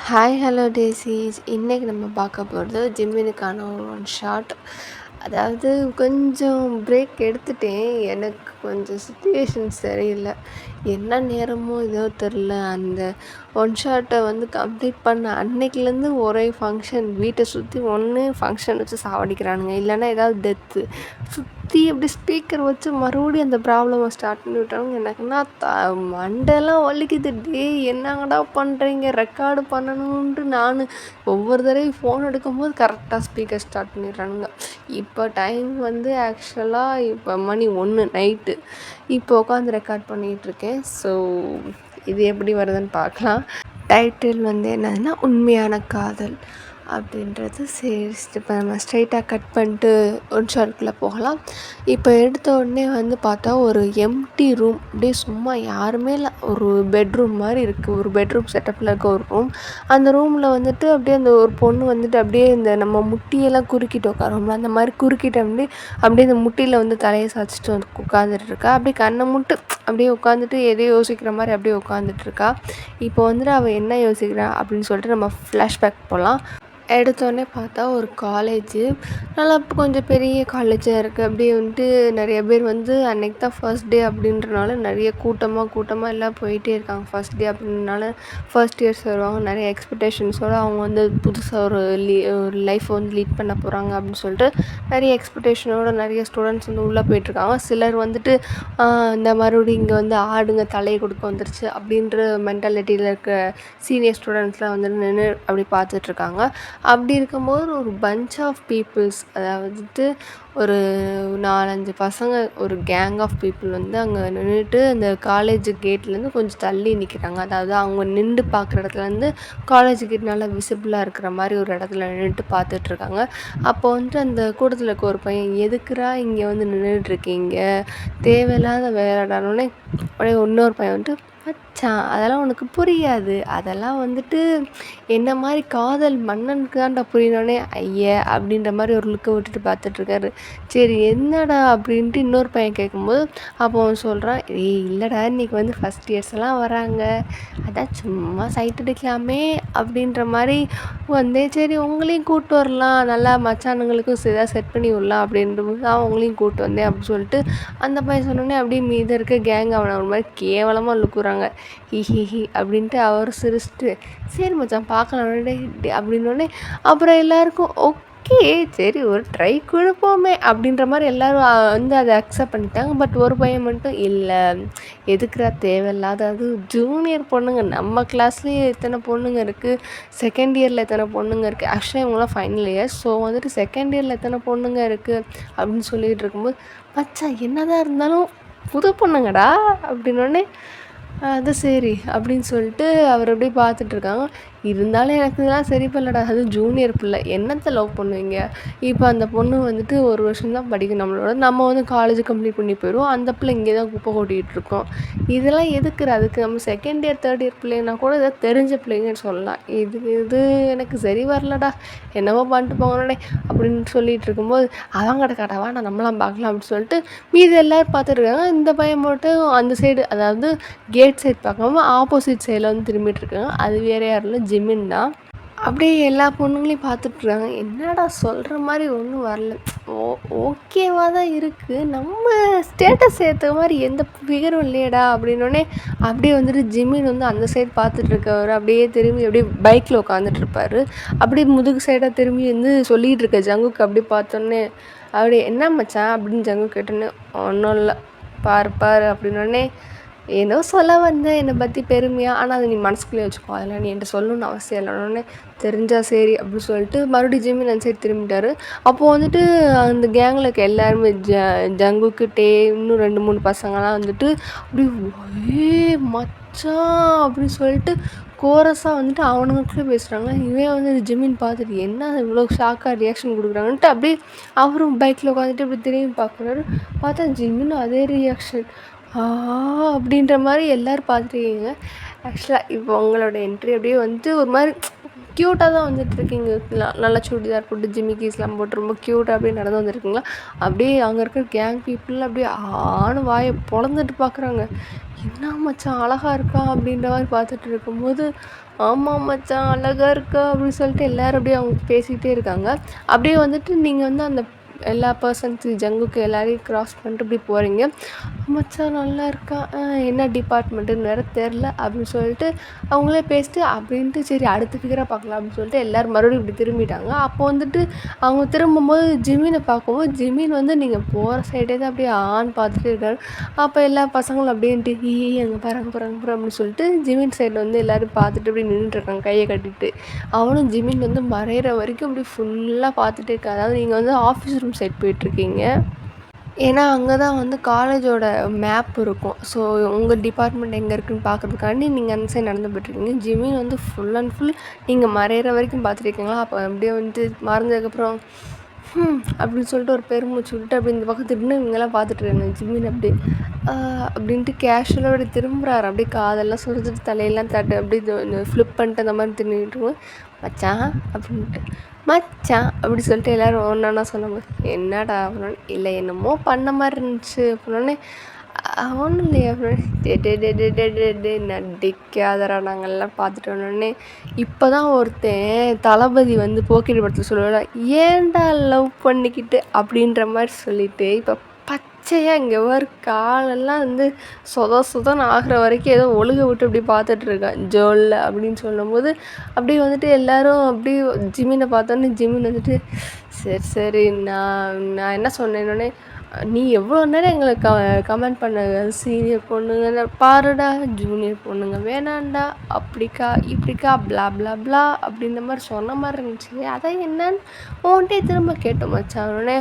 Hi hello டேஸீஸ். இன்றைக்கி நம்ம பார்க்க போகிறது ஜிம்மினுக்கான ஒரு ஒன் ஷாட். அதாவது கொஞ்சம் பிரேக் எடுத்துட்டேன். எனக்கு கொஞ்சம் சுச்சுவேஷன் சரியில்லை. என்ன நேரமோ ஏதோ தெரில, அந்த ஒன் ஷாட்டை கம்ப்ளீட் பண்ண அன்னைக்குலேருந்து ஒரே ஃபங்க்ஷன். வீட்டை சுற்றி ஒன்று ஃபங்க்ஷன் வச்சு சாவடிக்கிறானுங்க, இல்லைன்னா ஏதாவது டெத்து. சுற்றி அப்படி ஸ்பீக்கர் வச்சு மறுபடியும் அந்த ப்ராப்ளமை ஸ்டார்ட் பண்ணி விட்டாங்க. எனக்குன்னா மண்டெல்லாம் வலிக்குது. என்னங்கடா பண்ணுறீங்க, ரெக்கார்டு பண்ணணுன்ட்டு நான் ஒவ்வொரு தடவையும் ஃபோன் எடுக்கும்போது கரெக்டாக ஸ்பீக்கர் ஸ்டார்ட் பண்ணிடுறானுங்க. இப்போ டைம் ஆக்சுவலாக இப்போ மணி 1 நைட்டு. இப்போ உட்காந்து ரெக்கார்ட் பண்ணிகிட்ருக்கேன். ஸோ இது எப்படி வருதுன்னு பார்க்கலாம். டைட்டில் என்னதுன்னா உண்மையான காதல் அப்படின்றது. சரி, இப்போ நம்ம ஸ்ட்ரைட்டாக கட் பண்ணிட்டு ஒன் ஷாட்குள்ளே போகலாம். இப்போ எடுத்த உடனே பார்த்தா ஒரு எம்டி ரூம், அப்படியே சும்மா யாருமே இல்லை. ஒரு பெட்ரூம் மாதிரி இருக்குது, ஒரு பெட்ரூம் செட்டப்பில் இருக்க ஒரு ரூம். அந்த ரூமில் அப்படியே அந்த ஒரு பொண்ணு அப்படியே இந்த நம்ம முட்டியெல்லாம் குறுக்கிட்டு உட்காரோம்ல, அந்த மாதிரி குறுக்கிட்டு அப்படியே இந்த முட்டியில் தலையை சாய்ச்சிட்டு உட்காந்துட்டு இருக்கா. அப்படியே கண்ணை முட்டு அப்படியே உட்காந்துட்டு எதையோ யோசிக்கிற மாதிரி அப்படியே உட்காந்துட்ருக்கா. இப்போ அவள் என்ன யோசிக்கிறான் அப்படின்னு சொல்லிட்டு நம்ம ஃப்ளாஷ்பேக் போகலாம். எடுத்தோடனே பார்த்தா ஒரு காலேஜு, நல்லா கொஞ்சம் பெரிய காலேஜாக இருக்குது. அப்படியே நிறைய பேர் அன்றைக்கி தான் ஃபர்ஸ்ட் டே அப்படின்றனால நிறைய கூட்டமாக எல்லாம் போயிட்டே இருக்காங்க. ஃபர்ஸ்ட் டே அப்படின்றனால ஃபர்ஸ்ட் இயர்ஸ் வருவாங்க, நிறைய எக்ஸ்பெக்டேஷன்ஸோடு அவங்க புதுசாக ஒரு லைஃப் லீட் பண்ண போகிறாங்க அப்படின்னு சொல்லிட்டு நிறைய எக்ஸ்பெக்டேஷனோட நிறைய ஸ்டூடெண்ட்ஸ் உள்ளே போயிட்டுருக்காங்க. சிலர் இந்த மறுபடியும் இங்கே ஆடுங்க தலையை கொடுக்க வந்துருச்சு அப்படின்ற மென்டாலிட்டியில் இருக்க சீனியர் ஸ்டூடெண்ட்ஸ்லாம் நின்று அப்படி பார்த்துட்ருக்காங்க. அப்படி இருக்கும்போது ஒரு பஞ்ச் ஆஃப் பீப்புள்ஸ், அதாவது ஒரு 4-5 பசங்க, ஒரு கேங் ஆஃப் பீப்புள் அங்கே நின்றுட்டு அந்த காலேஜ் கேட்லேருந்து கொஞ்சம் தள்ளி நிற்கிறாங்க. அதாவது அவங்க நின்று பார்க்குற இடத்துலேருந்து காலேஜ் கேட் நல்லா விசிபிளாக இருக்கிற மாதிரி ஒரு இடத்துல நின்றுட்டு பார்த்துட்ருக்காங்க. அப்போ அந்த கூட்டத்தில் இருக்க ஒரு பையன், எதுக்குறா இங்கே நின்றுட்டுருக்கீங்க, தேவையில்லாத வேலைடானோடனே உடனே இன்னொரு பையன் மச்சான் அதெல்லாம் உனக்கு புரியாது, அதெல்லாம் என்ன மாதிரி காதல் மன்னனுக்கு தான்டா புரியணுன்னே ஐய அப்படின்ற மாதிரி ஒரு லுக்கை விட்டுட்டு பார்த்துட்ருக்காரு. சரி என்னடா அப்படின்ட்டு இன்னொரு பையன் கேட்கும்போது அப்போ அவன் சொல்கிறான், இல்லைடா இன்றைக்கி ஃபஸ்ட் இயர்ஸ் எல்லாம் வராங்க, அதான் சும்மா சைட் அடிக்கலாமே அப்படின்ற மாதிரி சரி உங்களையும் கூப்பிட்டு வரலாம், நல்லா மச்சானுங்களுக்கும் ஏதாவது செட் பண்ணி விடலாம் அப்படின்றபோது அவங்களையும் கூப்பிட்டு வந்தேன் அப்படின்னு சொல்லிட்டு அந்த பையன் சொன்னோடனே அப்படியே மீத இருக்க கேங் அவனை ஒரு மாதிரி கேவலமாக லுக்குறாங்க. ஹி அப்படின்ட்டு அவர் சிரிச்சிட்டு சரி மச்சான் பார்க்கலாம் அப்படின்னோடனே அப்புறம் எல்லாருக்கும் ஓகே சரி ஒரு ட்ரை கொடுப்போமே அப்படின்ற மாதிரி எல்லோரும் அதை அக்செப்ட் பண்ணிட்டாங்க. பட் ஒரு பையன் மட்டும் இல்லை, எதுக்குறா தேவையில்லாத, அது ஜூனியர் பொண்ணுங்க, நம்ம கிளாஸ்லேயே எத்தனை பொண்ணுங்க இருக்குது, செகண்ட் இயரில் எத்தனை பொண்ணுங்க இருக்குது, ஆக்சுவலாக இவங்களாம் ஃபைனல் இயர், ஸோ செகண்ட் இயரில் எத்தனை பொண்ணுங்க இருக்குது அப்படின்னு சொல்லிகிட்டு இருக்கும்போது மச்சான் என்னதான் இருந்தாலும் புது பொண்ணுங்கடா அப்படின்னோடனே அது சரி அப்படின்னு சொல்லிட்டு அவர் அப்படியே பார்த்துட்ருக்காங்க. இருந்தாலும் எனக்கு இதெல்லாம் சரி பண்ணலடா, அது ஜூனியர் பிள்ளை, என்னத்தை லவ் பண்ணுவீங்க, இப்போ அந்த பொண்ணு ஒரு வருஷம் தான் படிக்கும் நம்மளோட, நம்ம காலேஜ் கம்ப்ளீட் பண்ணி போயிடுவோம், அந்த பிள்ளை இங்கே தான் குப்பை கொட்டிகிட்டு இருக்கோம், இதெல்லாம் எதுக்குற, அதுக்கு நம்ம செகண்ட் இயர் தேர்ட் இயர் பிள்ளைங்கன்னா கூட ஏதாவது தெரிஞ்ச பிள்ளைங்கன்னு சொல்லலாம், இது எனக்கு சரி வரலடா, என்னவோ பண்ணிட்டு போங்கடே அப்படின்னு சொல்லிட்டு இருக்கும்போது அவங்க கடவா நான் நம்மளாம் பார்க்கலாம் அப்படின்னு சொல்லிட்டு மீது எல்லோரும் பார்த்துட்ருக்காங்க. இந்த பையன் மட்டும் அந்த சைடு, அதாவது கேட் சைட் பார்க்காம ஆப்போசிட் சைடில் திரும்பிட்டு இருக்காங்க. அது வேறு யாரும் இல்லை, ஜிமின் தான். அப்படியே எல்லா பொண்ணுங்களையும் பார்த்துட்ருக்காங்க. என்னடா சொல்கிற மாதிரி ஒன்றும் வரல, ஓகேவாக தான் இருக்குது, நம்ம ஸ்டேட்டஸ் ஏற்ற மாதிரி எந்த ஃபிகரும் இல்லையடா அப்படின்னோடனே அப்படியே ஜிமின் அந்த சைடு பார்த்துட்ருக்கவர் அப்படியே திரும்பி அப்படியே பைக்கில் உட்காந்துட்ருப்பார். அப்படியே முதுகு சைடாக திரும்பி சொல்லிகிட்டு இருக்க ஜங்குக்கு அப்படியே பார்த்தோன்னே அப்படியே என்ன மச்சான் அப்படின்னு ஜங்கு கேட்டோன்னே ஒன்றும் இல்லை பாரு அப்படின்னோடனே ஏதோ சொல்ல வந்தேன் என்னை பற்றி பெருமையாக, ஆனால் அதை நீ மனசுக்குள்ளே வச்சுக்கோ, அதெல்லாம் நீ என்கிட்ட சொல்லணும்னு அவசியம் இல்லைன்னொடனே தெரிஞ்சால் சரி அப்படின்னு சொல்லிட்டு மறுபடியும் ஜிம்மின் அந்த சைடு திரும்பிட்டார். அப்போது அந்த கேங்கில் இருக்க எல்லாருமே ஜங்குக்கிட்டே இன்னும் 2-3 பசங்கள்லாம் அப்படியே மச்சான் அப்படின்னு சொல்லிட்டு கோரஸாக அவனுங்களுக்குள்ளே பேசுகிறாங்க. இவன் ஜிம்மின் பார்த்துட்டு என்ன இவ்வளோ ஷாக்காக ரியாக்ஷன் கொடுக்குறாங்கன்ட்டு அப்படியே அவரும் பைக்கில் உட்காந்துட்டு இப்படி திரும்பி பார்க்குறாரு. பார்த்தா ஜிம்மின் அதே ரியாக்ஷன் அப்படின்ற மாதிரி எல்லோரும் பார்த்துருக்கீங்க. ஆக்சுவலாக இப்போ உங்களோட என்ட்ரி அப்படியே ஒரு மாதிரி க்யூட்டாக தான் வந்துட்டுருக்கீங்க, நல்லா சுடிதார் போட்டு ஜிமிக்கீஸ்லாம் போட்டு ரொம்ப க்யூட்டாக அப்படியே நடந்து வந்துருக்கீங்களா. அப்படியே அங்கே இருக்கிற கேங் பீப்புள் அப்படியே ஆணு வாயை பொழந்துட்டு பார்க்குறாங்க, என்ன மச்சான் அழகாக இருக்கா அப்படின்ற மாதிரி பார்த்துட்டு இருக்கும்போது ஆமாம் மச்சான் அழகா இருக்கா அப்படின்னு சொல்லிட்டு எல்லாரும் அப்படியே அவங்க பேசிக்கிட்டே இருக்காங்க. அப்படியே வந்துட்டு நீங்கள் வந்து அந்த எல்லா பர்சன்ஸ் ஜங்குக்கு எல்லாரையும் கிராஸ் பண்ணிட்டு இப்படி போகிறீங்க. மச்சான் நல்லா இருக்கா, என்ன டிபார்ட்மெண்ட்டுன்னு வேறு தெரில அப்படின்னு சொல்லிட்டு அவங்களே பேசிட்டு அப்படின்ட்டு சரி அடுத்த ஃபிகராக பார்க்கலாம் அப்படின்னு சொல்லிட்டு எல்லோரும் மறுபடியும் இப்படி திரும்பிட்டாங்க. அப்போ வந்துட்டு அவங்க திரும்பும்போது ஜிமினை பார்க்கும்போது ஜிமின் வந்து நீங்கள் போகிற சைடே தான் அப்படியே ஆன் பார்த்துட்டு இருக்காரு. அப்போ எல்லா பசங்களும் அப்படின்ட்டு அங்கே பாருங்க அப்படின்னு சொல்லிட்டு ஜிமின் சைடில் வந்து எல்லோரும் பார்த்துட்டு அப்படி நின்றுட்டுருக்காங்க கையை கட்டிட்டு. அவனும் ஜிமின் வந்து மறையிற வரைக்கும் அப்படி ஃபுல்லாக பார்த்துட்டே இருக்கா. அதாவது நீங்கள் வந்து ஆஃபீஸ் ரூம் சைட் போயிட்டுருக்கீங்க. ஏன்னா அங்கே தான் வந்து காலேஜோட மேப் இருக்கும். ஸோ உங்கள் டிபார்ட்மெண்ட் எங்கே இருக்குதுன்னு பார்க்குறதுக்காண்டி நீங்கள் அந்த சைடு நடந்து போய்ட்டுருக்கீங்க. ஜிமின் வந்து ஃபுல் அண்ட் ஃபுல் நீங்கள் மறையிற வரைக்கும் பார்த்துருக்கீங்களா. அப்போ அப்படியே வந்துட்டு மறைஞ்சதுக்கப்புறம் அப்படின்னு சொல்லிட்டு ஒரு பெருமூச்சு விட்டுட்டு அப்படி இந்த பக்கம் திரும்பி இவங்கெல்லாம் பார்த்துட்ருக்காங்க. ஜிமின் அப்படி அப்படின்ட்டு கேஷுவலாக அப்படி திரும்புகிறாரு. அப்படியே காதெல்லாம் சுரிஞ்சிட்டு தலையெல்லாம் தட்டு அப்படி இந்த ஃப்ளிப் பண்ணிட்டு அந்த மாதிரி திரும்பிட்டு மச்சான் அப்படின்ட்டு மச்சான் அப்படி சொல்லிட்டு எல்லோரும் ஒன்றா சொன்னாங்க. என்னடா அப்படின்னா இல்லை என்னமோ பண்ண மாதிரி இருந்துச்சு அப்படின்னே ஒன்றும் இல்லையா அப்படின்னு நடிக்காதரா நாங்கள்லாம் பார்த்துட்டு வந்தோடனே இப்போ தான் ஒருத்தன் தளபதி வந்து போக்கிரி படத்தில் சொல்லுவாங்க ஏன்டா லவ் பண்ணிக்கிட்டு அப்படின்ற மாதிரி சொல்லிட்டு இப்போ பச்சையாக இங்கே ஒரு காலெல்லாம் வந்து சொதன்னு ஆகிற வரைக்கும் ஏதோ ஒழுக விட்டு அப்படி பார்த்துட்ருக்கேன் ஜோலில் அப்படின்னு சொல்லும்போது அப்படியே வந்துட்டு எல்லோரும் அப்படி ஜிமினை பார்த்தோன்னே ஜிமின் வந்துட்டு சரி நான் என்ன சொன்னேன்னொடனே நீ எவ்வளோ நேரம் எங்களை கமெண்ட் பண்ண சீனியர் பொண்ணுங்க பாருடா ஜூனியர் பொண்ணுங்க வேணாண்டா அப்படிக்கா இப்படிக்கா பிளா பிளா பிளா அப்படின்ற மாதிரி சொன்ன மாதிரி இருந்துச்சு. அதான் என்னன்னு உன்கிட்டே திரும்ப கேட்டோம் மச்சான். உடனே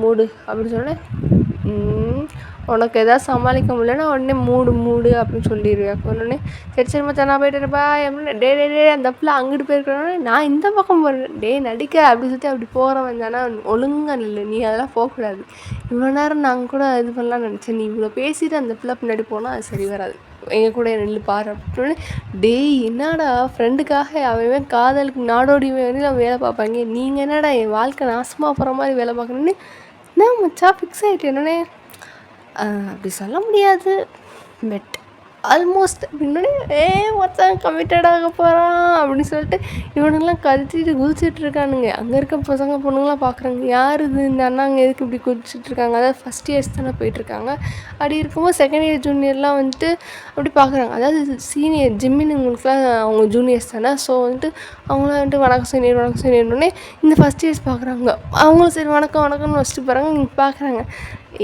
மூடு அப்படின்னு சொன்னேன். உனக்கு எதாவது சமாளிக்க முடியலன்னா உடனே மூடு அப்படின்னு சொல்லிடுவேன். உடனே சரி மச்சான் நான் போய்ட்டு இருப்பா அப்படின்னு டே அந்த பிள்ளை அங்கிட்டு போயிருக்கோன்னே நான் இந்த பக்கம் போகிறேன் நடிக்க அப்படின்னு சொல்லிட்டு அப்படி போகிறவன் தானே ஒழுங்கா இல்லை நீ அதெல்லாம் போகக்கூடாது. இவ்வளோ நேரம் நாங்கள் கூட இது பண்ணலான்னு நினச்சேன். நீ இவ்வளோ பேசிட்டு அந்த பிள்ளை பின்னாடி போனால் அது சரி வராது. எங்கள் கூட நெல் பாரு அப்படின்னு என்னடா ஃப்ரெண்டுக்காக அவன் காதலுக்கு நாடோடி வெளியில் வேலை பார்ப்பாங்க. நீங்கள் என்னடா என் வாழ்க்கை நாசமாக போகிற மாதிரி வேலை பார்க்கணுன்னு நான் மச்சா ஃபிக்ஸ் ஆகிட்டு என்னன்னே அப்படி சொல்ல முடியாது பட் ஆல்மோஸ்ட் அப்படின்னே மச்சான் கமிட்டடாக போகிறான் அப்படின்னு சொல்லிட்டு இவனுங்களாம் கத்திட்டு குதிச்சிட்ருக்கானுங்க. அங்கே இருக்க பசங்க பொண்ணுங்களாம் பார்க்குறாங்க யார் இது இந்த அண்ணா அங்கே எதுக்கு இப்படி குதிச்சிட்ருக்காங்க. அதாவது ஃபஸ்ட் இயர்ஸ் தானே போயிட்டுருக்காங்க. அப்படி இருக்கும்போது செகண்ட் இயர் ஜூனியர்லாம் வந்துட்டு அப்படி பார்க்குறாங்க. அதாவது சீனியர் ஜிம்மினுங்களுக்குலாம் அவங்க ஜூனியர்ஸ் தானே. ஸோ வந்துட்டு அவங்களாம் வந்துட்டு வணக்கம் சீனியர்னே இந்த ஃபஸ்ட் இயர்ஸ் பார்க்குறாங்க. அவங்களும் சரி வணக்கம்னு வச்சுட்டு போகிறாங்க. நீங்கள் பார்க்குறாங்க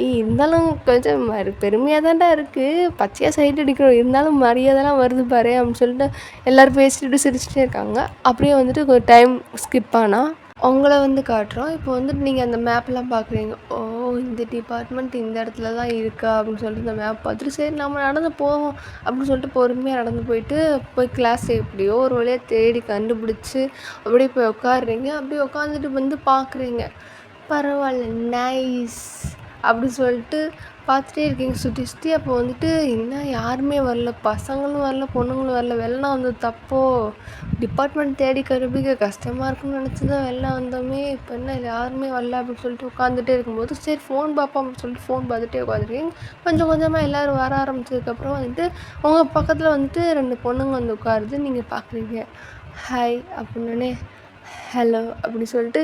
இருந்தாலும் கொஞ்சம் பெருமையாக தான்டா இருக்குது பச்சையாக சைட் அடிக்கிறோம் இருந்தாலும் மரியாதைலாம் வருது பாரு அப்படின்னு சொல்லிட்டு எல்லோரும் பேசிட்டு சிரிச்சுட்டே இருக்காங்க. அப்படியே வந்துட்டு ஒரு டைம் ஸ்கிப் ஆனால் அவங்கள வந்து காட்டுறோம். இப்போ வந்துட்டு நீங்கள் அந்த மேப்லாம் பார்க்குறீங்க. இந்த டிபார்ட்மெண்ட் இந்த இடத்துல தான் இருக்கா அப்படின்னு சொல்லிட்டு இந்த மேப் பார்த்துட்டு சரி நம்ம நடந்து போவோம் அப்படின்னு சொல்லிட்டு பொறுமையாக நடந்து போய் கிளாஸ் எப்படியோ ஒரு வழியாக தேடி கண்டுபிடிச்சி அப்படியே போய் உட்காடுறீங்க. அப்படியே உட்காந்துட்டு வந்து பார்க்குறீங்க. பரவாயில்ல நைஸ் அப்படி சொல்லிட்டு பார்த்துட்டே இருக்கீங்க சுற்றி. அப்போ வந்துட்டு இன்னும் யாருமே வரல, பசங்களும் வரல பொண்ணுங்களும் வரல. வெள்ளம் வந்தது தப்போ டிபார்ட்மெண்ட் தேடி கண்டுபிடிக்க கஷ்டமாக இருக்குன்னு நினச்சி தான் வெள்ளம் வந்தோமே. இப்போ என்ன யாருமே வரல அப்படின்னு சொல்லிட்டு உட்காந்துட்டே இருக்கும்போது சரி ஃபோன் பார்ப்போம் அப்படின்னு சொல்லிட்டு ஃபோன் பார்த்துட்டே உட்காந்துருக்கீங்க. கொஞ்சமாக எல்லோரும் வர ஆரம்பிச்சதுக்கப்புறம் வந்துட்டு உங்கள் பக்கத்தில் வந்துட்டு 2 பொண்ணுங்க வந்து உட்காருது. நீங்கள் பார்க்குறீங்க ஹாய் அப்படின்னே ஹலோ அப்படி சொல்லிட்டு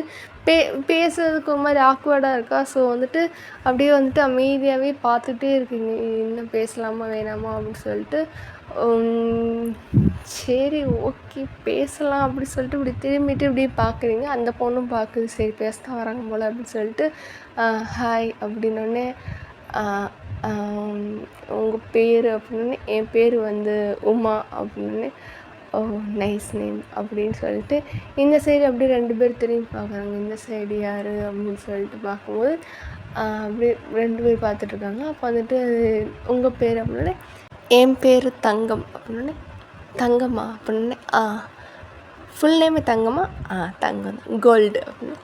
பேசுறதுக்கு ஒரு மாதிரி ஆக்வர்டாக இருக்கா. ஸோ வந்துட்டு அப்படியே வந்துட்டு அமைதியாகவே பார்த்துட்டே இருக்கீங்க இன்னும் பேசலாமா வேணாமா அப்படின்னு சொல்லிட்டு சரி ஓகே பேசலாம் அப்படி சொல்லிட்டு இப்படி திரும்பிட்டு இப்படி பார்க்குறீங்க. அந்த பொண்ணும் பார்க்குது சரி பேச தான் வராங்க போல் அப்படின்னு சொல்லிட்டு ஹாய் அப்படின்னோடனே உங்கள் பேர் அப்படின்னே என் பேர் வந்து உமா அப்படின்னே நைஸ் நேம் அப்படின்னு சொல்லிட்டு இந்த சைடு அப்படியே 2 பேர் திரும்பி பார்க்குறாங்க. இந்த சைடு யார் அப்படின்னு சொல்லிட்டு பார்க்கும்போது அப்படியே 2 பேர் பார்த்துட்ருக்காங்க. அப்போ வந்துட்டு உங்கள் பேர் அப்படின்னே என் பேர் தங்கம் அப்படின்னே தங்கம்மா அப்படின்னே ஃபுல் நேமே தங்கம்மா தங்கம் கோல்டு அப்படின்னு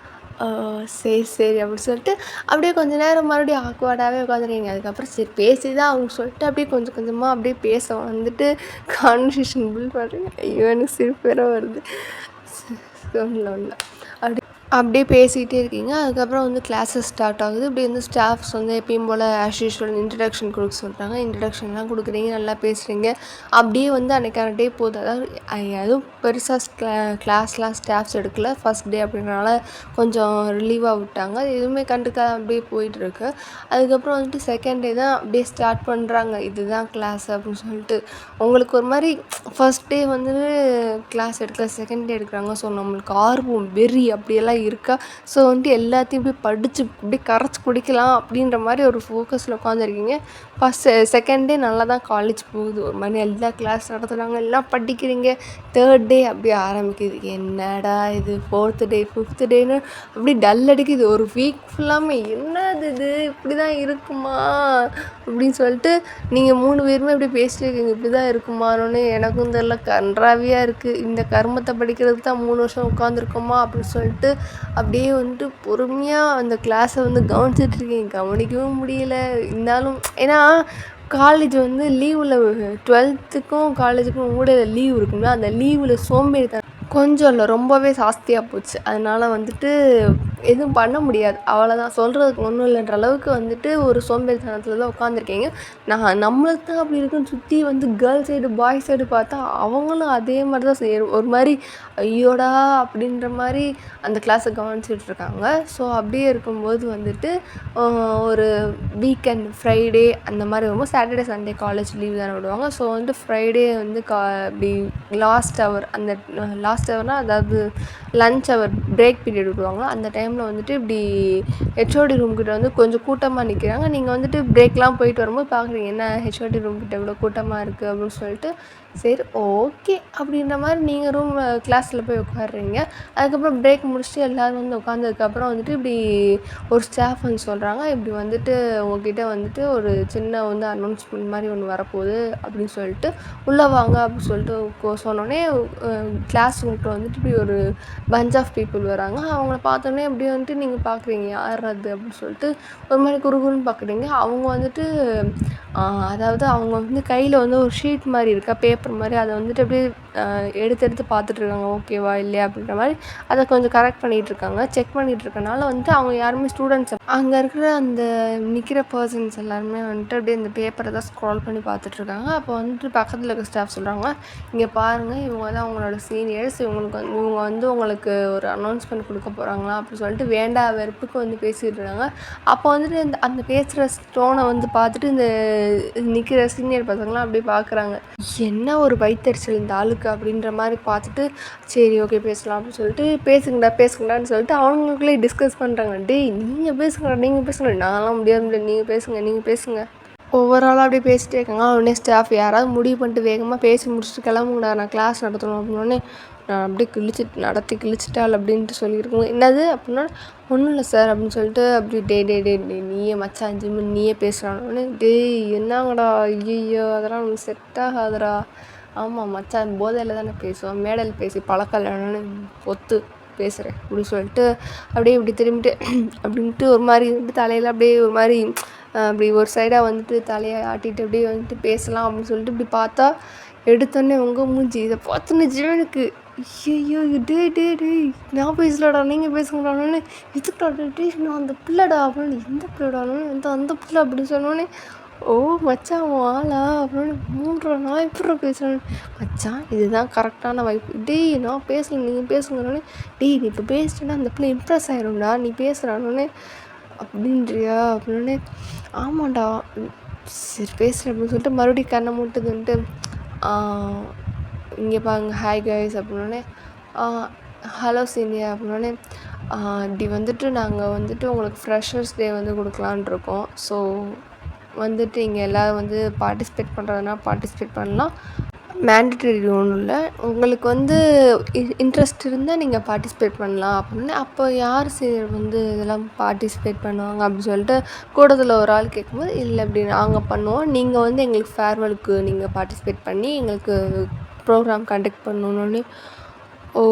சரி அப்படின்னு சொல்லிட்டு அப்படியே கொஞ்சம் நேரம் மறுபடியும் ஆக்வர்டாகவே உட்காந்துருக்கீங்க. அதுக்கப்புறம் சரி பேசி தான் அவங்க சொல்லிட்டு அப்படியே கொஞ்சமாக அப்படியே பேச வந்துட்டு கான்வர்சேஷன் பில்ட் பண்ணுறீங்க. எனக்கு சிரிப்பு வேற வருது ஒன்றும் அப்படி அப்படியே பேசிகிட்டே இருக்கீங்க. அதுக்கப்புறம் வந்து கிளாஸஸ் ஸ்டார்ட் ஆகுது. இப்படி வந்து ஸ்டாஃப்ஸ் வந்து எப்பயும் போல் ஆஸ் யூஷுவல் இன்ட்ரடக்ஷன் கொடுக்க சொல்கிறாங்க. இன்ட்ரடக்ஷன்லாம் கொடுக்குறீங்க, நல்லா பேசுகிறீங்க. அப்படியே வந்து அன்றைக்கான டே போகுது. அதாவது எதுவும் பெருசாக கிளாஸ்லாம் ஸ்டாஃப்ஸ் எடுக்கல. ஃபஸ்ட் டே அப்படின்றனால கொஞ்சம் ரிலீவாக விட்டாங்க. அது எதுவுமே கண்டுக்காத அப்படியே போயிட்டுருக்கு. அதுக்கப்புறம் வந்துட்டு செகண்ட் டே தான் அப்படியே ஸ்டார்ட் பண்ணுறாங்க. இதுதான் கிளாஸ் அப்படின்னு சொல்லிட்டு. உங்களுக்கு ஒரு மாதிரி ஃபஸ்ட் டே வந்து கிளாஸ் எடுக்கல, செகண்ட் டே எடுக்கிறாங்க. ஸோ நம்மளுக்கு ஆர்வம் வெறி அப்படியெல்லாம் இருக்கா. ஸோ வந்துட்டு எல்லாத்தையும் போய் படித்து அப்படியே கரைச்சி குடிக்கலாம் அப்படின்ற மாதிரி ஒரு ஃபோக்கஸில் உட்காந்துருக்கீங்க. செகண்ட் டே நல்லா தான் காலேஜ் போகுது. ஒரு மாதிரி எல்லா கிளாஸ் நடத்துகிறாங்க, எல்லாம் படிக்கிறீங்க. தேர்ட் டே அப்படியே ஆரம்பிக்குது. என்னடா இது, ஃபோர்த்து டே ஃபிஃப்த்து டேன்னு அப்படி டல் அடிக்குது. ஒரு வீக் ஃபுல்லாமே என்னது இது, இப்படி தான் இருக்குமா அப்படின்னு சொல்லிட்டு நீங்கள் 3 பேருமே இப்படி பேசிட்டு இருக்கீங்க. இப்படி தான் இருக்குமானோன்னு எனக்கும் தெரியல, கன்றாவியாக இருக்குது. இந்த கர்மத்தை படிக்கிறதுக்கு தான் 3 வருஷம் உட்காந்துருக்கோமா அப்படின்னு சொல்லிட்டு அப்படியே வந்துட்டு பொறுமையாக அந்த கிளாஸை வந்து கவனிச்சிட்ருக்கேன். கவனிக்கவும் முடியல. இருந்தாலும் ஏன்னா காலேஜ் வந்து லீவில் 12த்துக்கும் காலேஜுக்கும் கூட லீவ் இருக்குங்களா, அந்த லீவில் சோம்பேறித்தனம் கொஞ்சம் இல்லை, ரொம்பவே ஜாஸ்தியாக போச்சு. அதனால் வந்துட்டு எதுவும் பண்ண முடியாது, அவ்வளோதான். சொல்கிறதுக்கு ஒன்றும் இல்லைன்ற அளவுக்கு வந்துட்டு ஒரு சோம்பேறித்தனத்தில் தான் உட்காந்துருக்கீங்க. நம்மளுக்கு தான் அப்படி இருக்குன்னு சுற்றி வந்து கேர்ள்ஸ் சைடு பாய்ஸ் சைடு பார்த்தா அவங்களும் அதே மாதிரி தான் செய்யணும். ஒரு மாதிரி ஐயோடா அப்படின்ற மாதிரி அந்த கிளாஸை கவனிச்சிட்ருக்காங்க. ஸோ அப்படியே இருக்கும்போது வந்துட்டு ஒரு வீக்கெண்ட் ஃப்ரைடே அந்த மாதிரி வரும்போது, சாட்டர்டே சண்டே காலேஜ் லீவ் தானே விடுவாங்க. ஸோ வந்து ஃப்ரைடே வந்து அப்படி லாஸ்ட் ஹவர், அந்த லாஸ்ட் ஹவர்னால் அதாவது லன்ச் ஹவர் பிரேக் பீரியட் விடுவாங்க. அந்த டைமில் வந்துட்டு இப்படி ஹெச்ஓடி ரூம் கிட்ட வந்து கொஞ்சம் கூட்டமாக நிற்கிறாங்க. நீங்கள் வந்துட்டு பிரேக்லாம் போயிட்டு வரும்போது பார்க்குறீங்க, என்ன ஹெச்ஓடி ரூம் கிட்ட இவ்வளோ கூட்டமாக இருக்குது அப்படின்னு சொல்லிட்டு, சரி ஓகே அப்படின்ற மாதிரி நீங்கள் ரூம் கிளாஸில் போய் உட்காடுறீங்க. அதுக்கப்புறம் பிரேக் முடிச்சுட்டு எல்லோரும் வந்து உட்காந்ததுக்கப்புறம் வந்துட்டு இப்படி ஒரு ஸ்டாஃப் வந்து சொல்கிறாங்க, இப்படி வந்துட்டு உங்ககிட்ட வந்துட்டு ஒரு சின்ன வந்து அனௌன்ஸ்மெண்ட் மாதிரி ஒன்று வரப்போகுது அப்படின்னு சொல்லிட்டு உள்ளே வாங்க அப்படின்னு சொல்லிட்டு சொன்னோடனே கிளாஸ் ரூம்கிட்ட வந்துட்டு இப்படி ஒரு பஞ்ச் ஆஃப் பீப்புள் வராங்க. அவங்கள பார்த்தோன்னே அப்படியே வந்துட்டு நீங்கள் பார்க்குறீங்க, யார் அது அப்படின்னு சொல்லிட்டு ஒரு மாதிரி குறுகுறுன்னு பார்க்குறீங்க. அவங்க வந்துட்டு அதாவது அவங்க வந்து கையில் வந்து ஒரு ஷீட் மாதிரி இருக்கா, பேப்பர் மாதிரி, அதை வந்துட்டு அப்படியே எடுத்து பார்த்துட்ருக்காங்க, ஓகேவா இல்லையா அப்படின்ற மாதிரி அதை கொஞ்சம் கரெக்ட் பண்ணிகிட்ருக்காங்க. செக் பண்ணிகிட்ருக்கனால வந்துட்டு அவங்க யாருமே ஸ்டூடெண்ட்ஸ், அங்கே இருக்கிற அந்த நிற்கிற பர்சன்ஸ் எல்லாருமே வந்துட்டு அப்படியே இந்த பேப்பரை தான் ஸ்க்ரால் பண்ணி பார்த்துட்ருக்காங்க. அப்போ வந்துட்டு பக்கத்தில் இருக்க ஸ்டாஃப் சொல்கிறாங்க, இங்கே பாருங்கள், இவங்க தான் அவங்களோட சீனியர்ஸ், இவங்க வந்து உங்களுக்கு ஒரு அனௌன்ஸ்மெண்ட் கொடுக்க போகிறாங்களா அப்படின்னு சொல்லிட்டு வேண்டா வெறுப்புக்கு வந்து பேசிகிட்டு இருக்காங்க. அப்போ வந்துட்டு அந்த பேசுகிற ஸ்டோனை வந்து பார்த்துட்டு இந்த நிற்கிற சீனியர் பசங்களாம் அப்படியே பார்க்குறாங்க, என்ன ஒரு வயிற்றெரிச்சல் இந்த ஆளுக்கு அப்படின்ற மாதிரி பார்த்துட்டு, சரி ஓகே பேசலாம் அப்படின்னு சொல்லிட்டு பேசுங்கடான்னு சொல்லிட்டு அவங்களுக்குள்ளே டிஸ்கஸ் பண்ணுறாங்க. டேய் நீங்கள் பேசுங்கடா, நான்லாம் முடியாது, நீங்கள் பேசுங்க. ஓவராலாக அப்படியே பேசிகிட்டே இருக்காங்க. உடனே ஸ்டாஃப் யாராவது முடிவு பண்ணிட்டு வேகமாக பேசி முடிச்சுட்டு கிளம்புங்கடா, நான் கிளாஸ் நடத்தணும் அப்படின்னோடனே, நான் அப்படியே கிழிச்சிட்டாள் அப்படின்ட்டு சொல்லியிருக்கோங்க. என்னது அப்படின்னா, ஒன்றும் இல்லை சார் அப்படின்னு சொல்லிட்டு அப்படி டே நீயே மச்சான் ஜிம்மு நீயே பேசுகிறானோடனே, டேய் என்னங்கடா, ஐயோ அதெல்லாம் நமக்கு செட் ஆகாதுடா. ஆமாம் மச்சான் போதையில் தானே பேசுவோம், மேடையில் பேசி பழக்கம் இல்லைன்னு ஒத்து பேசுகிறேன் அப்படின்னு சொல்லிட்டு அப்படியே இப்படி திரும்பிட்டு அப்படின்ட்டு ஒரு மாதிரி தலையில் அப்படியே ஒரு மாதிரி அப்படி ஒரு சைடாக வந்துட்டு தலையை ஆட்டிட்டு அப்படியே வந்துட்டு பேசலாம் அப்படின்னு சொல்லிட்டு இப்படி பார்த்தா, எடுத்தோடனே உங்கள் மூஞ்சி இதை பார்த்துன்னு ஜீவனுக்கு ஐயோ டே நான் பேசலடா, நீங்கள் பேசுங்கடானோன்னு, இதுக்கடா டே நான் அந்த பிள்ளைடா அப்படின்னு, எந்த பிள்ளைடானோன்னு அந்த பிள்ளை அப்படின்னு சொன்னோன்னே, ஓ மச்சான் ஆளா அப்படின்னு 3 நான் எப்படி பேசுகிறேன் மச்சான், இதுதான் கரெக்டான வாய்ப்பு. டேய் நான் பேசல, நீங்கள் பேசுங்கன்னொடனே, டேய் நீ இப்போ பேசிட்டேன்னா அந்த பிள்ளை இம்ப்ரெஸ் ஆகிடும்டா, நீ பேசுகிறானோடனே அப்படின்றியா அப்படின்னே, ஆமாண்டா சரி பேசுகிறேன் அப்படின்னு சொல்லிட்டு மறுபடியும் கண்ணை மூட்டுதுன்ட்டு, இங்கே பாருங்க ஹாய் கைஸ் அப்படின்னோடனே, ஹலோ சீனியர் அப்படின்னோடனே, இப்படி வந்துட்டு நாங்கள் வந்துட்டு உங்களுக்கு ஃப்ரெஷர்ஸ் டே வந்து கொடுக்கலான் இருக்கோம். ஸோ வந்துட்டு இங்கே எல்லோரும் வந்து பார்ட்டிசிபேட் பண்ணுறதுனா பார்ட்டிசிபேட் பண்ணலாம், மேண்டட்டரி ஒன்றும் இல்லை, உங்களுக்கு வந்து இன்ட்ரெஸ்ட் இருந்தால் நீங்கள் பார்ட்டிசிபேட் பண்ணலாம் அப்படின்னு. அப்போ யார் சீனியர் வந்து இதெல்லாம் பார்ட்டிசிபேட் பண்ணுவாங்க அப்படின்னு சொல்லிட்டு கூட்டத்தில் ஒரு ஆள் கேட்கும்போது, இல்லை அப்படி நாங்கள் பண்ணுவோம், நீங்கள் வந்து எங்களுக்கு ஃபேர்வெலுக்கு நீங்கள் பார்ட்டிசிபேட் பண்ணி எங்களுக்கு ப்ரோக்ராம் கண்டக்ட் பண்ணணுன்னு. ஓ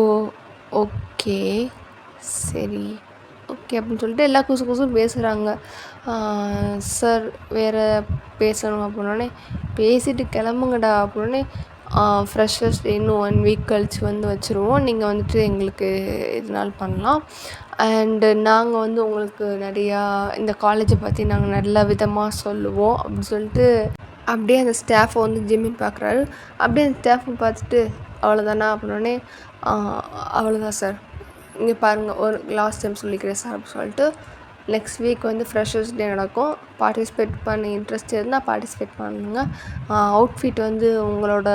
ஓகே சரி ஓகே அப்படின்னு சொல்லிட்டு எல்லா குசும் பேசுகிறாங்க. சார் வேறு பேசணும் அப்படின்னோடனே, பேசிட்டு கிளம்புங்கடா அப்படின்னே, ஃப்ரெஷர்ஸ் டே இன்னும் 1 வீக் கழிச்சு வந்து வச்சுருவோம், நீங்கள் வந்துட்டு எங்களுக்கு இதனால் பண்ணலாம், அண்டு நாங்கள் வந்து உங்களுக்கு நிறையா இந்த காலேஜை பற்றி நாங்கள் நல்ல விதமாக சொல்லுவோம் அப்படின்னு சொல்லிட்டு அப்படியே அந்த ஸ்டாஃபை வந்து ஜிம்மின் பார்க்குறாரு. அப்படியே அந்த ஸ்டாஃபை பார்த்துட்டு அவ்வளோதானா அப்படின்னோடனே அவ்வளோதான் சார், இங்கே பாருங்கள் ஒரு லாஸ்ட் டைம் சொல்லிக்கிறேன் சார் அப்படின்னு சொல்லிட்டு நெக்ஸ்ட் வீக் வந்து ஃப்ரெஷர்ஸ் டே நடக்கும். பார்ட்டிசிபேட் பண்ண இன்ட்ரெஸ்ட் இருந்தால் பார்ட்டிசிபேட் பண்ணுங்க. அவுட்ஃபிட் வந்து உங்களோட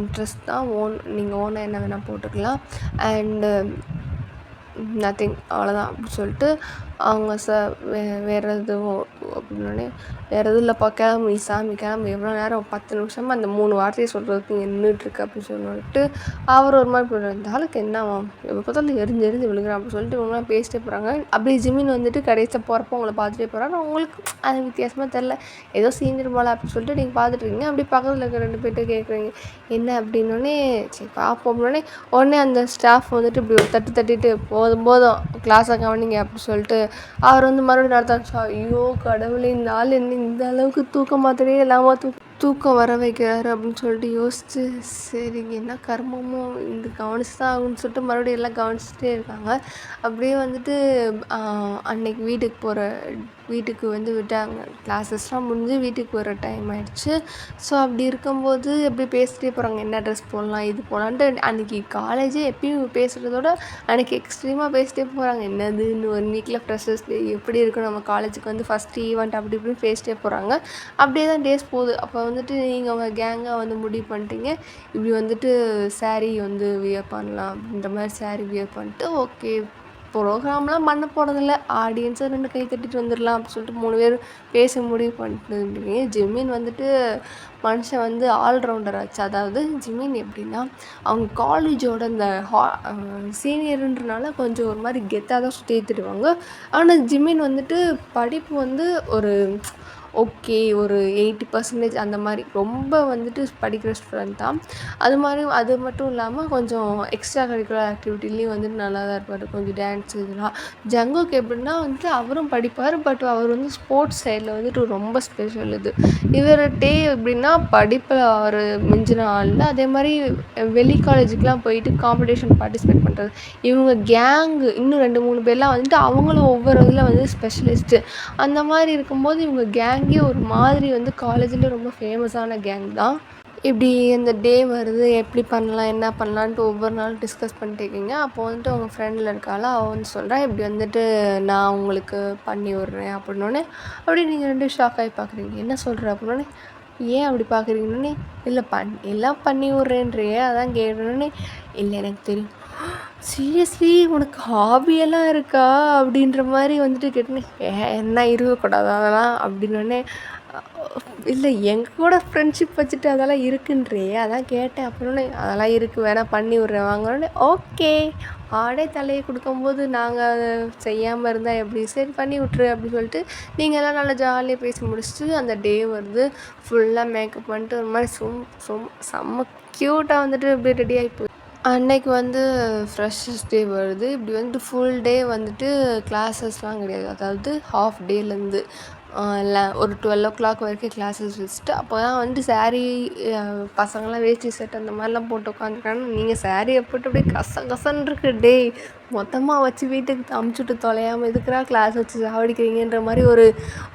இன்ட்ரெஸ்ட் தான், நீங்கள் ஓனாக என்ன வேணால் போட்டுக்கலாம். அண்டு நத்திங் அவ்வளோதான் அப்படின்னு சொல்லிட்டு அவங்க வேறு எதுவும் அப்படின்னோடனே வேறு எதுவும் இல்லைப்பா, கிளம்பு நீ சாமி கிளம்பு, எவ்வளோ நேரம் 10 நிமிஷமாக அந்த 3 வார்த்தையை சொல்கிறதுக்கு இங்கே நின்றுட்டுருக்கு அப்படின்னு சொல்லிட்டு அவர் ஒரு மாதிரி போய்ட்டு இந்த ஆளுக்கு என்னவா எப்போ பார்த்தாலும் எரிஞ்சு விழுகிறான் அப்படின்னு சொல்லிட்டு இவங்களாம் பேசிட்டே போகிறாங்க. அப்படியே ஜிம்மின் வந்துட்டு கடைசியாக போகிறப்போ உங்களை பார்த்துட்டே போகிறாங்க. உங்களுக்கு அது வித்தியாசமாக தெரில, ஏதோ சீனியர் போல அப்படின்னு சொல்லிட்டு நீங்கள் பார்த்துட்ருக்கீங்க. அப்படி பக்கத்தில் இருக்க 2 பேர்கிட்ட கேட்குறீங்க என்ன அப்படின்னோடனே சரி பார்ப்போம் அப்படின்னோடனே உடனே அந்த ஸ்டாஃப் வந்துட்டு இப்படி ஒரு தட்டிட்டு போதும் கிளாஸை கவனிங்க அப்படின்னு சொல்லிட்டு அவர் வந்து மறுபடியும் நடத்தாச்சா. ஐயோ கடவுளே, இந்த ஆள் என்ன இந்த அளவுக்கு தூக்க மாத்திரையே இல்லாமல் தூக்கம் வர வைக்கிறாரு அப்படின்னு சொல்லிட்டு யோசிச்சு சரி என்ன கர்மமோ இந்த கவனிச்சு தான் ஆகுன்னு சொல்லிட்டு மறுபடியும் எல்லாம் கவனிச்சுட்டே இருக்காங்க. அப்படியே வந்துட்டு அன்னைக்கு வீட்டுக்கு வந்து விட்டாங்க. கிளாஸஸ்லாம் முடிஞ்சு வீட்டுக்கு வர டைம் ஆகிடுச்சு. ஸோ அப்படி இருக்கும்போது எப்படி பேசிட்டே போகிறாங்க, என்ன ட்ரெஸ் போடலாம் இது போடலான்ட்டு. அன்றைக்கி காலேஜே எப்பயும் பேசுகிறதோட அன்றைக்கி எக்ஸ்ட்ரீமாக பேசிட்டே போகிறாங்க. என்னது இன்னும் 1 வீக்கில் ஃப்ரெஷர்ஸ் டே எப்படி இருக்கும், நம்ம காலேஜுக்கு வந்து ஃபஸ்ட்டு ஈவெண்ட் அப்படி இப்படின்னு பேசிட்டே போகிறாங்க. அப்படியே தான் டேஸ் போகுது. அப்போ வந்துட்டு நீங்கள் உங்கள் கேங்காக வந்து முடிவு பண்ணிட்டீங்க இப்படி வந்துட்டு சாரீ வந்து வியர் பண்ணலாம் அப்படின்ற மாதிரி சாரீ வியர் பண்ணிட்டு ஓகே ப்ரோக்ராம்லாம் பண்ண போகிறதில்ல, ஆடியன்ஸை 2 கை தட்டிட்டு வந்துடலாம் அப்படின்னு சொல்லிட்டு 3 பேர் பேச முடிவு பண்ணிட்டு ஜிம்மின் வந்துட்டு மனுஷன் வந்து ஆல்ரவுண்டர் ஆச்சு. அதாவது ஜிம்மின் எப்படின்னா அவங்க காலேஜோட இந்த சீனியருன்றனால கொஞ்சம் ஒரு மாதிரி கெத்தாக தான் சுற்றி ஏற்றிடுவாங்க. ஆனால் ஜிம்மின் வந்துட்டு படிப்பு வந்து ஒரு ஓகே ஒரு 80% அந்த மாதிரி ரொம்ப வந்துட்டு படிக்கிற ஸ்டூடெண்ட் தான். அது மட்டும் இல்லாமல் கொஞ்சம் எக்ஸ்ட்ரா கரிக்குலர் ஆக்டிவிட்டிலையும் வந்துட்டு நல்லா தான் இருப்பார். கொஞ்சம் டான்ஸு இதெல்லாம். ஜங்குக்கு எப்படின்னா வந்துட்டு அவரும் படிப்பார், பட் அவர் வந்து ஸ்போர்ட்ஸ் சைடில் வந்துட்டு ரொம்ப ஸ்பெஷல். இவர் எப்படின்னா படிப்பில் அவர் மிஞ்சின ஆள். அதே மாதிரி வெளி காலேஜுக்கெலாம் போயிட்டு காம்படிஷன் பார்ட்டிசிபேட் பண்ணுறது. இவங்க கேங்கு இன்னும் 2-3 பேர்லாம் வந்துட்டு அவங்களும் ஒவ்வொரு இதில் வந்து ஸ்பெஷலிஸ்ட்டு. அந்த மாதிரி இருக்கும்போது இவங்க கேங்கே ஒரு மாதிரி வந்து காலேஜில் ரொம்ப ஃபேமஸான கேங் தான். இப்படி அந்த டே வருது, எப்படி பண்ணலாம் என்ன பண்ணலான்ட்டு ஒவ்வொரு நாளும் டிஸ்கஸ் பண்ணிட்டு இருக்கீங்க. அப்போ வந்துட்டு அவங்க ஃப்ரெண்டில் இருக்காள், அவள் வந்து சொல்கிறா இப்படி வந்துட்டு நான் உங்களுக்கு பண்ணி விட்றேன் அப்படின்னோடனே அப்படி நீங்கள் 2 ஷாக் ஆகி பார்க்குறீங்க. என்ன சொல்கிற அப்படின்னோடனே ஏன் அப்படி பார்க்குறீங்கன்னே இல்லை எல்லாம் பண்ணி விட்றேன்றியே அதான் கேட்டோன்னே இல்லை எனக்கு தெரியும். சீரியஸ்லி உனக்கு ஹாபியெல்லாம் இருக்கா அப்படின்ற மாதிரி வந்துட்டு கேட்டோன்னே என்ன இருக்கக்கூடாது அதெல்லாம் அப்படின்னோடனே இல்லை எங்கள் கூட ஃப்ரெண்ட்ஷிப் வச்சுட்டு அதெல்லாம் இருக்குன்றியே அதான் கேட்டேன். அப்புறம்னே அதெல்லாம் இருக்குது வேணால் பண்ணி விட்றேன் வாங்கன்னே ஓகே ஆடே தலையை கொடுக்கும்போது நாங்கள் அதை செய்யாமல் இருந்தால் எப்படி, சரி பண்ணி விட்ரு அப்படின்னு சொல்லிட்டு நீங்கள் எல்லாம் நல்லா ஜாலியாக பேசி முடிச்சுட்டு அந்த டே வருது. ஃபுல்லாக மேக்கப் பண்ணிட்டு ஒரு மாதிரி செம்ம க்யூட்டாக வந்துட்டு இப்படி ரெடி ஆகி அன்னைக்கு வந்து ஃப்ரெஷர்ஸ் டே வருது. இப்படி வந்துட்டு ஃபுல் டே வந்துட்டு கிளாஸஸ்லாம் கிடையாது. அதாவது ஹாஃப் டேலேருந்து இல்லை ஒரு 12 வரைக்கும் கிளாஸஸ் வச்சுட்டு அப்போ தான் வந்துட்டு சாரீ பசங்களாம் வேஷ்டி செட் அந்த மாதிரிலாம் போட்டு உட்காந்துருக்காங்க. நீங்கள் சாரியை போட்டு அப்படியே கசன்னு இருக்கு டே மொத்தமாக வச்சு வீட்டுக்கு அமுச்சுட்டு தொலையாமல் இதுக்குறா கிளாஸ் வச்சு சாவடிக்கிறீங்கன்ற மாதிரி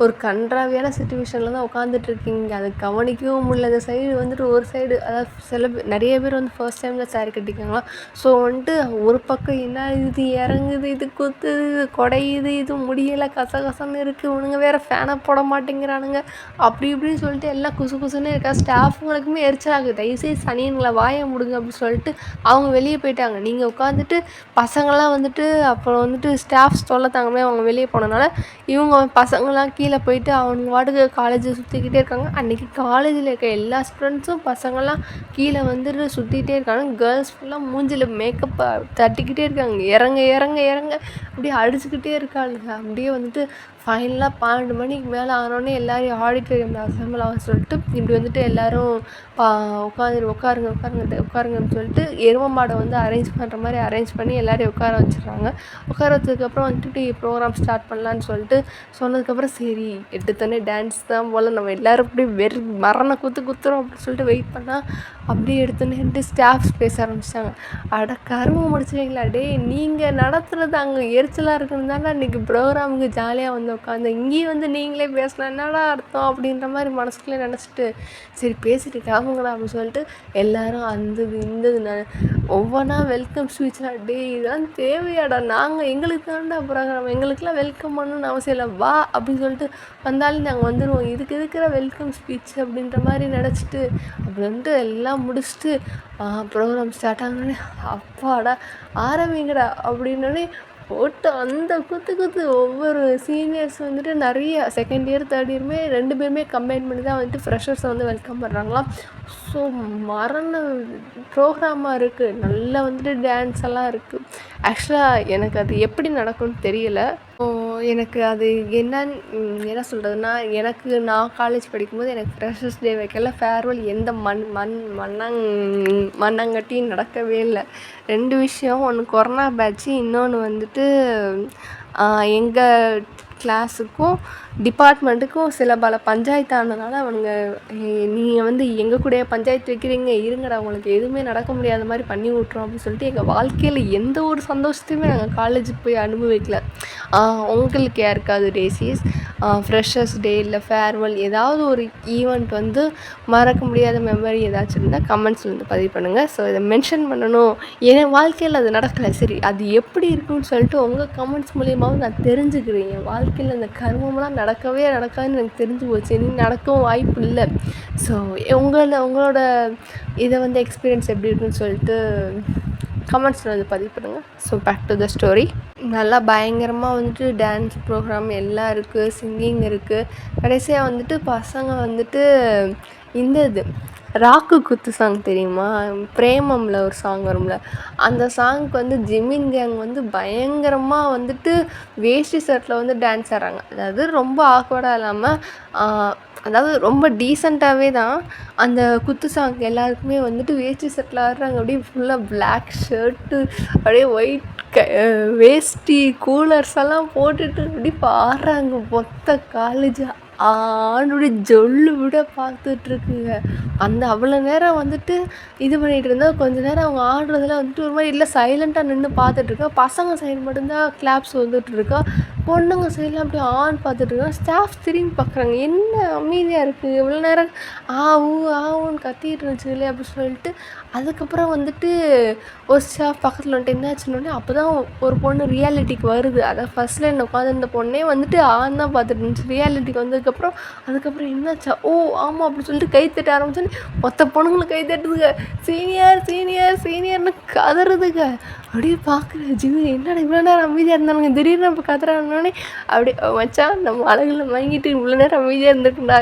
ஒரு கன்றாவியான சுச்சுவேஷனில் தான் உட்காந்துட்ருக்கீங்க. அதை கவனிக்கவும் முடியல. அந்த சைடு வந்துட்டு ஒரு சைடு அதாவது நிறைய பேர் வந்து ஃபர்ஸ்ட் டைமில் சாரீ கட்டிக்காங்களா. ஸோ வந்துட்டு ஒரு பக்கம் என்ன இது இறங்குது, இது குத்துது, இது குடையுது, இது முடியலை கசன்னு இருக்குது, இவனுங்க வேறு ஃபேனை போட மாட்டேங்கிறானுங்க அப்படி இப்படின்னு சொல்லிட்டு எல்லாம் குசுன்னு இருக்கா. ஸ்டாஃபுங்களுக்குமே எரிச்சலாகுது. தயவுசெய்து சனியன்களை வாய முடுங்க அப்படின்னு சொல்லிட்டு அவங்க வெளியே போயிட்டாங்க. நீங்கள் உட்காந்துட்டு பசங்களாம் வந்துட்டு அப்புறம் வந்துட்டு ஸ்டாஃப்ஸ் தொல்லை தாங்கமே அவங்க வெளியே போனனால இவங்க பசங்களாம் கீழே போயிட்டு அவங்க வாட்டுக்கு காலேஜை சுற்றிக்கிட்டே இருக்காங்க. அன்றைக்கி காலேஜில் இருக்க எல்லா ஸ்டூடெண்ட்ஸும் பசங்கள்லாம் கீழே வந்துட்டு சுற்றிக்கிட்டே இருக்காங்க. கேர்ள்ஸ் ஃபுல்லாக மூஞ்சில் மேக்கப்பை தட்டிக்கிட்டே இருக்காங்க. இறங்க அப்படியே அடிச்சுக்கிட்டே இருக்காளுங்க. அப்படியே வந்துட்டு ஃபைனலாக 12 மணிக்கு மேலே ஆனோடனே எல்லோரும் ஆடிட்டோரியமில் அசம்பிள் ஆக சொல்லிட்டு இப்படி வந்துட்டு எல்லோரும் உட்காருங்கன்னு சொல்லிட்டு எருமை மாடை வந்து அரேஞ்ச் பண்ணுற மாதிரி அரேஞ்ச் பண்ணி எல்லோரையும் உட்கார வச்சிடுறாங்க. உட்கார வச்சதுக்கப்புறம் வந்துட்டு இப்படி ப்ரோக்ராம் ஸ்டார்ட் பண்ணலான்னு சொல்லிட்டு சொன்னதுக்கப்புறம் சரி எடுத்தோடனே டான்ஸ் தான் போல் நம்ம எல்லோரும் இப்படி மரண குத்துறோம் அப்படின்னு சொல்லிட்டு வெயிட் பண்ணால் அப்படியே எடுத்தோன்னே ஸ்டாஃப்ஸ் பேச ஆரம்பிச்சிட்டாங்க. அட கருமம் முடிச்சுவீங்களா டேய், நீங்கள் நடத்துகிறது அங்கே எரிச்சலாக இருக்குன்னு தானே இன்றைக்கி ப்ரோக்ராமுக்கு ஜாலியாக வந்து உட்காந்து இங்கேயும் வந்து நீங்களே பேசலாம், என்னடா அர்த்தம் அப்படின்ற மாதிரி மனசுக்குள்ளே நினச்சிட்டு சரி பேசிட்டு கிளம்புங்கடா அப்படின்னு சொல்லிட்டு எல்லோரும் அந்தது இந்தது ஒவ்வொன்றா வெல்கம் ஸ்பீச்னா டேய் இதெல்லாம் தேவையாடா, நாங்கள் எங்களுக்கு தான்டா ப்ரோக்ராம், எங்களுக்கெல்லாம் வெல்கம் பண்ணணும்னு அவசியம் இல்லை, வா அப்படின்னு சொல்லிட்டு வந்தாலும் நாங்கள் வந்துடுவோம், இதுக்கு இருக்கிற வெல்கம் ஸ்பீச் அப்படின்ற மாதிரி நினச்சிட்டு அப்படி வந்துட்டு எல்லாம் முடிச்சுட்டு ப்ரோக்ராம் ஸ்டார்ட் ஆகணுன்னே அப்பாடா ஆரம்பிங்கடா அப்படின்னோடனே போட்டு அந்த குத்து ஒவ்வொரு சீனியர்ஸ் வந்துட்டு நிறைய செகண்ட் இயர் தேர்ட் இயருமே 2 பேருமே கம்பைன் பண்ணி தான் வந்துட்டு ஃப்ரெஷர்ஸை வந்து வெல்கம் பண்ணுறாங்களாம். ஸோ மரண ப்ரோக்ராமாக இருக்குது, நல்லா வந்துட்டு டான்ஸ் எல்லாம் இருக்குது. ஆக்சுவலாக எனக்கு அது எப்படி நடக்கும்னு தெரியல. ஸோ எனக்கு அது என்னன்னு என்ன சொல்கிறதுனா, நான் காலேஜ் படிக்கும்போது எனக்கு ஃப்ரெஷர்ஸ் டே வைக்கல, ஃபேர்வெல் எந்த மண்ணாங்கட்டியும் நடக்கவே இல்லை. 2 விஷயம், ஒன்று கொரோனா பேட்ச்சு, இன்னொன்று வந்துட்டு எங்கள் கிளாஸுக்கும் டிபார்ட்மெண்ட்டுக்கும் சில பல பஞ்சாயத்து ஆனதுனால அவனுங்க நீங்கள் வந்து எங்கள் கூட பஞ்சாயத்து வைக்கிறீங்க, இருங்கடா உங்களுக்கு எதுவுமே நடக்க முடியாத மாதிரி பண்ணி விட்றோம் அப்படின்னு சொல்லிட்டு எங்கள் வாழ்க்கையில் எந்த ஒரு சந்தோஷத்தையுமே நாங்கள் காலேஜுக்கு போய் அனுபவிக்கல. உங்களுக்கு யாருக்காவது டேசிஸ் ஃப்ரெஷர்ஸ் டே இல்லை ஃபேர்வெல் ஏதாவது ஒரு ஈவெண்ட் வந்து மறக்க முடியாத மெமரி ஏதாச்சும் இருந்தால் கமெண்ட்ஸில் வந்து பதிவு பண்ணுங்கள். ஸோ இதை மென்ஷன் பண்ணணும், என் வாழ்க்கையில் அது நடக்கலை, சரி அது எப்படி இருக்குன்னு சொல்லிட்டு உங்கள் கமெண்ட்ஸ் மூலியமாகவும் நான் தெரிஞ்சுக்கிறேன். என் வாழ்க்கையில் அந்த கர்மம்லாம் நடக்கவே நடக்காதுன்னு எனக்கு தெரிஞ்சு போச்சு, இனி நடக்கவும் வாய்ப்பு இல்லை. ஸோ உங்களோட இதை வந்து எக்ஸ்பீரியன்ஸ் எப்படி இருக்குன்னு சொல்லிட்டு கமெண்ட்ஸில் வந்து பதிவு பண்ணுங்கள். So back to the story. நல்லா பயங்கரமாக வந்துட்டு டான்ஸ் ப்ரோக்ராம் எல்லாம் இருக்குது, சிங்கிங் இருக்குது. கடைசியாக வந்துட்டு பசங்க வந்துட்டு இது ராக்கு குத்து சாங் தெரியுமா, பிரேமமில் ஒரு சாங் வரும்ல, அந்த சாங்க்கு வந்து ஜிமின் கேங் வந்து பயங்கரமாக வந்துட்டு வேஷ்டி ஷர்ட்டில் வந்து டான்ஸ் ஆடுறாங்க. அதாவது ரொம்ப ஆக்வர்டாக இல்லாமல் அதாவது ரொம்ப டீசெண்டாகவே தான். அந்த குத்து சாங் எல்லாருக்குமே வந்துட்டு வேஷ்டி ஷர்ட்டில் ஆடுறாங்க, அப்படியே ஃபுல்லாக பிளாக் ஷர்ட்டு, அப்படியே ஒயிட் வேஷ்டி கூலர்ஸ் எல்லாம் போட்டுட்டு அப்படி ஆடுறாங்க. மொத்த காலேஜ் ஆணுடைய ஜொல்லு விட பார்த்துட்ருக்குங்க. அந்த அவ்வளோ நேரம் வந்துட்டு இது பண்ணிகிட்டு இருந்தால் கொஞ்ச நேரம் அவங்க ஆடுறதுல வந்துட்டு ஒரு மாதிரி இல்லை சைலண்ட்டாக நின்று பார்த்துட்ருக்கா. பசங்க சைடு மட்டும்தான் கிளாப்ஸ் வந்துட்டுருக்கா, பொண்ணுங்க சைடில் அப்படி ஆன் பார்த்துட்ருக்காங்க. ஸ்டாஃப் திரும்பி பார்க்குறாங்க, என்ன அமைதியாக இருக்குது இவ்வளோ நேரம் ஆவுன்னு கத்திட்டு இருந்துச்சுங்களே அப்படின்னு சொல்லிட்டு. அதுக்கப்புறம் வந்துட்டு ஒரு ஸ்டாஃப் பக்கத்தில் வந்துட்டு என்னாச்சுன்னொடனே அப்போ தான் ஒரு பொண்ணு ரியாலிட்டிக்கு வருது. அதான் ஃபஸ்ட்டில் என்ன உட்காந்துருந்த பொண்ணே வந்துட்டு ஆன் தான் பார்த்துட்டு இருந்துச்சு. ரியாலிட்டிக்கு வந்ததுக்கப்புறம் அதுக்கப்புறம் என்னாச்சா, ஓ ஆமாம் அப்படின்னு சொல்லிட்டு கை தட்ட ஆரம்பிச்சோன்னே மொத்த பொண்ணுங்களை கை தட்டுதுங்க, சீனியர் சீனியர் சீனியர்னு கதறுதுங்க. அப்படியே பார்க்குறேன் ஜிம்மி என்னடா இவ்வளோ நேரம் அமைதியாக இருந்தானுங்க, திடீர்னு இப்போ கதறானோடனே அப்படியே மச்சான் நம்ம அழகில் வாங்கிட்டு இவ்வளோ நேரம் அமைதியாக இருந்துட்டுண்டா,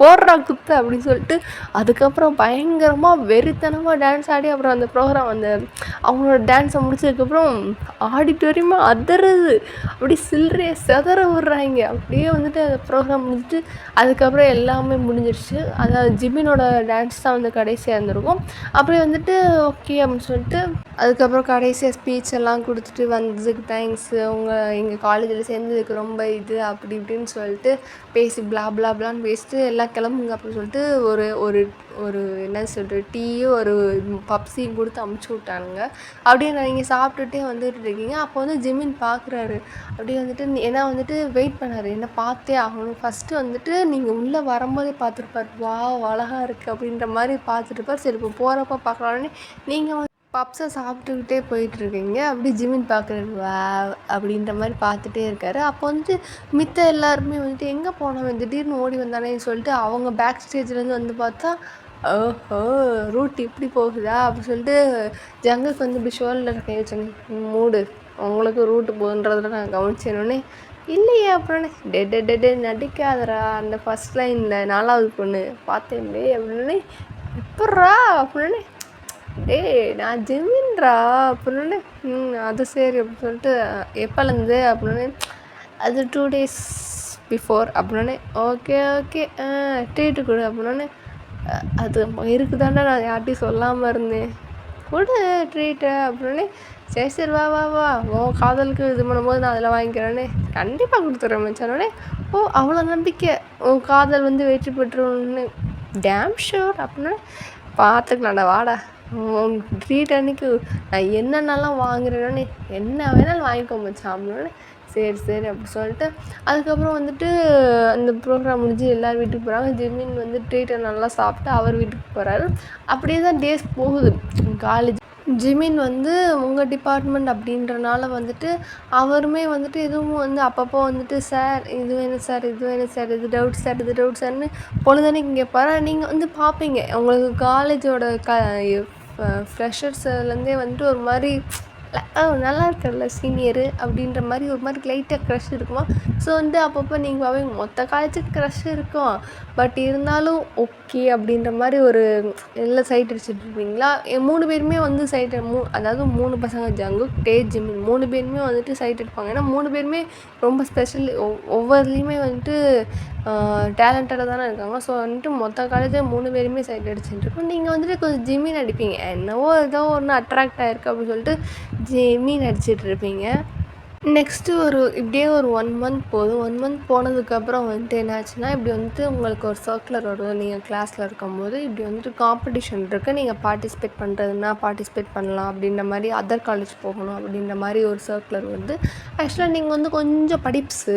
போடுறா குத்து அப்படின்னு சொல்லிட்டு அதுக்கப்புறம் பயங்கரமாக வெறித்தனமாக டான்ஸ் ஆடி அப்புறம் அந்த ப்ரோக்ராம் அந்த அவங்களோட டான்ஸை முடிச்சதுக்கப்புறம் ஆடிட்டோரியமாக அதறது, அப்படி சில்லறையை செதற விட்றாங்க. அப்படியே வந்துட்டு அந்த ப்ரோக்ராம் முடிஞ்சிட்டு அதுக்கப்புறம் எல்லாமே முடிஞ்சிருச்சு. அதாவது ஜிமினோட டான்ஸ் தான் வந்து கடைசியாக இருந்திருக்கும். அப்படியே வந்துட்டு ஓகே அப்படின்னு சொல்லிட்டு அதுக்கப்புறம் கடைசியாக ஸ்பீச் எல்லாம் கொடுத்துட்டு வந்ததுக்கு தேங்க்ஸு, எங்கள் காலேஜில் சேர்ந்ததுக்கு ரொம்ப இது அப்படி இப்படின்னு சொல்லிட்டு பேசி பிளான்னு பேசிட்டு எல்லாம் கிளம்புங்க அப்படின்னு சொல்லிட்டு ஒரு என்ன சொல்கிறது டீயும் ஒரு பப்ஸியும் கொடுத்து அமுச்சு விட்டானுங்க. அப்படியே நீங்கள் சாப்பிட்டுட்டே வந்துட்டு இருக்கீங்க. அப்போ வந்து ஜிமின் பார்க்குறாரு, அப்படியே வந்துட்டு ஏன்னா வந்துட்டு வெயிட் பண்ணார், என்ன பார்த்தே ஆகணும். ஃபஸ்ட்டு வந்துட்டு நீங்கள் உள்ளே வரும்போதே பார்த்துருப்பார், வா அழகாக இருக்குது அப்படின்ற மாதிரி பார்த்துட்டுருப்பார். சரி இப்போ போகிறப்ப பார்க்கலான்னு நீங்கள் பப்ஸை சாப்பிட்டுக்கிட்டே போயிட்டுருக்கீங்க. அப்படி ஜிமின் பார்க்குறாரு, வா அப்படின்ற மாதிரி பார்த்துட்டே இருக்காரு. அப்போ வந்துட்டு மித்த எல்லாருமே வந்துட்டு எங்கே போனவன் திடீர்னு ஓடி வந்தானேன்னு சொல்லிட்டு அவங்க பேக் ஸ்டேஜ்லேருந்து வந்து பார்த்தா, ஓஹோ ரூட் இப்படி போகுதா அப்படின்னு சொல்லிட்டு ஜங்குக்கு வந்து இப்படி ஷோல்டர் கை வச்சாங்க, மூடு உங்களுக்கு ரூட்டு போகுன்றதில் நான் கவனிச்சேனோடனே இல்லையே அப்படின்னே டெட் நடிக்காதரா, அந்த ஃபஸ்ட் லைனில் 4வது பொண்ணு பார்த்தேன்லே அப்படின்னு எப்பட்றா அப்படின்னு நான் ஜிமின்றா அப்படின்னு அது சரி அப்படின்னு சொல்லிட்டு எப்போலேருந்து அப்படின்னு அது 2 days பிஃபோர் அப்படின்னு ஓகே ட்ரீட்டு கொடு அப்படின்னு அது இருக்குதாண்டா நான் யார்ட்டையும் சொல்லாமல் இருந்தேன், கொடு ட்ரீட்டு அப்படின்னு சரி வா உன் காதலுக்கு இது பண்ணும்போது நான் அதில் வாங்கிக்கிறேன்னு கண்டிப்பாக கொடுத்துட்றேன் மச்சானோடனே. அவ்வளோ நம்பிக்கை உன் காதல் வந்து வெற்றி பெற்றுன்னு டேம் ஷூர் அப்படின்னு பார்த்துக்கலாம்டா வாடா, உன் ட்ரீட் அன்னைக்கு நான் என்னென்னலாம் வாங்குறேன்னு என்ன வேணாலும் வாங்கிக்கோ மச்சான் அப்படின்னோடனே சரி சரி அப்படி சொல்லிட்டு அதுக்கப்புறம் வந்துட்டு அந்த ப்ரோக்ராம் முடிஞ்சு எல்லோரும் வீட்டுக்கு போகிறாங்க. ஜிமின் வந்து ட்ரீட்டை நல்லா சாப்பிட்டு அவர் வீட்டுக்கு போகிறாரு. அப்படியே தான் டேஸ் போகுது காலேஜ். ஜிமின் வந்து உங்கள் டிபார்ட்மெண்ட் அப்படின்றனால வந்துட்டு அவருமே வந்துட்டு எதுவும் வந்து அப்பப்போ வந்துட்டு சார் இது வேணும் சார், இது வேணும் சார், இது டவுட் சார், இது டவுட் சார்னு பொழுதன்னைக்கு இங்கே நீங்கள் வந்து பார்ப்பீங்க. உங்களுக்கு காலேஜோட ஃப்ரெஷர்ஸ்லேருந்தே வந்துட்டு ஒரு மாதிரி நல்லா இருக்கார்ல சீனியரு அப்படின்ற மாதிரி ஒரு மாதிரி லைட்டாக க்ரஷ் இருக்குமா. ஸோ வந்து அப்பப்போ நீங்கள் பார்ப்பீங்க மொத்த காலேஜுக்கு க்ரஷ் இருக்கும். பட் இருந்தாலும் ஓகே அப்படின்ற மாதிரி ஒரு எல்லாம் சைட் அடிச்சுட்ருப்பீங்களா. 3 பேருமே வந்து சைட் அதாவது 3 பசங்க ஜங்குக், ஜிமின் 3 பேருமே வந்துட்டு சைட் எடுப்பாங்க. ஏன்னா 3 பேருமே ரொம்ப ஸ்பெஷல், ஒவ்வொருலேயுமே வந்துட்டு டேலண்டடாக தானே இருக்காங்க. ஸோ வந்துட்டு மொத்த காலேஜில் 3 பேருமே சைட் அடிச்சுட்டுருக்கோம். நீங்கள் வந்துட்டு கொஞ்சம் ஜிமின் அடிப்பீங்க, என்னவோ ஏதோ ஒன்று அட்ராக்ட் ஆகிருக்கு அப்படின்னு சொல்லிட்டு ஜிமின் அடிச்சிட்ருப்பீங்க. நெக்ஸ்ட்டு இப்படியே ஒரு 1 மந்த் போதும். 1 மந்த் போனதுக்கப்புறம் வந்துட்டு என்னாச்சுன்னா, இப்படி வந்துட்டு உங்களுக்கு ஒரு சர்க்குலர் வரும். நீங்கள் கிளாஸில் இருக்கும்போது இப்படி வந்துட்டு காம்படிஷன் இருக்குது, நீங்கள் பார்ட்டிசிபேட் பண்ணுறதுன்னா பார்ட்டிசிபேட் பண்ணலாம் அப்படின்ற மாதிரி, அதர் காலேஜ் போகணும் அப்படின்ற மாதிரி ஒரு சர்க்குலர் வந்து ஆக்சுவலாக நீங்கள் வந்து கொஞ்சம் படிப்ஸு,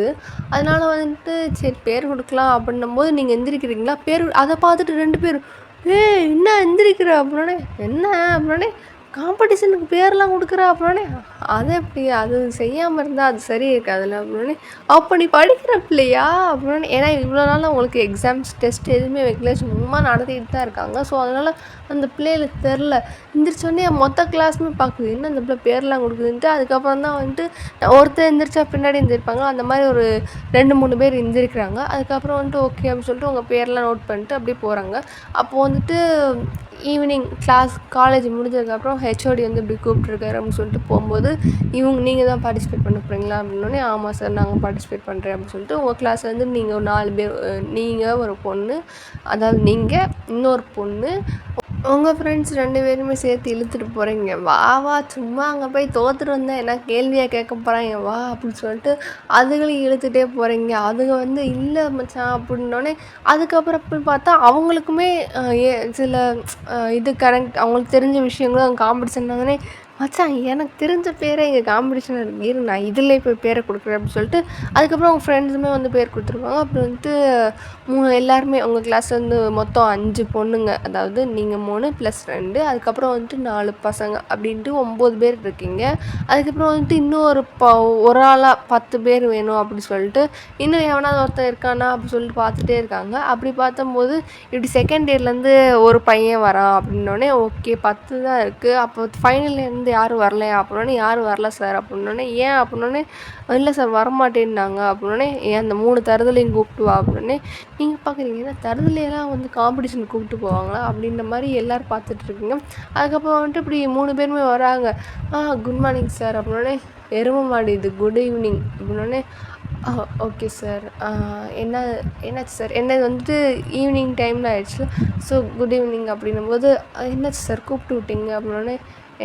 அதனால் வந்துட்டு சரி பேர் கொடுக்கலாம் அப்படின்னும்போது நீங்கள் எந்திரிக்கிறீங்களா, பேர் அதை பார்த்துட்டு 2 பேர் என்ன எந்திரிக்கிற அப்படின்னே, என்ன அப்படின்னே காம்படிஷனுக்கு பேர்லாம் கொடுக்குற அப்படின்னே, அது எப்படி அது செய்யாமல் இருந்தால் அது சரி இருக்காதுல்ல அப்படின்னே, அப்போ நீ படிக்கிற பிள்ளையா அப்படின்னு. ஏன்னா இவ்வளோ நாள் உங்களுக்கு எக்ஸாம்ஸ் டெஸ்ட் எதுவுமே வைக்கல, சும்மா நடத்திட்டு தான் இருக்காங்க. ஸோ அதனால் அந்த பிள்ளைகளுக்கு தெரில. எந்திரிச்சோடனே மொத்த கிளாஸுமே பார்க்குது, என்ன அந்த பிள்ளை பேர்லாம் கொடுக்குதுன்ட்டு. அதுக்கப்புறம் தான் வந்துட்டு ஒருத்தர் எந்திரிச்சா பின்னாடி எந்திரிப்பாங்க, அந்த மாதிரி ஒரு 2-3 பேர் எந்திரிக்கிறாங்க. அதுக்கப்புறம் வந்துட்டு ஓகே அப்படின்னு சொல்லிட்டு உங்கள் பேர்லாம் நோட் பண்ணிட்டு அப்படியே போகிறாங்க. அப்போது வந்துட்டு ஈவினிங் காலேஜ் முடிஞ்சதுக்கப்புறம் ஹெச்ஓடி வந்து இப்படி கூப்பிட்ருக்காரு அப்படின்னு சொல்லிட்டு போகும்போது, நீங்கள் தான் பார்ட்டிசிபேட் பண்ண போகிறீங்களா அப்படின்னோடனே, ஆமாம் சார் நாங்கள் பார்ட்டிசிபேட் பண்ணுறேன் அப்படின்னு சொல்லிட்டு, உங்கள் கிளாஸில் வந்து நீங்கள் ஒரு 4 பேர், நீங்கள் ஒரு பொண்ணு, அதாவது நீங்கள் இன்னொரு பொண்ணு, உங்கள் ஃப்ரெண்ட்ஸ் 2 பேருமே சேர்த்து இழுத்துட்டு போகிறீங்க. வா சும்மா அங்கே போய் தோற்றுட்டு வந்தேன், என்ன கேள்வியாக கேட்க போகிறாங்க வா அப்படின்னு சொல்லிட்டு அதுகளையும் இழுத்துகிட்டே போகிறீங்க. அதுங்க வந்து இல்லை மச்சான் அப்படின்னோடனே, அதுக்கப்புறம் போய் பார்த்தா அவங்களுக்குமே சில இது கரெக்ட் அவங்களுக்கு தெரிஞ்ச விஷயங்களும் அங்கே காம்படிஷன் வந்தோடனே, மச்சான் எனக்கு தெரிஞ்ச பேரே இங்கே காம்படிஷன் இருக்குது, இரு நான் இதிலே போய் பேரை கொடுக்குறேன் அப்படின்னு சொல்லிட்டு அதுக்கப்புறம் அவங்க ஃப்ரெண்ட்ஸுமே வந்து பேர் கொடுத்துருவாங்க. அப்புறம் வந்துட்டு எல்லாருமே உங்கள் கிளாஸில் வந்து மொத்தம் 5 பொண்ணுங்க, அதாவது நீங்கள் 3 + 2, அதுக்கப்புறம் வந்துட்டு 4 பசங்க அப்படின்ட்டு 9 பேர் இருக்கீங்க. அதுக்கப்புறம் வந்துட்டு இன்னும் ஒரு ஆளாக 10 பேர் வேணும் அப்படி சொல்லிட்டு இன்னும் எவனாவது ஒருத்தன் இருக்கானா அப்படி சொல்லிட்டு பார்த்துட்டே இருக்காங்க. அப்படி பார்த்தம்போது இப்படி செகண்ட் இயர்லேருந்து ஒரு பையன் வரான் அப்படின்னோடனே, ஓகே 10 தான் இருக்குது, அப்போ ஃபைனல் இயர்லேருந்து யாரும் வரலையா அப்படின்னோடனே, யாரும் வரல சார் அப்படின்னோடனே, ஏன் அப்படின்னோடனே, இல்லை சார் வரமாட்டேன்னாங்க அப்படின்னோடனே, ஏன் அந்த 3 தருதலையும் கூப்பிட்டு வா அப்படின்னே. நீங்கள் பார்க்குறீங்க ஏன்னா தருதலையெல்லாம் வந்து காம்படிஷன் கூப்பிட்டு போவாங்களா அப்படின்ற மாதிரி எல்லோரும் பார்த்துட்ருக்கீங்க. அதுக்கப்புறம் வந்துட்டு இப்படி 3 பேருமே வராங்க. குட் மார்னிங் சார் அப்படின்னோடனே, எருமை மாடு இது குட் ஈவினிங் அப்படின்னோடனே, ஓகே சார், என்னாச்சு சார், என்னது வந்துட்டு ஈவினிங் டைமில் ஆயிடுச்சு, ஸோ குட் ஈவினிங் அப்படின்னும்போது, என்னாச்சு சார் கூப்பிட்டு விட்டீங்க அப்படின்னோடனே,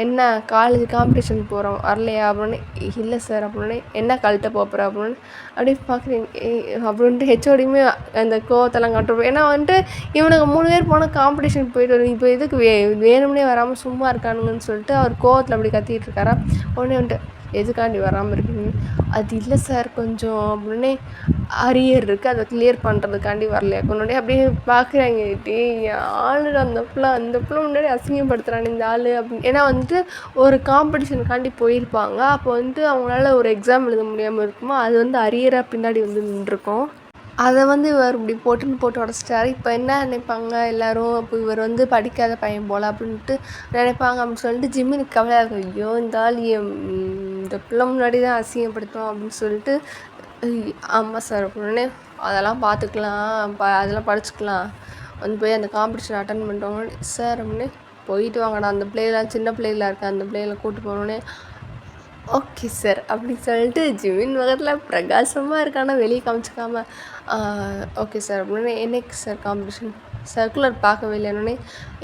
என்ன காலேஜ் காம்படிஷன் போகிறோம் வரலையா அப்படின்னு, இல்லை சார் அப்படின்னு. என்ன கழட்ட போகிற அப்படின்னு அப்படியே பார்க்குறீங்க அப்படின்ட்டு ஹெச்ஓடியுமே அந்த கோவத்தெல்லாம் காட்டுறோம். ஏன்னா வந்துட்டு இவனுக்கு 3 பேர் போனால் காம்படிஷன் போயிட்டு வரும், இப்போ இதுக்கு வேணும்னே வராமல் சும்மா இருக்கானுங்கன்னு சொல்லிட்டு அவர் கோவத்தில் அப்படி கத்திட்டு இருக்காரா. உடனே வந்துட்டு எதுக்காண்டி வராமல் இருக்குங்க, அது இல்லை சார் கொஞ்சம் அப்படின்னே அரியர் இருக்குது, அதை கிளியர் பண்ணுறதுக்காண்டி வரலையா கொண்டு அப்படியே பார்க்குறாங்க. ஆளு அந்த பிள்ளை முன்னாடி அசிங்கப்படுத்துகிறான் இந்த ஆள் அப்படின்னு. ஏன்னா வந்துட்டு ஒரு காம்படிஷனுக்காண்டி போயிருப்பாங்க, அப்போ வந்துட்டு அவங்களால ஒரு எக்ஸாம் எழுத முடியாமல் இருக்குமோ, அது வந்து அரியராக பின்னாடி வந்து நின்றுருக்கும். அதை வந்து இவர் இப்படி போட்டு உடச்சிட்டாரு. இப்போ என்ன நினைப்பாங்க எல்லோரும், இப்போ இவர் வந்து படிக்காத பையன் போல் அப்படின்ட்டு நினைப்பாங்க அப்படின்னு சொல்லிட்டு ஜிம்மினுக்கு கவலையாக இருக்கும். ஐயோ இந்த ஆள் இந்த பிள்ளை முன்னாடி தான் அசிங்கப்படுத்தும் அப்படின்னு சொல்லிட்டு, ஆமாம் சார் அப்படின்னே, அதெல்லாம் பார்த்துக்கலாம், அதெல்லாம் படிச்சுக்கலாம், வந்து போய் அந்த காம்படிஷன் அட்டன் பண்ணிட்டோங்க சார் அப்படின்னு. போயிட்டு வாங்கடா, அந்த பிள்ளைகளாம் சின்ன பிள்ளைகளாக இருக்கா, அந்த பிள்ளைகளை கூப்பிட்டு போனோடனே, ஓகே சார் அப்படின்னு சொல்லிட்டு ஜிமின் முகத்தில் பிரகாசமாக இருக்கானா வெளியே காமிச்சிக்காமல், ஓகே சார் அப்படின்னு. என்னைக்கு சார் காம்படிஷன், சர்க்குலர் பார்க்கவே இல்லைன்னொடனே,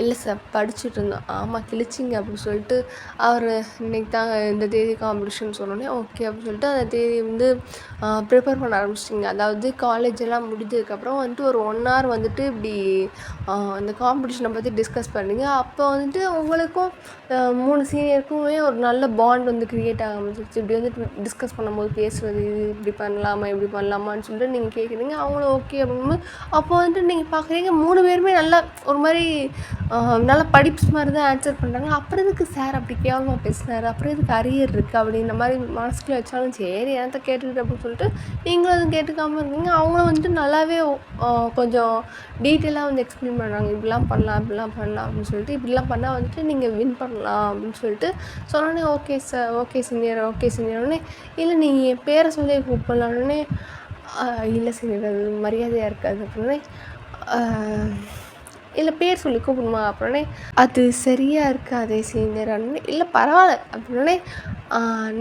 இல்லை சார் படிச்சுட்டு இருந்தோம். ஆமாம் கிழிச்சிங்க அப்படின்னு சொல்லிட்டு அவர் இன்னைக்கு தாங்க இந்த தேதி காம்படிஷன் சொன்னோடனே ஓகே அப்படின்னு சொல்லிட்டு அந்த தேதி வந்து ப்ரிப்பேர் பண்ண ஆரம்பிச்சிட்டிங்க. அதாவது காலேஜ் எல்லாம் முடிஞ்சதுக்கப்புறம் வந்துட்டு ஒரு 1 hour வந்துட்டு இப்படி அந்த காம்படிஷனை பற்றி டிஸ்கஸ் பண்ணீங்க. அப்போ வந்துட்டு உங்களுக்கும் 3 சீனியருக்குமே ஒரு நல்ல பாண்ட் வந்து க்ரியேட் ஆக ஆரம்பிச்சிருச்சு. இப்படி வந்துட்டு டிஸ்கஸ் பண்ணும்போது பேசுவது, இது இப்படி பண்ணலாமா இப்படி பண்ணலாமான்னு சொல்லிட்டு நீங்கள் கேட்குறீங்க. அவங்களும் ஓகே அப்படிங்கும்போது அப்போ வந்துட்டு நீங்கள் பார்க்குறீங்க 3 பேருமே நல்லா ஒரு மாதிரி நல்லா படிப்ஸ் மாதிரி தான் ஆன்சர் பண்ணுறாங்க. அப்புறம் எதுக்கு சார் அப்படி கேவலமாக பேசினார், அப்புறம் எதுக்கு அரியர் இருக்குது அப்படின்ற மாதிரி மனசுக்குள்ளே வச்சாலும் சரி என்னத்த கேட்டுக்கிட்டு அப்படின்னு சொல்லிட்டு நீங்களும் அதுவும் கேட்டுக்காமல் இருக்கீங்க. அவங்களும் வந்துட்டு நல்லாவே கொஞ்சம் டீட்டெயிலாக வந்து எக்ஸ்பிளைன் பண்ணுறாங்க. இப்படிலாம் பண்ணலாம் இப்படிலாம் பண்ணலாம் அப்படின்னு சொல்லிட்டு இப்படிலாம் பண்ணால் வந்துட்டு நீங்கள் வின் பண்ணலாம் அப்படின்னு சொல்லிட்டு சொன்னோடனே okay sir okay senior okay சீனியர்னே, இல்லை நீங்கள் என் பேரை சொல்லி கூப்பிடலான்னே, இல்லை சீனியர் அது மரியாதையாக இருக்காது அப்படின்னே, இல்லை பேர் சொல்லி கூப்பிடுமா அப்படின்னே, அது சரியாக இருக்காதே சீனியர் அப்படின்னு, இல்லை பரவாயில்ல அப்படின்னே,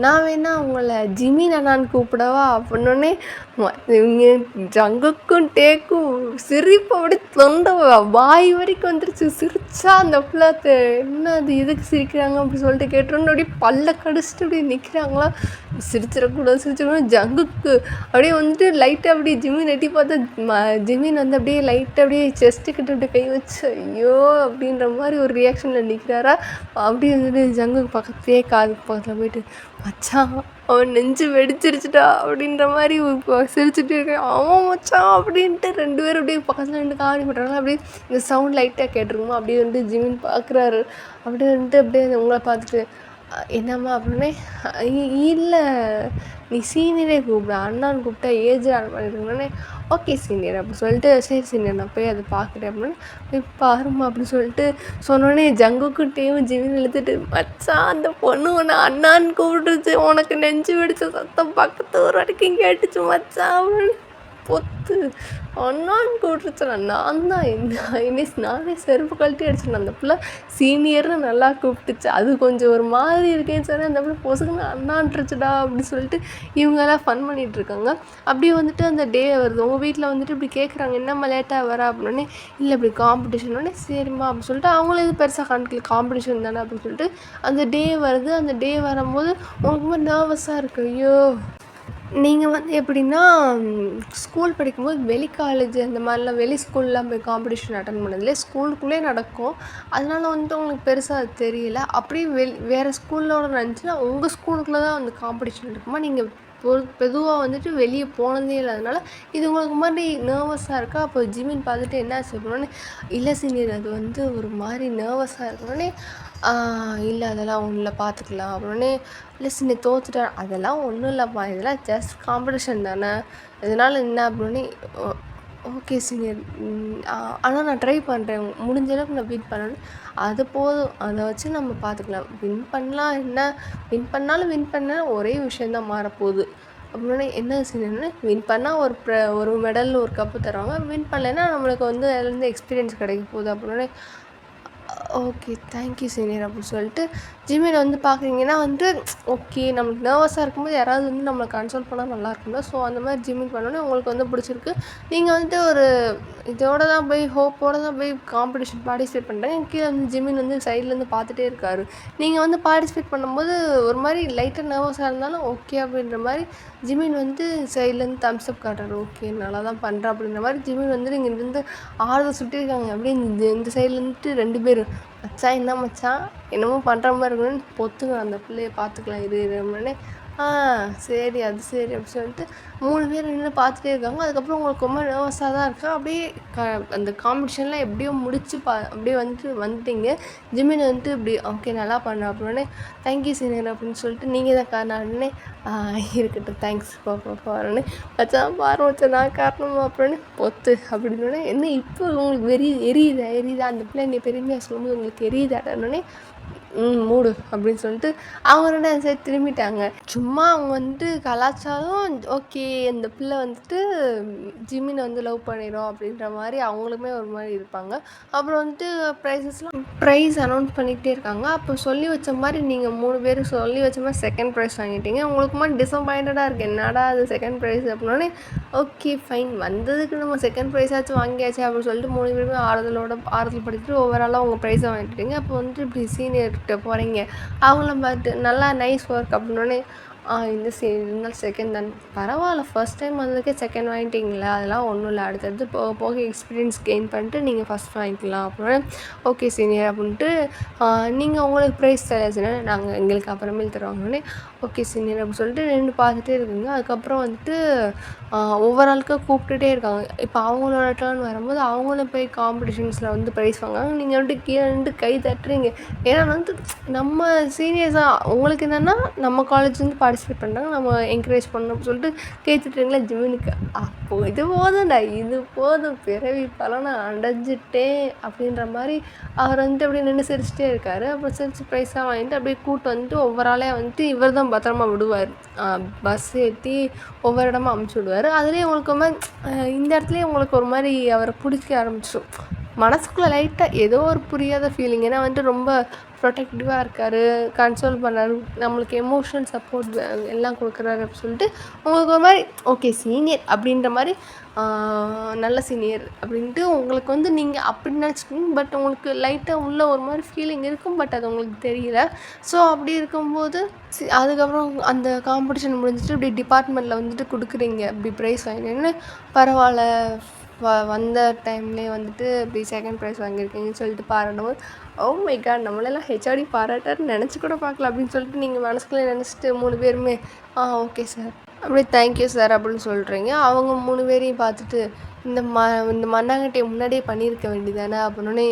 நான் வேணா உங்களை ஜிமின் அண்ணான்னு கூப்பிடவா அப்படின்னோடனே இவங்க ஜங்குக்கும் டேக்கும் சிரிப்பு அப்படி தொண்டை வாய் வரைக்கும் வந்துருச்சு. சிரிச்சா அந்த பிள்ளைத்து என்ன அது எதுக்கு சிரிக்கிறாங்க அப்படி சொல்லிட்டு கேட்டோன்னு அப்படியே பல்ல கடிச்சிட்டு அப்படியே நிற்கிறாங்களா, சிரிச்சிடக்கூடாது ஜங்குக்கு அப்படியே வந்துட்டு லைட்டாக அப்படியே ஜிமின் எட்டி பார்த்தா ஜிமின் வந்து அப்படியே லைட்டாக அப்படியே செஸ்ட்டுக்கிட்ட அப்படியே கை வச்சு ஐயோ அப்படின்ற மாதிரி ஒரு ரியாக்ஷனில் நிற்கிறாரா. அப்படியே வந்துட்டு ஜங்குக்கு பக்கத்துலேயே காதுக்கு பக்கத்தில் போயிட்டு மச்சான் அவன் நெஞ்சு வெடிச்சிருச்சுடா அப்படின்ற மாதிரி சிரிச்சுட்டு இருக்கேன். அவன் மச்சான் அப்படின்ட்டு 2 பேரும் அப்படியே பக்கத்தில் நின்று காமெடி பண்ணுறாங்க. அப்படியே இந்த சவுண்ட் லைட்டாக கேட்டிருக்குமா அப்படியே வந்துட்டு ஜிமின் பார்க்குறாரு. அப்படியே வந்துட்டு அப்படியே உங்களை பார்த்துட்டு என்னம்மா அப்படின்னே, இல்லை நீ சீனியரே கூப்பிட, அண்ணான்னு கூப்பிட்டா ஏஜ் ஆன் பண்ணிருக்கோன்னே ஓகே சீனியர் அப்படின்னு சொல்லிட்டு சரி சீனியர் நான் போய் அதை பார்க்குறேன் அப்படின்னு போய் பாருமா அப்படின்னு சொல்லிட்டு சொன்னோடனே ஜங்குக்கிட்டேயும் ஜிமின் இழுத்துட்டு மச்சான் அந்த பொண்ணு உன்னை அண்ணான்னு கூப்பிட்டுருச்சு, உனக்கு நெஞ்சு வெடிச்ச சத்தம் பக்கத்து ஒரு வரைக்கும் கேட்டுச்சு மச்சான் அப்படின்னு பொத்து அண்ணான்னு கூப்பிட்டுருச்சேன். நான் தான் நானே செருப்பு கழட்டி அடிச்சேன். அந்த பிள்ளை சீனியர்னு நல்லா கூப்பிட்டுச்சு, அது கொஞ்சம் ஒரு மாதிரி இருக்கேன்னு சொல்லி அந்த பிள்ளை பொசுக்குன்னு அண்ணான்ட்டுருச்சுடா அப்படின்னு சொல்லிட்டு இவங்கெல்லாம் ஃபன் பண்ணிகிட்ருக்காங்க. அப்படியே வந்துட்டு அந்த டே வருது. உங்கள் வீட்டில் வந்துட்டு இப்படி கேட்குறாங்க என்னம்மா லேட்டாக வர அப்படின்னே, இல்லை இப்படி காம்படிஷனோடனே சரிம்மா அப்படின்னு சொல்லிட்டு அவங்களும் இது பெருசாக காணிக்கல, காம்படிஷன் தானே அப்படின்னு சொல்லிட்டு அந்த டே வருது. அந்த டே வரும்போது உங்களுக்கு ரொம்ப நர்வஸாக இருக்குது. ஐயோ நீங்கள் வந்து எப்படின்னா ஸ்கூல் படிக்கும்போது வெளி காலேஜ் அந்த மாதிரிலாம் வெளி ஸ்கூல்லாம் போய் காம்படிஷன் அட்டன் பண்ணதில்லை, ஸ்கூலுக்குள்ளே நடக்கும். அதனால வந்துட்டு உங்களுக்கு பெருசாக அது தெரியல. அப்படியே வேறு ஸ்கூலோட இருந்துச்சுன்னா உங்கள் ஸ்கூலுக்குள்ளே தான் வந்து காம்படிஷன் இருக்குமா, நீங்கள் பொதுவாக வந்துட்டு வெளியே போனதே இல்லாதனால இது உங்களுக்கு மாதிரி நர்வஸாக இருக்கா. அப்போ ஜிமின் பார்த்துட்டு என்ன ஆச்சு அப்படின்னோடனே, இல்லை சீனியர் அது வந்து ஒரு மாதிரி நர்வஸாக இருக்கணுன்னே, இல்லை அதெல்லாம் ஒன்றும் இல்லை பார்த்துக்கலாம் அப்படின்னே, இல்லை சீனியர் தோத்துட்டேன் அதெல்லாம் ஒன்றும் இல்லைப்பா இதெல்லாம் ஜஸ்ட் காம்படிஷன் தானே இதனால் என்ன அப்படின்னே, ஓகே சீனியர் ஆனால் நான் ட்ரை பண்ணுறேன் முடிஞ்ச அளவுக்கு நான் வின் பண்ணணும், அது போதும் அதை வச்சு நம்ம பார்த்துக்கலாம், வின் பண்ணலாம் என்ன வின் பண்ணாலும் வின் பண்ணாலும் ஒரே விஷயந்தான் மாறப்போகுது அப்படின்னா என்ன சீனியர்னு, வின் பண்ணால் ஒரு மெடல் ஒரு கப்பு தருவாங்க, வின் பண்ணலைன்னா நம்மளுக்கு வந்து அதுலேருந்து எக்ஸ்பீரியன்ஸ் கிடைக்க போகுது அப்படின்னே, ஓகே தேங்க்யூ சீனியர் அப்படின்னு சொல்லிட்டு ஜிமின் வந்து பார்க்குறீங்கன்னா வந்து ஓகே நம்மளுக்கு நர்வஸாக இருக்கும்போது யாராவது வந்து நம்மளை கன்சோல் பண்ணால் நல்லா இருக்கும்ல. ஸோ அந்த மாதிரி ஜிமின் பண்ணோன்னே உங்களுக்கு வந்து பிடிச்சிருக்கு. நீங்கள் வந்துட்டு ஒரு இதோட தான் போய் ஹோப்போடு தான் போய் காம்படிஷன் பார்ட்டிசிபேட் பண்ணுறேன். கீழே வந்து ஜிமின் வந்து சைட்லேருந்து பார்த்துட்டே இருக்காரு. நீங்கள் வந்து பார்ட்டிசிபேட் பண்ணும்போது ஒரு மாதிரி லைட்டாக நர்வஸாக இருந்தாலும் ஓகே அப்படின்ற மாதிரி ஜிமின் வந்து சைட்லேருந்து தம்ஸ் அப் காட்டுறாரு. ஓகே நல்லா தான் பண்ணுறேன் அப்படின்ற மாதிரி ஜிமின் வந்து நீங்கள் இருந்து ஆறுதல் சுட்டிருக்காங்க. அப்படியே இந்த சைட்லேருந்துட்டு 2 பேர் மச்சான் என்ன மச்சான் என்னமோ பண்ணுற மாதிரி இருக்கணும்னு பொத்துங்க அந்த பிள்ளையை பார்த்துக்கலாம் இது அப்படின்னே, சரி அது சரி அப்படின்னு சொல்லிட்டு 3 பேர் நின்று பார்த்துட்டே இருக்காங்க. அதுக்கப்புறம் உங்களுக்கு ரொம்ப நர்வஸாக தான் இருக்கா. அப்படியே அந்த காம்படிஷன்லாம் எப்படியோ முடிச்சு அப்படியே வந்துட்டீங்க. ஜிமின் வந்துட்டு இப்படி ஓகே நல்லா பண்ண அப்படின்னே, தேங்க்யூ சீனியர் அப்படின்னு சொல்லிட்டு நீங்கள் தான் காரணம்னே, இருக்கட்டும் தேங்க்ஸ் பாருன்னு மச்சான் பாரு மச்சான் நான் காரணமா அப்படின்னு பொத்து அப்படின்னோடனே, என்ன இப்போ உங்களுக்கு எரியுதா அந்த பிள்ளை நீ பெருமையாக சொல்லும்போது உங்களுக்கு எரியுதாடனே, மூடு அப்படின்னு சொல்லிட்டு அவங்க 2 சைடு திரும்பிட்டாங்க. சும்மா அவங்க வந்துட்டு கலாச்சாரம் ஓகே இந்த பிள்ளை வந்துட்டு ஜிமினை வந்து லவ் பண்ணிடும் அப்படின்ற மாதிரி அவங்களுமே ஒரு மாதிரி இருப்பாங்க. அப்புறம் வந்துட்டு ப்ரைஸ் அனௌன்ஸ் பண்ணிக்கிட்டே இருக்காங்க. அப்போ சொல்லி வச்ச மாதிரி நீங்கள் 3 பேர் சொல்லி வச்ச மாதிரி செகண்ட் ப்ரைஸ் வாங்கிட்டீங்க. உங்களுக்கு மாதிரி டிசப்பாயிண்டடாக இருக்குது, என்னடா அது செகண்ட் ப்ரைஸ் அப்படின்னோடனே ஓகே ஃபைன், வந்ததுக்கு நம்ம செகண்ட் ப்ரைஸாச்சும் வாங்கியாச்சு அப்படின்னு சொல்லிட்டு 3 பேருமே ஆறுதல் படுத்திட்டு ஓவராலாக உங்கள் ப்ரைஸை வாங்கிட்டீங்க. அப்போ வந்துட்டு இப்படி சீனியர்கிட்ட போகிறீங்க, அவங்கள பார்த்து நல்லா நைஸ் ஒர்க் அப்படின்னோடனே இருந்தாலும் செகண்ட் தான் பரவாயில்ல, ஃபர்ஸ்ட் டைம் வந்ததுக்கே செகண்ட் வாங்கிட்டீங்களா, அதெல்லாம் ஒன்றும் இல்லை, அடுத்தடுத்து போக எக்ஸ்பீரியன்ஸ் கெயின் பண்ணிட்டு நீங்கள் ஃபஸ்ட் வாங்கிக்கலாம் அப்படின்னா ஓகே சீனியர் அப்படின்ட்டு நீங்கள் உங்களுக்கு ப்ரைஸ் தராச்சுன்னா நாங்கள் எங்களுக்கு அப்புறமேல் தருவாங்கன்னே ஓகே சீனியர் அப்படின்னு சொல்லிட்டு நின்று பார்த்துட்டே இருக்குங்க. அதுக்கப்புறம் வந்துட்டு ஒவ்வொரு ஆளுக்கும் கூப்பிட்டுட்டே இருக்காங்க. இப்போ அவங்களோட டர்ன் வரும்போது அவங்களும் போய் காம்படிஷன்ஸில் வந்து ப்ரைஸ் வாங்குவாங்க. நீங்கள் வந்துட்டு கீழே நின்று கை தட்டுறீங்க. ஏன்னா வந்து நம்ம சீனியர்ஸாக உங்களுக்கு என்னென்னா நம்ம காலேஜ்லேருந்து பார்ட்டிசிபேட் பண்ணுறாங்க, நம்ம என்கரேஜ் பண்ணணும் அப்படின்னு சொல்லிட்டு கை தட்டுறீங்களா ஜிமினுக்கு. அப்போது இது போதும்டா, இது போதும், பிறவி பலனை அடைஞ்சிட்டேன் அப்படின்ற மாதிரி அவர் வந்துட்டு அப்படியே நின்று சிரிச்சிட்டே இருக்கார். அப்புறம் சிரிச்சு ப்ரைஸாக வாங்கிட்டு அப்படியே கூட்டு வந்துட்டு ஒவ்வொரு ஆளையாக வந்துட்டு இவர் தான் பத்திரமா விடுவார், பஸ் ஏற்றி ஒவ்வொரு இடமா அமுச்சு விடுவார். அதுலேயே உங்களுக்கு ஒரு மாதிரி இந்த இடத்துலேயே உங்களுக்கு ஒரு மாதிரி அவரை பிடிக்க ஆரம்பிச்சிடும். மனசுக்குள்ளே லைட்டாக ஏதோ ஒரு புரியாத ஃபீலிங். ஏன்னா வந்துட்டு ரொம்ப ப்ரொடெக்டிவாக இருக்கார், கன்சோல் பண்ணார், நம்மளுக்கு எமோஷனல் சப்போர்ட் எல்லாம் கொடுக்குறாரு அப்படின்னு சொல்லிட்டு உங்களுக்கு ஒரு மாதிரி ஓகே சீனியர் அப்படின்ற மாதிரி நல்ல சீனியர் அப்படின்ட்டு உங்களுக்கு வந்து நீங்கள் அப்படி நினச்சிக்கிங்க. பட் உங்களுக்கு லைட்டாக உள்ள ஒரு மாதிரி ஃபீலிங் இருக்கும், பட் அது உங்களுக்கு தெரியல. ஸோ அப்படி இருக்கும்போது அதுக்கப்புறம் அந்த காம்படிஷன் முடிஞ்சிட்டு இப்படி டிபார்ட்மெண்ட்டில் வந்துட்டு கொடுக்குறீங்க, இப்படி ப்ரைஸ் வாங்கினேன்னு பரவாயில்ல, வந்த டைம்லேயே வந்துட்டு இப்படி செகண்ட் ப்ரைஸ் வாங்கியிருக்கீங்கன்னு சொல்லிட்டு பாராட்டும்போது ஓ மை காட், நம்மளெல்லாம் ஹெச்ஆடி பாராட்டாருன்னு நினச்சி கூட பார்க்கல அப்படின்னு சொல்லிட்டு நீங்கள் மனசுக்குள்ளே நினச்சிட்டு 3 பேருமே ஓகே சார் அப்படியே தேங்க்யூ சார் அப்படின்னு சொல்கிறீங்க. அவங்க 3 பேரையும் பார்த்துட்டு இந்த மண்ணாங்கட்டியை முன்னாடியே பண்ணியிருக்க வேண்டியதானே அப்படின்னே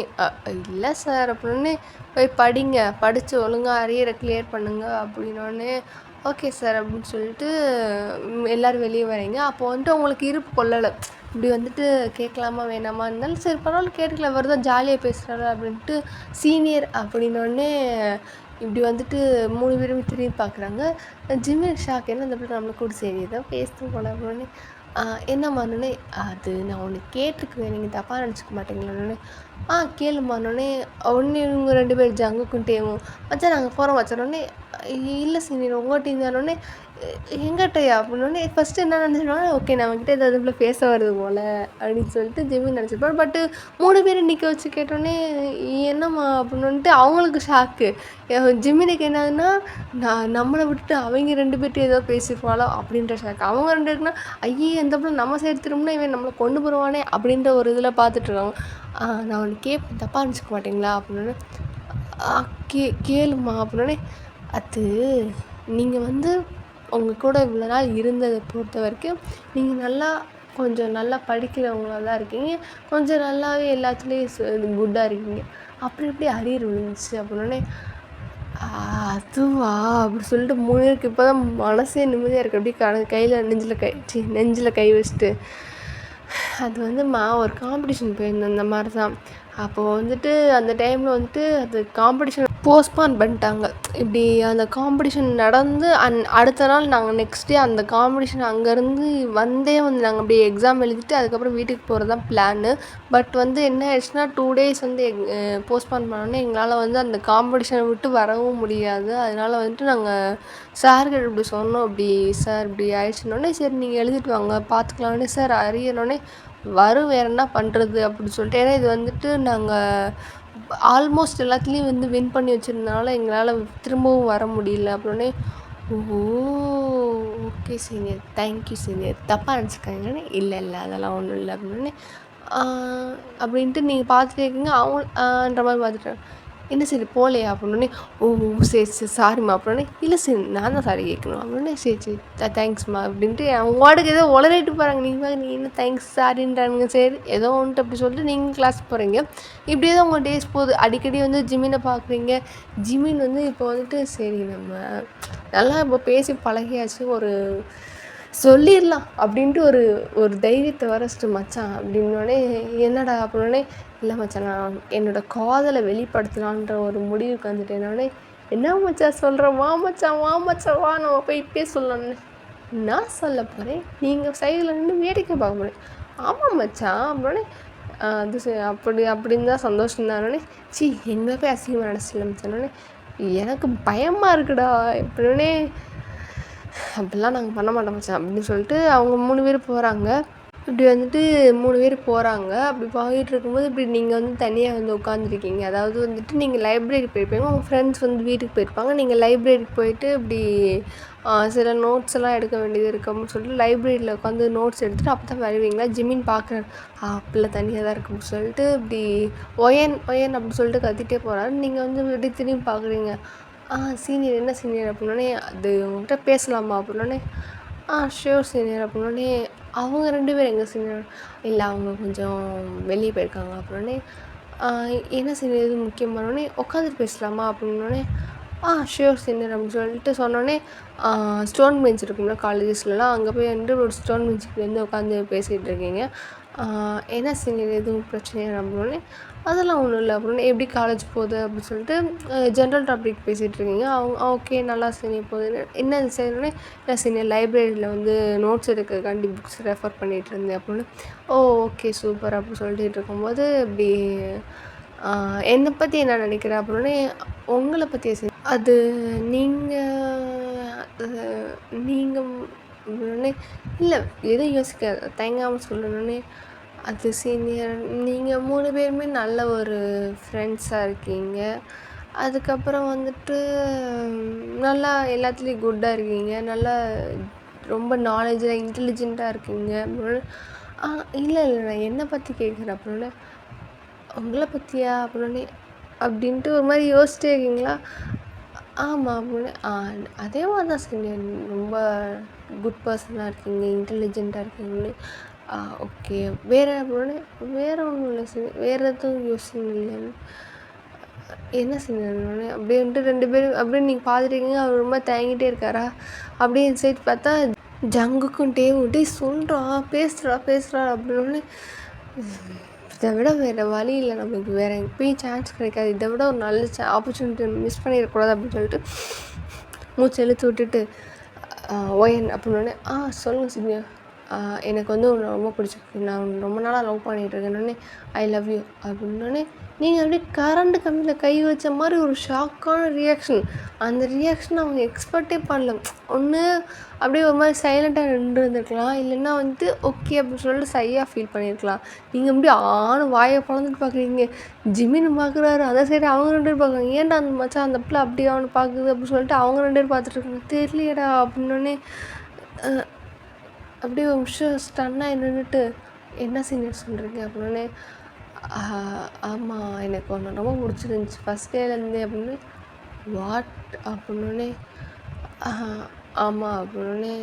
இல்லை சார் அப்படின்னே போய் படிங்க, படித்து ஒழுங்காக அரியரை கிளியர் பண்ணுங்க அப்படின்னோடனே ஓகே சார் அப்படின்னு சொல்லிட்டு எல்லோரும் வெளியே வரீங்க. அப்போது வந்துட்டு உங்களுக்கு இருப்பு கொள்ளலை, இப்படி வந்துட்டு கேட்கலாமா வேணாமா இருந்தாலும் சரி பரவாயில்ல கேட்டுக்கலாம், அவர் தான் ஜாலியாக பேசுகிறாரு அப்படின்ட்டு சீனியர் அப்படின்னோடனே இப்படி வந்துட்டு 3 பேருமே திரும்பி பார்க்குறாங்க. ஜிமின் ஷாக், என்ன இந்த பிள்ளை நம்மளை கூட சரி ஏதோ பேசுகிறோம் போல அப்படின்னே என்னம்மானோடனே அது நான் ஒன்று கேட்டிருக்குவேன், நீங்கள் தப்பாக நினச்சிக்க மாட்டீங்களானே கேளுமானோடனே ஒன்று இவங்க 2 பேர் ஜங்குக்கும் டேவும் மச்சான் நாங்கள் போகிறோம் வச்சோடனே இல்லை சீனியர் உங்கள் டீம் தானோடனே எங்கிட்டயா அப்படின்னோடனே ஃபஸ்ட்டு என்ன நினச்சிருவாங்க ஓகே நம்மக்கிட்ட ஏதாவது இவ்வளோ பேச வருது போல் அப்படின்னு சொல்லிட்டு ஜிமின் நினச்சிருப்பார். பட்டு 3 பேர் நிற்க வச்சு கேட்டோடனே என்னம்மா அப்படின்னுட்டு அவங்களுக்கு ஷாக்கு. ஜிமினுக்கு என்னதுன்னா நம்மளை விட்டுட்டு அவங்க 2 பேர்ட்டு ஏதோ பேசியிருப்பாளோ அப்படின்ற ஷாக்கு. அவங்க 2 பேருக்குன்னா ஐயே எந்த பிள்ளை நம்ம சைடு திரும்பினா இவன் நம்மளை கொண்டு போடுவானே அப்படின்ற ஒரு இதில் பார்த்துட்ருக்காங்க. நான் ஒன்று கேட்பேன் தப்பாக நினச்சிக்க மாட்டிங்களா அப்படின்னு கேளுமா அப்படின்னே அது நீங்கள் வந்து உங்கள் கூட இவ்வளோ நாள் இருந்ததை பொறுத்த வரைக்கும் நீங்கள் கொஞ்சம் நல்லா படிக்கிறவங்களாக தான் இருக்கீங்க, கொஞ்சம் நல்லாவே எல்லாத்துலேயும் குட்டாக இருக்கீங்க, அப்படி எப்படி அரியர் விழுந்துச்சு அப்படின்னே அதுவா அப்படி சொல்லிட்டு 3 பேருக்கு இப்போ தான் மனசே நிம்மதியாக இருக்குது. அப்படியே கையில் நெஞ்சில் கை வச்சுட்டு அது வந்து ஒரு காம்படிஷன் போயிருந்தேன் அந்த மாதிரி தான். அப்போது வந்துட்டு அந்த டைமில் வந்துட்டு அது காம்படிஷன் போஸ்ட்பான் பண்ணிட்டாங்க. இப்படி அந்த காம்படிஷன் நடந்து அடுத்த நாள் நாங்கள் நெக்ஸ்ட் டே அந்த காம்படிஷன் அங்கேருந்து வந்து நாங்கள் அப்படியே எக்ஸாம் எழுதிட்டு அதுக்கப்புறம் வீட்டுக்கு போகிறது தான் பிளான்னு. பட் வந்து என்ன ஆயிடுச்சுன்னா 2 டேஸ் வந்து போஸ்ட்பான் பண்ணோன்னே எங்களால் வந்து அந்த காம்படிஷனை விட்டு வரவும் முடியாது. அதனால் வந்துட்டு நாங்கள் சார்கிட்ட இப்படி சொன்னோம், இப்படி சார் இப்படி ஆயிடுச்சுன்னொடனே சரி நீங்கள் எழுதிட்டு வாங்க பார்த்துக்கலான்னு சார் அறியனோடனே வேறு என்ன பண்ணுறது அப்படின்னு சொல்லிட்டு. ஏன்னா இது வந்துட்டு நாங்கள் ஆல்மோஸ்ட் எல்லாத்துலேயும் வந்து வின் பண்ணி வச்சுருந்தனால எங்களால் திரும்பவும் வர முடியல அப்படின்னே ஓ ஓகே சீனியர் தேங்க்யூ சீனியர் தப்பாக நினச்சிக்காங்கன்னு இல்லை அதெல்லாம் ஒன்றும் இல்லை அப்படின்னே அப்படின்ட்டு நீங்கள் பார்த்துட்டே இருக்கீங்க அவங்கன்ற மாதிரி பார்த்துட்டாங்க. என்ன சரி போகலையா அப்படின்னே ஓ சரி சாரிம்மா அப்படின்னே இல்லை சரி நான் தான் சாரி கேட்கணும் அப்படின்னே சரி தேங்க்ஸ்மா அப்படின்ட்டு அவங்க வாட்டுக்கு ஏதோ உளறிட்டு போகிறாங்க. நீங்கள் என்ன தேங்க்ஸ் சாரின்றானுங்க. சரி ஏதோ ஒன்றுட்டு அப்படி சொல்லிட்டு நீங்கள் கிளாஸ் போகிறீங்க. இப்படியே தான் உங்கள் டேஸ் போகுது. அடிக்கடி வந்து ஜிமினை பார்க்குறீங்க. ஜிமின் வந்து இப்போ வந்துட்டு சரி நம்ம நல்லா இப்போ பேசி பழகியாச்சு, ஒரு சொல்லிடலாம் அப்படின்ட்டு ஒரு தைரியத்தை வரச்சிட்டு மச்சான் அப்படின்னோடனே என்னடா அப்படின்னோடனே இல்லை மச்சான் நான் என்னோடய காதலை வெளிப்படுத்தலான்ற ஒரு முடிவுக்கு வந்துட்டேன் நானே. என்ன மச்சான் சொல்கிறேன், வா மச்சான் வா மச்சான் வா நம்ம போய் இப்பயே சொல்லலான்னு. நான் சொல்ல போகிறேன், நீங்கள் சைடில் நின்று வேடிக்கை பார்க்க போகிறேன். ஆமாம் மச்சான் அப்படின்னே. அது அப்படின்னு தான் சந்தோஷம் தானே. எங்கே போய் அசிங்கமாக நினச்சிடல மச்சானே, எனக்கு பயமாக இருக்குடா எப்படின்னே. அப்படிலாம் நாங்கள் பண்ண மாட்டோம் மச்சான் அப்படின்னு சொல்லிட்டு அவங்க 3 பேர் போகிறாங்க. இப்படி வந்துட்டு 3 பேர் போகிறாங்க. அப்படி போயிட்டு இருக்கும்போது இப்படி நீங்கள் வந்து தனியாக வந்து உட்காந்துருக்கீங்க. அதாவது வந்துட்டு நீங்கள் லைப்ரரி போயிருப்பீங்க, உங்கள் ஃப்ரெண்ட்ஸ் வந்து வீட்டுக்கு போயிருப்பாங்க. நீங்கள் லைப்ரரிக்கு போயிட்டு இப்படி சில நோட்ஸ் எல்லாம் எடுக்க வேண்டியது இருக்குது அப்படின்னு சொல்லிட்டு லைப்ரரியில் உட்காந்து நோட்ஸ் எடுத்துகிட்டு அப்போ தான் வருவீங்களா. ஜிமின் பார்க்குறாரு, அப்படிலாம் தனியாக தான் இருக்கு அப்படின்னு சொல்லிட்டு இப்படி ஒயன் ஒயன் அப்படின்னு சொல்லிட்டு கத்திட்டே போகிறாரு. நீங்கள் வந்து இப்படி திரும்பி பார்க்குறீங்க. சீனியர் என்ன சீனியர் அப்படின்னோடனே, அது உங்கள்கிட்ட பேசலாமா அப்படின்னோடனே, ஷியோர் சீனியர் அப்படின்னோடனே, அவங்க 2 பேர் எங்கள் சீனியர். இல்லை அவங்க கொஞ்சம் வெளியே போயிருக்காங்க அப்படின்னோடனே, என்ன சீனியர் எதுவும் முக்கியமானோடனே உட்காந்துட்டு பேசலாமா அப்படின்னோடனே, ஷியோர் சீனியர் அப்படின்னு சொல்லிட்டு சொன்னோடனே, ஸ்டோன் பெஞ்ச் இருக்கும்ல காலேஜஸ்லலாம், அங்கே போய் வந்து ஒரு ஸ்டோன் பெஞ்சுக்கு வந்து உட்காந்து பேசிகிட்டு இருக்கீங்க. என்ன சீனியர் எதுவும் பிரச்சனையா அப்படின்னோடனே, அதெல்லாம் ஒன்றும் இல்லை அப்படின்னு. எப்படி காலேஜ் போகுது அப்படின்னு சொல்லிட்டு ஜென்ரல் டாபிக் பேசிகிட்டு இருக்கீங்க. அவங்க ஓகே நல்லா சீனியர் போகுது. என்ன செய்யணுன்னே, இல்லை சீனியர் லைப்ரரியில் வந்து நோட்ஸ் எடுக்கிறதுக்காண்டி புக்ஸ் ரெஃபர் பண்ணிகிட்டு இருந்தேன் அப்படின்னு. ஓகே சூப்பர் அப்படின்னு சொல்லிட்டு இருக்கும்போது இப்படி என்னை பற்றி என்ன நினைக்கிறேன் அப்படின்னே, உங்களை பற்றி அது நீங்கள் அப்படின்னே, இல்லை எதுவும் யோசிக்க தயங்காமல் சொல்லணுன்னே, அது சீனியர் நீங்கள் 3 பேருமே நல்ல ஒரு ஃப்ரெண்ட்ஸாக இருக்கீங்க. அதுக்கப்புறம் வந்துட்டு நல்லா எல்லாத்துலேயும் குட்டாக இருக்கீங்க. நல்லா ரொம்ப நாலேஜில் இன்டெலிஜென்ட்டாக இருக்கீங்க. இல்லை நான் என்னை பற்றி கேட்குறேன் அப்படின்னே, உங்களை பற்றியா அப்படின்னே அப்படின்ட்டு ஒரு மாதிரி யோசிச்சிட்டே இருக்கீங்களா. ஆமாம் அப்படின்னு. அதே மாதிரி தான் சீனியர், ரொம்ப குட் பர்சனாக இருக்கீங்க, இன்டெலிஜென்ட்டாக இருக்கீங்கன்னு. ஓகே வேறு அப்படின்னு. வேறு ஒன்றும் இல்லை சீனியர், வேறு எதுவும் யோசனை இல்லைன்னு. என்ன சீனியர் அப்படின்ட்டு 2 பேரும் அப்படியே நீங்கள் பார்த்துட்டீங்க. அவர் ரொம்ப தயங்கிட்டே இருக்காரா. அப்படியே இந்த சைட் பார்த்தா ஜங்குக்கும் டே சொல்கிறா பேசுகிறா அப்படின்னு. இதை விட வேறு வழி இல்லை நமக்கு, வேறு எப்பயும் சான்ஸ் கிடைக்காது. இதை விட ஒரு நல்ல ஆப்பர்ச்சுனிட்டி மிஸ் பண்ணிடக்கூடாது அப்படின்னு சொல்லிட்டு மூச்சு இழுத்து விட்டுட்டு ஒயன் அப்படின்னோடனே, சொல்லுங்கள் சீனியர், எனக்கு வந்து உன்னை ரொம்ப பிடிச்சிருக்கு, நான் ரொம்ப நாளாக லவ் பண்ணிகிட்ருக்கேன்னொடனே, ஐ லவ் யூ அப்படின்னோடனே நீங்கள் அப்படியே கரண்ட் கம்பியில் கை வச்ச மாதிரி ஒரு ஷாக்கான ரியாக்ஷன். அந்த ரியாக்ஷன் அவங்க எக்ஸ்பெக்டே பண்ணல. ஒன்று அப்படியே ஒரு மாதிரி சைலண்ட்டாக நின்று இருந்திருக்கலாம், இல்லைன்னா வந்து ஓகே அப்படின்னு சொல்லிட்டு சையாக ஃபீல் பண்ணியிருக்கலாம். நீங்கள் அப்படியே வாயை பிளந்துட்டு பார்க்குறீங்க. ஜிமின் பார்க்குறாரு, அதை சரி அவங்க 2 பேர் பார்க்குறாங்க. ஏன்டா அந்த மச்சான் அந்த பிள்ளை அப்படியே அவனை பார்க்குது அப்படின்னு சொல்லிட்டு அவங்க 2 பேர் பார்த்துட்ருக்காங்க. தெரியலையடா அப்படின்னோடனே அப்படியே ஒரு நிமிஷம் ஸ்டன்னாக நின்றுட்டு, என்ன சீனியர் சொல்கிறீங்க அப்படின்னே, ஆமாம் எனக்கு ஒன்று ரொம்ப பிடிச்சிருந்துச்சி ஃபஸ்ட் டேலேருந்தே அப்படின்னு. வாட் அப்படின்னே, ஆமாம் அப்படின்னே,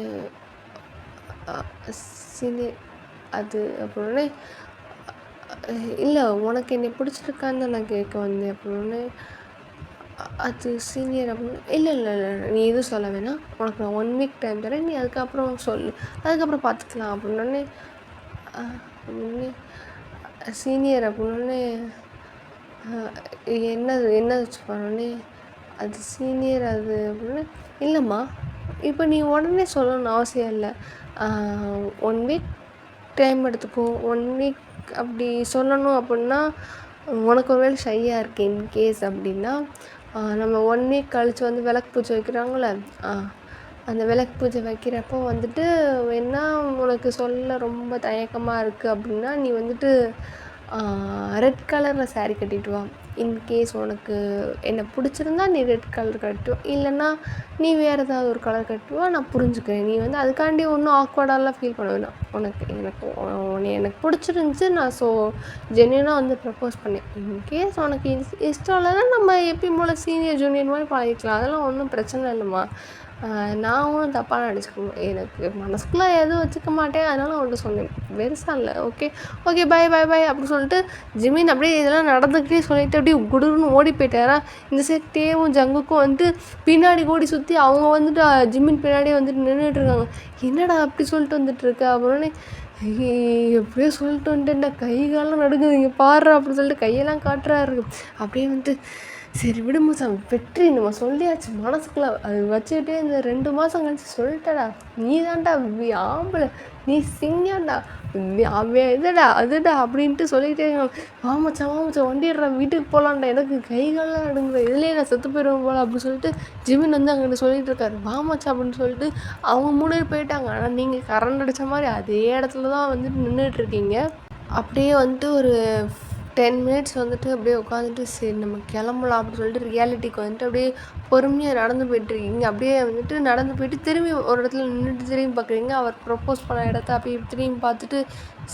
சீனியர் அது அப்படின்னே, இல்லை உனக்கு என்னை பிடிச்சிருக்கான்னு தான் நான் கேட்க வந்தேன் அப்படின்னு. அது சீனியர் அப்படின்னு. இல்லை நீ எதுவும் சொல்ல வேணாம், உனக்கு நான் 1 வீக் டைம் தரேன், நீ அதுக்கப்புறம் சொல்லு, அதுக்கப்புறம் பார்த்துக்கலாம் அப்படின்னே. அப்படின்னு சீனியர் அப்படின்னே, என்ன வச்சு பண்ணோன்னே, அது சீனியர் அது அப்படின்னு. இல்லைம்மா இப்போ நீ உடனே சொல்லணும்னு அவசியம் இல்லை, 1 வீக் டைம் எடுத்துக்கோ. 1 வீக் அப்படி சொல்லணும் அப்படின்னா, உனக்கு ஒரு வேளை ஷையாக இருக்கு இன்கேஸ் அப்படின்னா, நம்ம 1 வீக் கழித்து வந்து விளக்கு பூஜை வைக்கிறாங்களே, அந்த விளக்கு பூஜை வைக்கிறப்போ வந்துட்டு வேணா உனக்கு சொல்ல ரொம்ப தயக்கமாக இருக்குது அப்படின்னா, நீ வந்துட்டு ரெட் கலரில் சாரீ கட்டிட்டு வா. இன்கேஸ் உனக்கு என்ன பிடிச்சிருந்தா நீ ரெட் கலர் கட்டுவா, இல்லைன்னா நீ வேறு ஏதாவது ஒரு கலர் கட்டுவா, நான் புரிஞ்சுக்கிறேன். நீ வந்து அதுக்காண்டி ஒன்றும் ஆக்வர்டாலாம் ஃபீல் பண்ண வேணாம். எனக்கு பிடிச்சிருந்துச்சி, நான் ஜென்யூனாக வந்து ப்ரப்போஸ் பண்ணேன். இன்கேஸ் உனக்கு இஷ்டம் இல்லைன்னா நம்ம எப்பயும் போல் சீனியர் ஜூனியர் மாதிரி பழகிக்கலாம், அதெல்லாம் ஒன்றும் பிரச்சனை இல்லைம்மா. நான் ஒன்றும் தப்பாக நினச்சிக்கணும், எனக்கு மனசுக்குள்ளே எதுவும் வச்சுக்க மாட்டேன், அதனால ஒன்று சொன்னேன், பெருசாக இல்லை. ஓகே பாய் அப்படி சொல்லிட்டு ஜிமின் அப்படியே இதெல்லாம் நடந்துக்கிட்டே சொல்லிட்டு அப்படியே குடுன்னு ஓடி போயிட்டாரா. இந்த சைட் டேவும் ஜங்குக்கும் வந்துட்டு பின்னாடி ஓடி சுற்றி அவங்க வந்துட்டு ஜிமின் பின்னாடியே வந்துட்டு நின்றுட்டு இருக்காங்க. என்னடா அப்படி சொல்லிட்டு வந்துட்டு இருக்க அப்படின்னு. எப்படியோ சொல்லிட்டு வந்துட்டேன்டா, கை கால்லாம் நடுங்குது, இங்கே பாடுறா அப்படின்னு சொல்லிட்டு கையெல்லாம் காட்டுறாரு. அப்படியே வந்துட்டு சரி விடு மச்சான், வெற்றி நம்ம சொல்லியாச்சு மனசுக்குள்ள, அது வச்சுக்கிட்டே இந்த 2 மாதம் கழிச்சு சொல்லிட்டடா, நீ தான்டா ஆம்பளை, நீ சிங்கம்டா, அவன் இதுடா அதுடா அப்படின்ட்டு சொல்லிட்டே வாமச்சான் வாமச்சான் வண்டிடுறா, வீட்டுக்கு போகலான்டா, எனக்கு கை கால்லாம் நடுங்குற, இதுலேயே நான் செத்து போயிடுவேன் போல அப்படின்னு சொல்லிட்டு ஜிமின் வந்து அங்கிட்ட சொல்லிட்டு இருக்காரு. வாமச்சா அப்படின்னு சொல்லிட்டு அவங்க 3 பேர் போயிட்டாங்க. ஆனால் நீங்கள் கரண்ட் அடித்த மாதிரி அதே இடத்துல தான் வந்துட்டு நின்றுட்டுருக்கீங்க. அப்படியே வந்துட்டு ஒரு 10 மினிட்ஸ் வந்துட்டு அப்படியே உட்காந்துட்டு சரி நம்ம கிளம்பலாம் அப்படின்னு சொல்லிட்டு ரியாலிட்டிக்கு வந்துட்டு அப்படியே பொறுமையாக நடந்து போயிட்டுருக்கீங்க. அப்படியே வந்துட்டு நடந்து போயிட்டு திரும்பி ஒரு இடத்துல நின்றுட்டு திரும்பி பார்க்குறீங்க. அவர் ப்ரப்போஸ் பண்ண இடத்த அப்படியே திரும்பி பார்த்துட்டு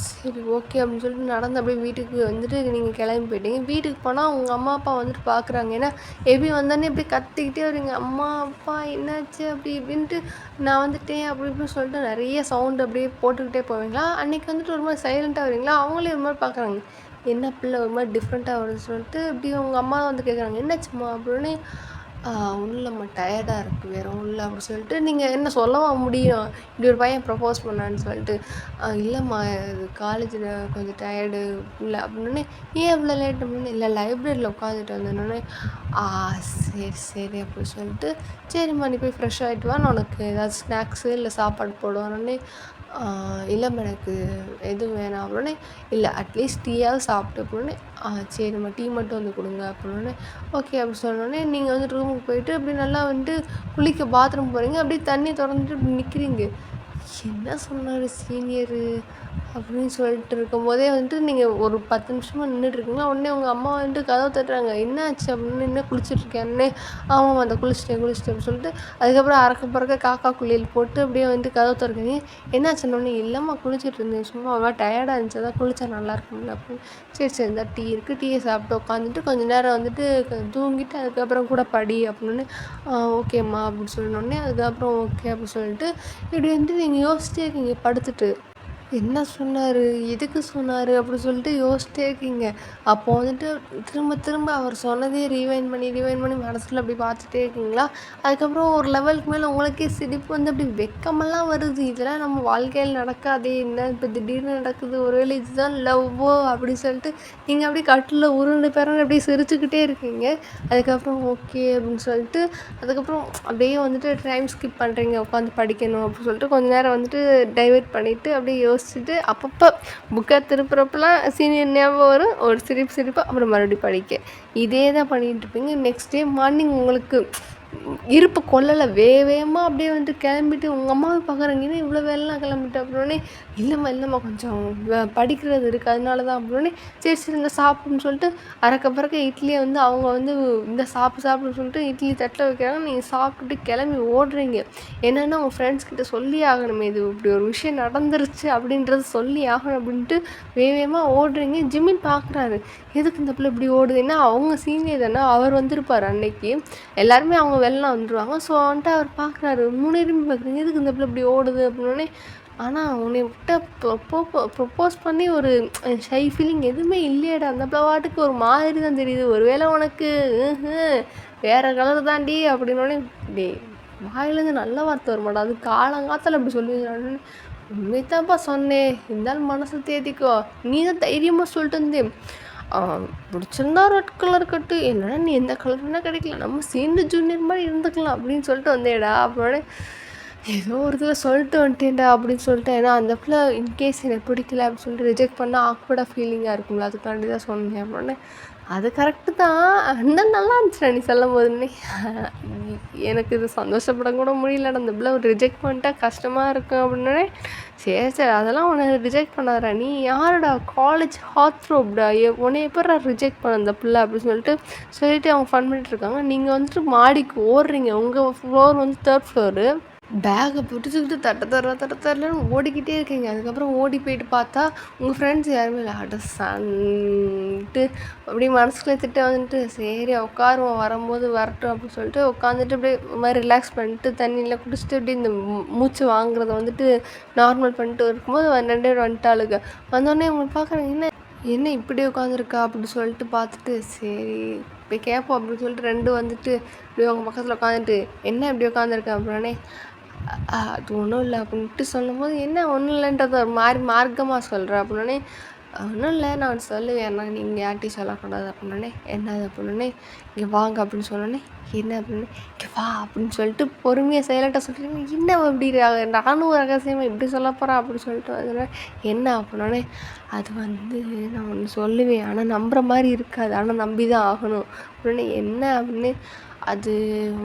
சரி ஓகே அப்படின்னு சொல்லிட்டு நடந்து அப்படியே வீட்டுக்கு வந்துட்டு நீங்கள் கிளம்பி போயிட்டீங்க. வீட்டுக்கு போனால் உங்கள் அம்மா அப்பா வந்துட்டு பார்க்குறாங்க. ஏன்னா எப்படி வந்தோடனே இப்படி கத்திக்கிட்டே வரீங்க, அம்மா அப்பா என்னாச்சு அப்படி இப்படின்ட்டு, நான் வந்துட்டேன் அப்படி இப்படின்னு சொல்லிட்டு நிறைய சவுண்டு அப்படியே போட்டுக்கிட்டே போவீங்களா. அன்றைக்கி வந்துட்டு ஒரு மாதிரி சைலண்ட்டாக வரீங்களா, அவங்களே ஒரு மாதிரி பார்க்குறாங்க, என்ன பிள்ளை ஒரு மாதிரி டிஃப்ரெண்ட்டாக வருதுன்னு சொல்லிட்டு இப்படி உங்கள் அம்மா வந்து கேட்குறாங்க, என்னாச்சும்மா அப்படின்னு. ஒன்றும் இல்லைம்மா டயர்டாக இருக்குது, வேறு ஒன்றும் இல்லை அப்படின்னு சொல்லிட்டு. நீங்கள் என்ன சொல்லவா முடியும், இப்படி ஒரு பையன் ப்ரப்போஸ் பண்ணான்னு சொல்லிட்டு. இல்லைம்மா இது காலேஜில் கொஞ்சம் டயர்டு இல்லை அப்படின்னே. ஏன் இவ்வளோ லேட் அப்படின்னு. இல்லை லைப்ரரியில் உட்காந்துட்டு வந்தேன்னொடனே சரி சரி அப்படின்னு சொல்லிட்டு, சரிம்மா நீ போய் ஃப்ரெஷ் ஆகிட்டு வா, நான் உனக்கு ஏதாவது ஸ்நாக்ஸு இல்லை சாப்பாடு போடுவானே. இல்லைம்மா எனக்கு எதுவும் வேணாம் அப்படின்னே. இல்லை அட்லீஸ்ட் டீயாவது சாப்பிட்டு அப்படின்னே. சரிம்மா டீ மட்டும் வந்து கொடுங்க அப்படின்னே. ஓகே அப்படி சொன்னோடனே நீங்கள் வந்து ரூமுக்கு போயிட்டு அப்படி நல்லா வந்துட்டு குளிக்க பாத்ரூம் போகிறீங்க. அப்படியே தண்ணி திறந்துட்டு இப்படி நிற்கிறீங்க. என்ன சொன்னார் சீனியரு அப்படின்னு சொல்லிட்டு இருக்கும்போதே வந்துட்டு நீங்கள் ஒரு 10 நிமிஷமாக நின்றுட்டுருக்கீங்களா. உடனே உங்கள் அம்மா வந்துட்டு கதவை தட்டுறாங்க, என்ன ஆச்சு அப்படின்னு. என்ன குளிச்சுட்ருக்கேன்னு. ஆமாம் அந்த குளிச்சிட்டேன் அப்படின்னு சொல்லிட்டு அதுக்கப்புறம் அறக்க பறக்க காக்கா குளியல் போட்டு அப்படியே வந்துட்டு கதவை திறக்கிறீங்க. என்னாச்சுன்னொடனே இல்லைம்மா குளிச்சுட்டு இருந்தேன், சும்மா அவ்வளோ டயர்டாக இருந்துச்சு, அதான் குளிச்சா நல்லா இருக்கும்ல அப்படின்னு. சரி சரி இந்த டீ இருக்குது, டீயை சாப்பிட்டு உட்காந்துட்டு கொஞ்சம் நேரம் வந்துட்டு தூங்கிட்டு அதுக்கப்புறம் கூட படி அப்படின்னு. ஓகேம்மா அப்படின்னு சொன்னோடனே அதுக்கப்புறம் ஓகே அப்படின்னு சொல்லிட்டு இப்படி வந்துட்டு நீங்கள் யோசிச்சிட்டே இருக்கீங்க படுத்துட்டு. என்ன சொன்னார், எதுக்கு சொன்னார் அப்படி சொல்லிட்டு யோசிச்சிட்டே இருக்கீங்க. அப்போது வந்துட்டு திரும்ப திரும்ப அவர் சொன்னதே ரீவைண்ட் பண்ணி மனசில் அப்படி பார்த்துட்டே இருக்கீங்களா. அதுக்கப்புறம் ஒரு லெவலுக்கு மேலே உங்களுக்கே சிரிப்பு வந்து அப்படி வெக்கமெல்லாம் வருது. இதெல்லாம் நம்ம வாழ்க்கையில் நடக்காதே, என்ன இப்போ திடீர்னு நடக்குது, ஒருவேளை இதுதான் லவ்வோ அப்படி சொல்லிட்டு நீங்கள் அப்படியே கட்டில் உருண்டு பேரன்னு அப்படியே சிரிச்சுக்கிட்டே இருக்கீங்க. அதுக்கப்புறம் ஓகே அப்படின்னு சொல்லிட்டு அதுக்கப்புறம் அப்படியே வந்துட்டு டைம் ஸ்கிப் பண்ணுறீங்க, உட்காந்து படிக்கணும் அப்படின்னு சொல்லிட்டு கொஞ்சம் நேரம் வந்துட்டு டைவர்ட் பண்ணிவிட்டு அப்படியே யோசிச்சுட்டு அப்பப்போ புக்கை திருப்புறப்பெல்லாம் சீனியர் ஞாபகம் வரும், ஒரு சிரிப்பு அப்புறம் மறுபடியும் படிக்க. இதே தான் பண்ணிகிட்டு இருப்பீங்க. நெக்ஸ்ட் டே மார்னிங் உங்களுக்கு இருப்பு கொள்ளலை, வேகமாக அப்படியே வந்துட்டு கிளம்பிட்டு உங்கள் அம்மாவை பார்க்குறாங்க, இன்னும் இவ்வளோ வேலைலாம் கிளம்பிட்டு அப்படின்னே. இல்லைம்மா கொஞ்சம் படிக்கிறது இருக்குது அதனால தான் அப்படின்னே. சரி இந்த சாப்பிடுன்னு சொல்லிட்டு அறக்க பறக்க இட்லியை வந்து அவங்க வந்து இந்த சாப்பிடுன்னு சொல்லிட்டு இட்லி தட்டில் வைக்கிறாங்க. நீங்கள் சாப்பிட்டுட்டு கிளம்பி ஓடுறீங்க. என்னென்னா உங்கள் ஃப்ரெண்ட்ஸ்கிட்ட சொல்லி ஆகணுமே, இது இப்படி ஒரு விஷயம் நடந்துருச்சு அப்படின்றது சொல்லி ஆகணும் அப்படின்ட்டு வேகமாக ஓடுறீங்க. ஜிமின் பார்க்குறாரு, எதுக்கு இந்த பிள்ளை இப்படி ஓடுதுன்னா அவங்க சீனியர் தானே, அவர் வந்திருப்பார் அன்னைக்கு, எல்லாருமே அவங்க வெளிலாம் வந்துடுவாங்க. ஸோ வந்துட்டு அவர் பார்க்குறாரு, முன்னேறிமே பார்க்குறீங்க, எதுக்கு இந்த பிள்ளை இப்படி ஓடுது அப்படின்னே. ஆனால் உன்னை விட்ட ப்ரப்போஸ் பண்ணி ஒரு ஷை ஃபீலிங் எதுவுமே இல்லையடா, அந்த பிள்ளை வாட்டுக்கு ஒரு மாதிரி தான் தெரியுது, ஒருவேளை உனக்கு வேறு கலர் தாண்டி அப்படின்னோடனே டே வாயிலேருந்து நல்ல வார்த்தை வருமாடா, அது காலங்காத்தில் அப்படி சொல்லுவான்னு. உண்மைத்தான்ப்பா சொன்னேன், இருந்தாலும் மனசு தேதிக்கோ, நீ தான் தைரியமாக சொல்லிட்டு இருந்தேன், பிடிச்சிருந்தா ரெட் கலர் கட்டு, என்னடா நீ எந்த கலர் வேணால் கிடைக்கல, நம்ம சேர்ந்து ஜூனியர் மாதிரி இருந்துக்கலாம் அப்படின்னு சொல்லிட்டு வந்தேடா. அப்புறம் ஏதோ ஒரு இதில் சொல்லிட்டு வந்துட்டேன்டா அப்படின்னு சொல்லிட்டு. ஏன்னா அந்த பிள்ளை இன்கேஸ் எனக்கு பிடிக்கல அப்படின்னு சொல்லிட்டு ரிஜெக்ட் பண்ணால் ஆக்வர்டாக ஃபீலிங்காக இருக்கும்ல, அதுக்காண்டி தான் சொன்னேன் அப்படின்னே. அது கரெக்டு தான், அந்த நல்லா இருந்துச்சுடா நீ சொல்லும் போதுன்னே. எனக்கு இது சந்தோஷப்பட கூட முடியல, அந்த பிள்ளை ரிஜெக்ட் பண்ணிட்டா கஷ்டமாக இருக்கும் அப்படின்னே. சரி அதெல்லாம் உன்னை ரிஜெக்ட் பண்ணாதடா, நீ யாருடா காலேஜ் ஹாத்ரோப்டா, உன்னை எப்படா ரிஜெக்ட் பண்ண அந்த பிள்ளை அப்படின்னு சொல்லிட்டு அவங்க ஃபன் பண்ணிட்டு இருக்காங்க. நீங்கள் வந்துட்டு மாடிக்கு ஓடுறீங்க, உங்கள் ஃப்ளோர் வந்து 3rd ஃப்ளோரு. பேக்கை பிடிச்சிக்கிட்டு தட்ட தரலன்னு ஓடிக்கிட்டே இருக்கீங்க. அதுக்கப்புறம் ஓடி போயிட்டு பார்த்தா உங்கள் ஃப்ரெண்ட்ஸ் யாருமே இல்லை. சன்ட்டு அப்படியே மனசுக்குள்ளே திட்ட வந்துட்டு சரி உட்காருவோம், வரும்போது வரட்டும் அப்படின்னு சொல்லிட்டு உட்காந்துட்டு அப்படியே ஒரு மாதிரி ரிலாக்ஸ் பண்ணிட்டு தண்ணியில் குடிச்சிட்டு அப்படியே இந்த மூச்சு வாங்குறத வந்துட்டு நார்மல் பண்ணிட்டு இருக்கும்போது 2 பேர் வந்துட்டாளுங்க. வந்தோடனே அவங்க பார்க்குறாங்க, என்ன இப்படி உட்காந்துருக்கா அப்படின்னு சொல்லிட்டு பார்த்துட்டு சரி போய் கேட்போம் அப்படின்னு சொல்லிட்டு 2 வந்துட்டு இப்படி அவங்க பக்கத்தில் உட்காந்துட்டு என்ன இப்படி உட்காந்துருக்கேன் அப்படின்னே. அது ஒன்றும் இல்லை அப்படின்ட்டு சொல்லும்போது, என்ன ஒன்றும் இல்லைன்றத ஒரு மாதிரி மார்க்கமாக சொல்கிற அப்படின்னோடனே, ஒன்றும் இல்லை நான் சொல்லுவேன், நான் நீங்கள் யார்கிட்டையும் சொல்லக்கூடாது அப்படின்னோடனே, என்னது அப்படின்னோடனே, இங்கே வாங்க அப்படின்னு சொன்னோடனே, என்ன அப்படின்னு, இங்கே வா அப்படின்னு சொல்லிட்டு பொறுமையாக சைலண்ட்டாக சொல்லிட்டு, என்ன அப்படி நானும் ரகசியமாக இப்படி சொல்ல போகிறேன் அப்படின்னு சொல்லிட்டு அதனால என்ன அப்படின்னோடனே, அது வந்து நான் ஒன்று சொல்லுவேன், ஆனால் நம்புகிற மாதிரி இருக்காது, ஆனால் நம்பி தான் ஆகணும் அப்படின்னே, என்ன அப்படின்னு, அது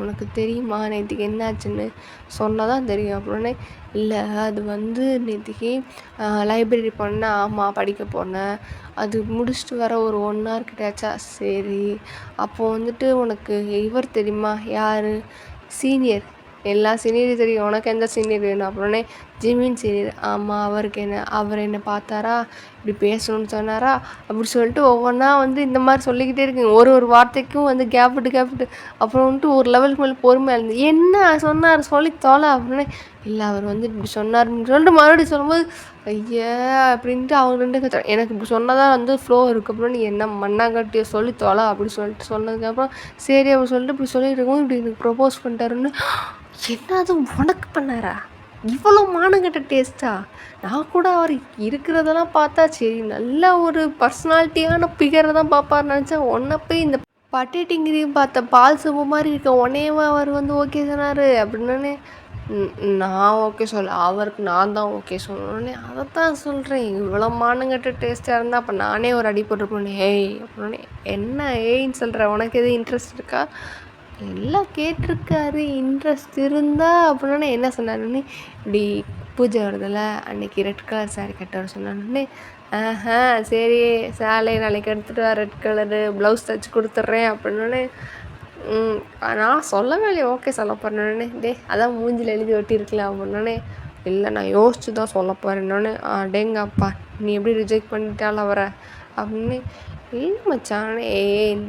உனக்கு தெரியுமா நேற்றுக்கு என்னாச்சுன்னு சொன்னால் தான் தெரியும் அப்படின்னே, இல்லை அது வந்து நேற்றுக்கு லைப்ரரி போனேன், ஆமாம் படிக்க போனேன், அது முடிச்சுட்டு வர ஒரு 1 hour கிட்ட ஆச்சா, சரி அப்போது வந்துட்டு உனக்கு இவர் தெரியுமா, யார் சீனியர், எல்லா சீனியரும் தெரியும், உனக்கு எந்த சீனியர் வேணும் அப்படின்னே, ஜிமின் சீனியர், ஆமாம் அவருக்கு என்ன, அவர் என்னை பார்த்தாரா, இப்படி பேசணும்னு சொன்னாரா அப்படி சொல்லிட்டு ஒவ்வொன்றா வந்து இந்த மாதிரி சொல்லிக்கிட்டே இருக்குங்க, ஒரு வார்த்தைக்கும் வந்து கேப்பிட்டு அப்புறம் வந்துட்டு ஒரு லெவலுக்கு மேலே பொறுமையாக இருந்து, என்ன சொன்னார் சொல்லி தொலை அப்படின்னு, இல்லை அவர் வந்து இப்படி சொன்னார்ன்னு சொல்லிட்டு மறுபடியும் சொல்லும்போது, ஐயா அப்படின்ட்டு அவங்க 2 எனக்கு இப்படி சொன்னதான் வந்து ஃப்ளோ இருக்குது அப்படின்னு, நீ என்ன மண்ணாங்கட்டியை சொல்லி தொலை அப்படி சொல்லிட்டு சொன்னதுக்கப்புறம் சரி அப்படி சொல்லிட்டு இப்படி சொல்லிட்டு இருக்கும்போது இப்படி எனக்கு ப்ரொப்போஸ் பண்ணிட்டாருன்னு, என்னது உனக்கு பண்ணாரா, இவ்வளோ மானங்கட்ட டேஸ்ட்டா, நான் கூட அவர் இருக்கிறதெல்லாம் பார்த்தா சரி நல்ல ஒரு பர்சனாலிட்டியான பிகரை தான் பார்ப்பார்னு நினச்சேன், உன்னை போய் இந்த பட்டேட்டிங்கிரியும் பார்த்த பால் சோப்பு மாதிரி இருக்க உன்னையவா அவர் வந்து ஓகே சொன்னார் அப்படின்னே, நான் ஓகே சொல்ல, அவருக்கு நான் தான் ஓகே சொல்லணுன்னே, அதைத்தான் சொல்கிறேன், இவ்வளோ மானங்கட்ட டேஸ்ட்டாக இருந்தால் அப்போ நானே ஒரு அடி போட்டுருப்பேன், ஏய் அப்படின்னே, என்ன ஏய்ன்னு சொல்கிற, உனக்கு எதுவும் இன்ட்ரெஸ்ட் இருக்கா, எல்லாம் கேட்டிருக்காரு இன்ட்ரெஸ்ட் இருந்தா அப்படின்னா என்ன சொன்னாருன்னு, இப்படி பூஜை வருதில்ல அன்றைக்கி ரெட் கலர் சாரீ கட்ட வர சொன்னாருன்னு, சரி சேலை நாளைக்கு எடுத்துகிட்டு வா, ரெட் கலரு ப்ளவுஸ் தைச்சி கொடுத்துட்றேன் அப்படின்னோடனே, நான் சொல்லவே இல்லையே ஓகே சொல்ல போகிறேன்னொடனே, அதான் மூஞ்சில் எழுதி ஒட்டியிருக்கலாம் அப்படின்னோடனே, இல்லை நான் யோசிச்சு தான் சொல்ல போகிறேன்னொடனே, அடேங்கப்பா நீ எப்படி ரிஜெக்ட் பண்ணிட்டால அவரை அப்படின்னு, இல்லை மச்சான்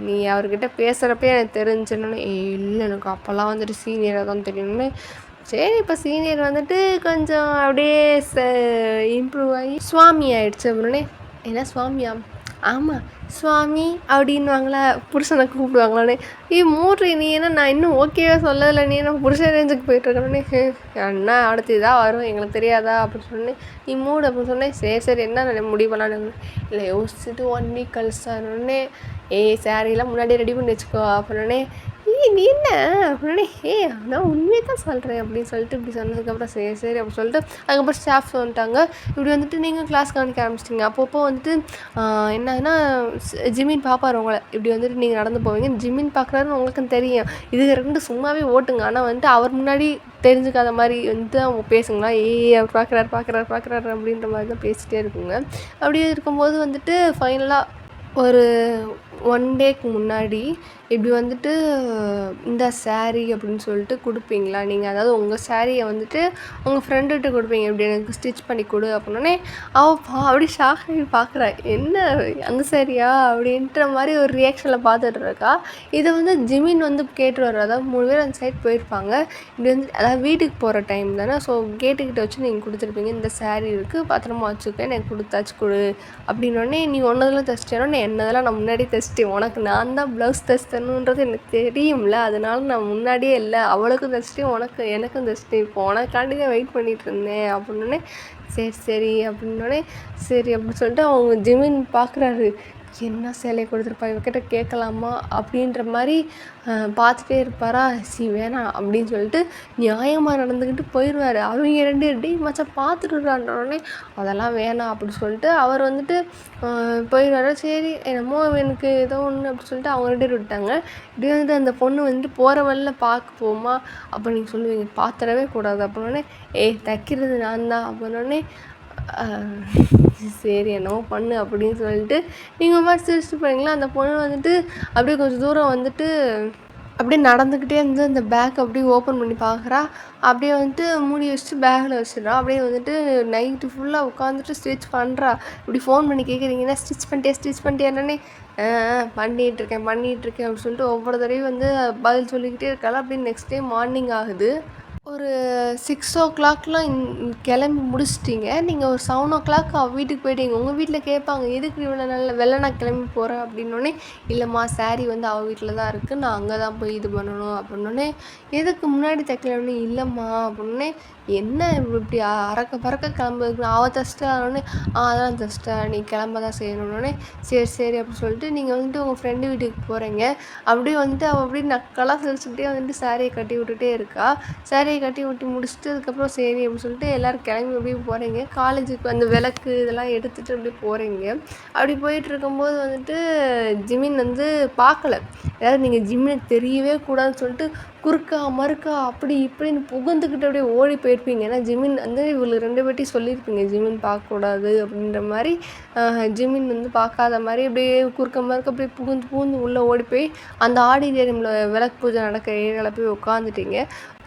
நீ அவர்கிட்ட பேசுகிறப்பே எனக்கு தெரிஞ்சுன்னு, இல்லை எனக்கு அப்போல்லாம் வந்துட்டு சீனியராக தான் தெரியணும்னு, சரி இப்போ சீனியர் வந்துட்டு கொஞ்சம் அப்படியே இம்ப்ரூவ் ஆகி சுவாமி ஆகிடுச்சு அப்படின்னே, என்ன சுவாமியா, ஆமாம் சுவாமி அப்படின்வாங்களா, புருஷனை கூப்பிடுவாங்களானே, மூட்ரி நீ என்ன, நான் இன்னும் ஓகேவா சொல்லலை, நீ என்ன புருஷன் ரேஞ்சுக்கு போயிட்டுருக்கே, அண்ணா அடுத்து இதாக வரும் எங்களுக்கு தெரியாதா அப்படின்னு சொன்னேன், நீ மூடு அப்படின்னு சொன்னேன், சரி என்ன நான் முடிவு பண்ணலான்னு, இல்லை யோசிச்சுட்டு 1 week கழிச்சானே, சாரீலாம் முன்னாடியே ரெடி பண்ணி வச்சுக்கோ அப்படின்னே, நீ என்ன அப்படின்னே, நான் உண்மையை தான் சொல்கிறேன் அப்படின்னு சொல்லிட்டு இப்படி சொன்னதுக்கப்புறம் சரி அப்படி சொல்லிட்டு அதுக்கப்புறம் ஸ்டாஃப்ஸ் வந்துட்டாங்க, இப்படி வந்துட்டு நீங்கள் கிளாஸ் கவனிக்க ஆரம்பிச்சிட்டிங்க, அப்பப்போ வந்துட்டு என்னன்னா ஜிமின் பார்ப்பார் உங்களை, இப்படி வந்துட்டு நீங்கள் நடந்து போவீங்க, ஜிமின் பார்க்குறாருன்னு உங்களுக்கும் தெரியும், இது 2 சும்மாவே ஓட்டுங்க, ஆனால் வந்துட்டு அவர் முன்னாடி தெரிஞ்சுக்காத மாதிரி வந்துட்டு அவங்க பேசுங்களா, அவர் பார்க்குறாரு அப்படின்ற மாதிரி தான் பேசிகிட்டே இருக்குங்க. அப்படியே இருக்கும்போது வந்துட்டு ஃபைனலாக ஒரு 1 டேக்கு முன்னாடி இப்படி வந்துட்டு இந்த சாரீ அப்படின்னு சொல்லிட்டு கொடுப்பீங்களா நீங்கள், அதாவது உங்கள் சாரியை வந்துட்டு உங்கள் ஃப்ரெண்டுகிட்ட கொடுப்பீங்க, இப்படி எனக்கு ஸ்டிச் பண்ணி கொடு அப்படின்னே, அவள் அப்படி ஷாக் ஆகி பார்க்குறா, என்ன அந்த சாரியா அப்படின்ற மாதிரி ஒரு ரியாக்ஷனில் பார்த்துட்டு இருக்கா. இதை வந்து ஜிமின் வந்து கேட்டுருவார், அதாவது 3 பேர் அந்த சைட் போயிருப்பாங்க, இப்படி வந்து அதாவது வீட்டுக்கு போகிற டைம் தானே, ஸோ கேட்டுக்கிட்ட வச்சு நீங்கள் கொடுத்துருப்பீங்க, இந்த சாரீ இருக்குது பத்திரமா வச்சுக்க, எனக்கு கொடுத்தாச்சு கொடு அப்படின்னோடனே, நீ ஒன்றதெல்லாம் தைச்சிட்டேன்னா என்னதெல்லாம் நான் முன்னாடி தைச்சிட்டேன், உனக்கு நான் தான் ப்ளவுஸ் தைச்சிட்டேன்னுன்றது எனக்கு தெரியும்ல, அதனால நான் முன்னாடியே இல்லை அவளுக்கும் தைச்சிட்டேன் எனக்கும் தைச்சிட்டேன், இப்போ உனக்காண்டி தான் வெயிட் பண்ணிகிட்டு இருந்தேன் அப்படின்னோடனே, சரி அப்படின்னோடனே, சரி அப்படின்னு சொல்லிட்டு அவங்க ஜிமின் பார்க்குறாரு, என்ன சேலையை கொடுத்துருப்பா இவக்கிட்ட கேட்கலாமா அப்படின்ற மாதிரி பார்த்துட்டே இருப்பாரா, வேணாம் அப்படின்னு சொல்லிட்டு நியாயமாக நடந்துக்கிட்டு போயிடுவார். அவங்க 2 டேய் மச்சான் பார்த்துட்டுறான்னொடனே அதெல்லாம் வேணாம் அப்படி சொல்லிட்டு அவர் வந்துட்டு போயிடுவார். சரி என்னமோ எனக்கு ஏதோ ஒன்று அப்படி சொல்லிட்டு அவங்க 2 பேர் விட்டாங்க. இப்படி வந்துட்டு அந்த பொண்ணு வந்துட்டு போகிற வழியில் பார்க்க போமா அப்போ நீங்கள் சொல்லுவீங்க பார்த்துடவே கூடாது அப்படின்னோடனே, தைக்கிறது நான் தான் அப்படின்னோடனே, சரி என்னவோ பண்ணு அப்படின்னு சொல்லிட்டு நீங்கள் மாதிரி சிரிச்சுட்டு போனீங்களா, அந்த பொண்ணு வந்துட்டு அப்படியே கொஞ்சம் தூரம் வந்துட்டு அப்படியே நடந்துக்கிட்டே இருந்து அந்த பேக் அப்படியே ஓப்பன் பண்ணி பார்க்குறா, அப்படியே வந்துட்டு மூடி வச்சுட்டு பேக்கில் வச்சிடுறா, அப்படியே வந்துட்டு நைட்டு ஃபுல்லாக உட்காந்துட்டு ஸ்டிச் பண்ணுறா. இப்படி ஃபோன் பண்ணி கேட்குறீங்கன்னா ஸ்டிச் பண்ணிட்டே என்னன்னே, பண்ணிகிட்ருக்கேன் அப்படின்னு சொல்லிட்டு ஒவ்வொரு தடவையும் வந்து பதில் சொல்லிக்கிட்டே இருக்காள். அப்படியே நெக்ஸ்ட் டே மார்னிங் ஆகுது. ஒரு 6:00லாம் கிளம்பி முடிச்சிட்டீங்க. நீங்க ஒரு 7:00 அவ வீட்டுக்கு போயிட்டீங்க. உங்க வீட்ல கேட்பாங்க, "எதுக்கு இவ்வளோ வெள்ளன கிளம்பி போற?" அப்படின்னோனே, "இல்லம்மா சாரி வந்து அவ வீட்ல தான் இருக்கு. நான் அங்க தான் போய் இது பண்ணணும்." அப்படின்னோனே, "எதுக்கு முன்னாடி தைக்கலன்னு?" "இல்லம்மா." அப்படின்னோனே, "என்ன இப்படி அறக்க பறக்க கிளம்புறதுக்கு?" அவ தைச்சிட்டான்னோனே, அதெல்லாம் தைச்சிட்டா. நீ கிளம்ப தான் செய்யணுன்னோனே, "சரி, சரி." அப்படின்னு சொல்லிட்டு நீங்க வந்துட்டு உங்க ஃப்ரெண்டு வீட்டுக்கு போறீங்க. அப்படியே வந்துட்டு அவ அப்படியே நக்கலா சிரிச்சுக்கிட்டே வந்துட்டு சாரிய கட்டி விட்டுட்டே இருக்கா. சாரியை கட்டி விட்டு முடிச்சுட்டு அதுக்கப்புறம் சரி அப்படின்னு சொல்லிட்டு எல்லோரும் கிளம்பி அப்படியே போகிறீங்க. காலேஜுக்கு அந்த விளக்கு இதெல்லாம் எடுத்துகிட்டு அப்படியே போகிறீங்க. அப்படி போயிட்டு இருக்கும்போது வந்துட்டு ஜிமின் வந்து பார்க்கல. அதாவது நீங்கள் ஜிம்முக்கு தெரியவே கூடாதுன்னு சொல்லிட்டு குறுக்கா மறுக்கா அப்படி இப்படின்னு புகுந்துக்கிட்டு அப்படியே ஓடி போயிருப்பீங்க. ஏன்னா ஜிமின் வந்து இவங்களுக்கு 2 பேர்ட்டையும் சொல்லியிருப்பீங்க, ஜிமின் பார்க்கக்கூடாது அப்படின்ற மாதிரி. ஜிமின் வந்து பார்க்காத மாதிரி அப்படியே குறுக்க மறுக்க அப்படியே புகுந்து புகுந்து உள்ளே ஓடி போய் அந்த ஆடிட்டோரியமில் விளக்கு பூஜை நடக்கிற ஏரியாவில் போய் உட்காந்துட்டீங்க.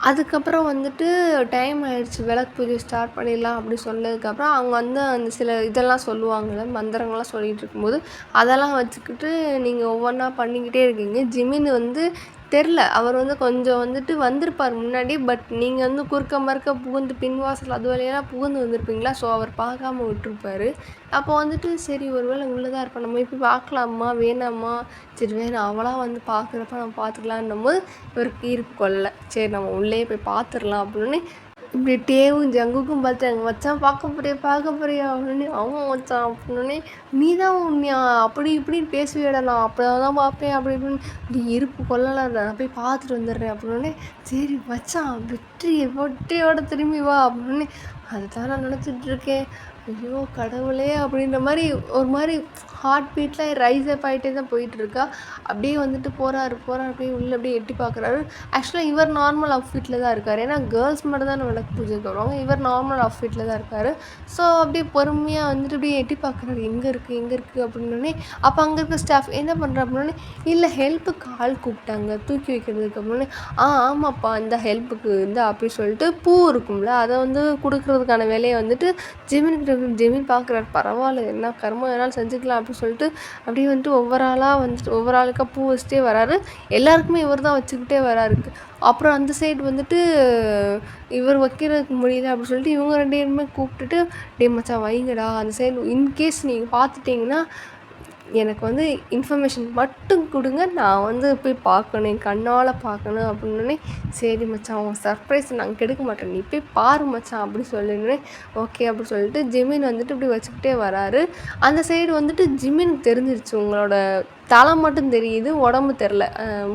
அதுக்கப்புறம் வந்துட்டு டைம் ஆயிடுச்சு, விளக்கு பூஜை ஸ்டார்ட் பண்ணிடலாம் அப்படி சொன்னதுக்கப்புறம் அவங்க வந்து அந்த சில இதெல்லாம் சொல்லுவாங்கள்ல, மந்திரங்கள்லாம் சொல்லிகிட்டு இருக்கும்போது அதெல்லாம் வச்சுக்கிட்டு நீங்கள் ஒவ்வொன்றா பண்ணிக்கிட்டே இருக்கீங்க. ஜிமின் வந்து தெரில, அவர் வந்து கொஞ்சம் வந்துட்டு வந்திருப்பார் முன்னாடி. பட் நீங்கள் வந்து குறுக்க மறுக்க புகுந்து பின்வாசல் அது வழியெல்லாம் புகுந்து வந்திருப்பீங்களா, ஸோ அவர் பார்க்காம விட்டுருப்பார். அப்போ வந்துட்டு சரி ஒரு வேளை உள்ளே தான் இருப்போம், நம்ம இப்போ பார்க்கலாமா வேணாமா, சரி வேணாம் அவளாக வந்து பார்க்குறப்ப நம்ம பார்த்துக்கலான்னும் போது இவருக்கு ஈர்ப்பு கொள்ளலை. சரி நம்ம உள்ளே போய் பார்த்துடலாம் அப்படின்னு இப்படி டேவும் ஜங்குக்கும் பார்த்தாங்க. மச்சான் பார்க்க போறியா அப்படின்னு. ஆமாம் மச்சான் அப்படின்னே, நீ தான் உன்னை அப்படி இப்படின்னு பேசுவியடா, நான் அப்படி தான் பார்ப்பேன் அப்படி இப்படின்னு. இப்படி இருப்பு கொள்ளலாம், நான் போய் பார்த்துட்டு வந்துடுறேன் அப்படின்னே. சரி மச்சான் வெற்றியோட திரும்பி வா அப்படின்னு. அதுதான் நான் நினச்சிட்ருக்கேன். ஐயோ கடவுளே அப்படின்ற மாதிரி ஒரு மாதிரி ஹார்ட் பீட்டில் ரைஸ் அப் ஆகிட்டே தான் போயிட்டுருக்கா. அப்படியே வந்துட்டு போகிறாரு அப்படியே உள்ளே அப்படியே எட்டி பார்க்குறாரு. ஆக்சுவலாக இவர் நார்மல் அவுட்ஃபிட்டில் தான் இருக்கார். ஏன்னா கேர்ள்ஸ் மட்டும் தான் விளக்கு பூஜைக்கு வருவாங்க, இவர் நார்மல் அவுட்ஃபிட்டில் தான் இருக்கார். ஸோ அப்படியே பொறுமையாக வந்துட்டு அப்படியே எட்டி பார்க்குறாரு, எங்கே இருக்குது அப்படின்னோடனே. அப்போ அங்கே இருக்க ஸ்டாஃப் என்ன பண்ணுறா அப்படின்னோடனே, இல்லை ஹெல்ப்புக்கு ஆள் கூப்பிட்டாங்க தூக்கி வைக்கிறதுக்கு அப்படின்னே. ஆமாப்பா இந்த ஹெல்ப்புக்கு இந்த அப்படி சொல்லிட்டு பூ இருக்கும்ல, அதை வந்து கொடுக்குறதுக்கான வேலையை வந்துட்டு ஜெமின் பார்க்குறாரு. பரவாயில்ல, என்ன கர்மம் வேணாலும் செஞ்சுக்கலாம் அப்படின்னு சொல்லிட்டு அப்படியே வந்துட்டு ஒவ்வொரு ஆளுக்காக பூ வச்சுட்டே வராரு. எல்லாருக்குமே இவர் தான் வச்சுக்கிட்டே வராரு. அப்புறம் அந்த சைடு வந்துட்டு இவர் வைக்கிறதுக்கு முடியல அப்படின்னு சொல்லிட்டு இவங்க 2 பேருமே கூப்பிட்டுட்டு, டே மச்சான் வைங்கடா அந்த சைடு, இன்கேஸ் நீங்கள் பார்த்துட்டிங்கன்னா எனக்கு வந்து இன்ஃபர்மேஷன் மட்டும் கொடுங்க, நான் வந்து போய் பார்க்கணும், என் கண்ணால் பார்க்கணும் அப்படின்னே. சரி மச்சான் உன் சர்ப்ரைஸ் நாங்கள் கெடுக்க மாட்டோம், நீ போய் பாரு மச்சான் அப்படி சொல்லிடுறேன். ஓகே அப்படின்னு சொல்லிட்டு ஜிமின் வந்துட்டு இப்படி வச்சுக்கிட்டே வராரு. அந்த சைடு வந்துட்டு ஜிமினுக்கு தெரிஞ்சிருச்சு, உங்களோட தலை மட்டும் தெரியுது, உடம்பு தெரில,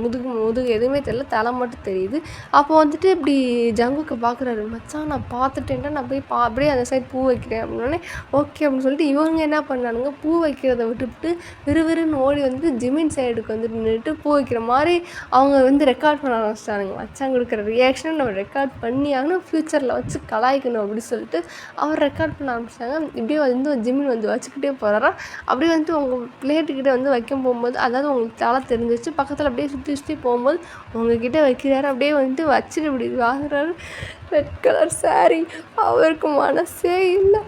முதுகு எதுவுமே தெரில, தலை மட்டும் தெரியுது. அப்போ வந்துட்டு இப்படி ஜங்குக்கு பார்க்குறாரு. மச்சான் நான் பார்த்துட்டேன்டா, நான் போய் அப்படியே அந்த சைடு பூ வைக்கிறேன் அப்படின்னே. ஓகே அப்படின்னு சொல்லிட்டு இவங்க என்ன பண்ணானுங்க, பூ வைக்கிறத விட்டுவிட்டு விறுவிறுன்னு ஓடி வந்து ஜிமின் சைடுக்கு வந்துட்டு நின்றுட்டு பூ வைக்கிற மாதிரி அவங்க வந்து ரெக்கார்ட் பண்ண ஆரம்பிச்சிட்டானுங்க. மச்சான் கொடுக்குற ரியாக்ஷனை நம்ம ரெக்கார்ட் பண்ணி ஆகணும், ஃப்யூச்சரில் வச்சு கலாய்க்கணும் அப்படின்னு சொல்லிட்டு அவர் ரெக்கார்ட் பண்ண ஆரம்பிச்சிட்டாங்க. இப்படியே வந்து ஜிமின் வந்து வச்சுக்கிட்டே போகிறாரா. அப்படியே வந்துட்டு உங்கள் பிளேட்டுக்கிட்ட வந்து வைக்க போகும்போது, அதாவது உங்களுக்கு தலை தெரிஞ்சிச்சு, பக்கத்தில் அப்படியே சுற்றி போகும்போது உங்ககிட்ட வைக்கிறாரு. அப்படியே வந்துட்டு வச்சுட்டு இப்படி வாங்குறாரு. ரெட் கலர் சாரீ, அவருக்கு மனசே இல்லை.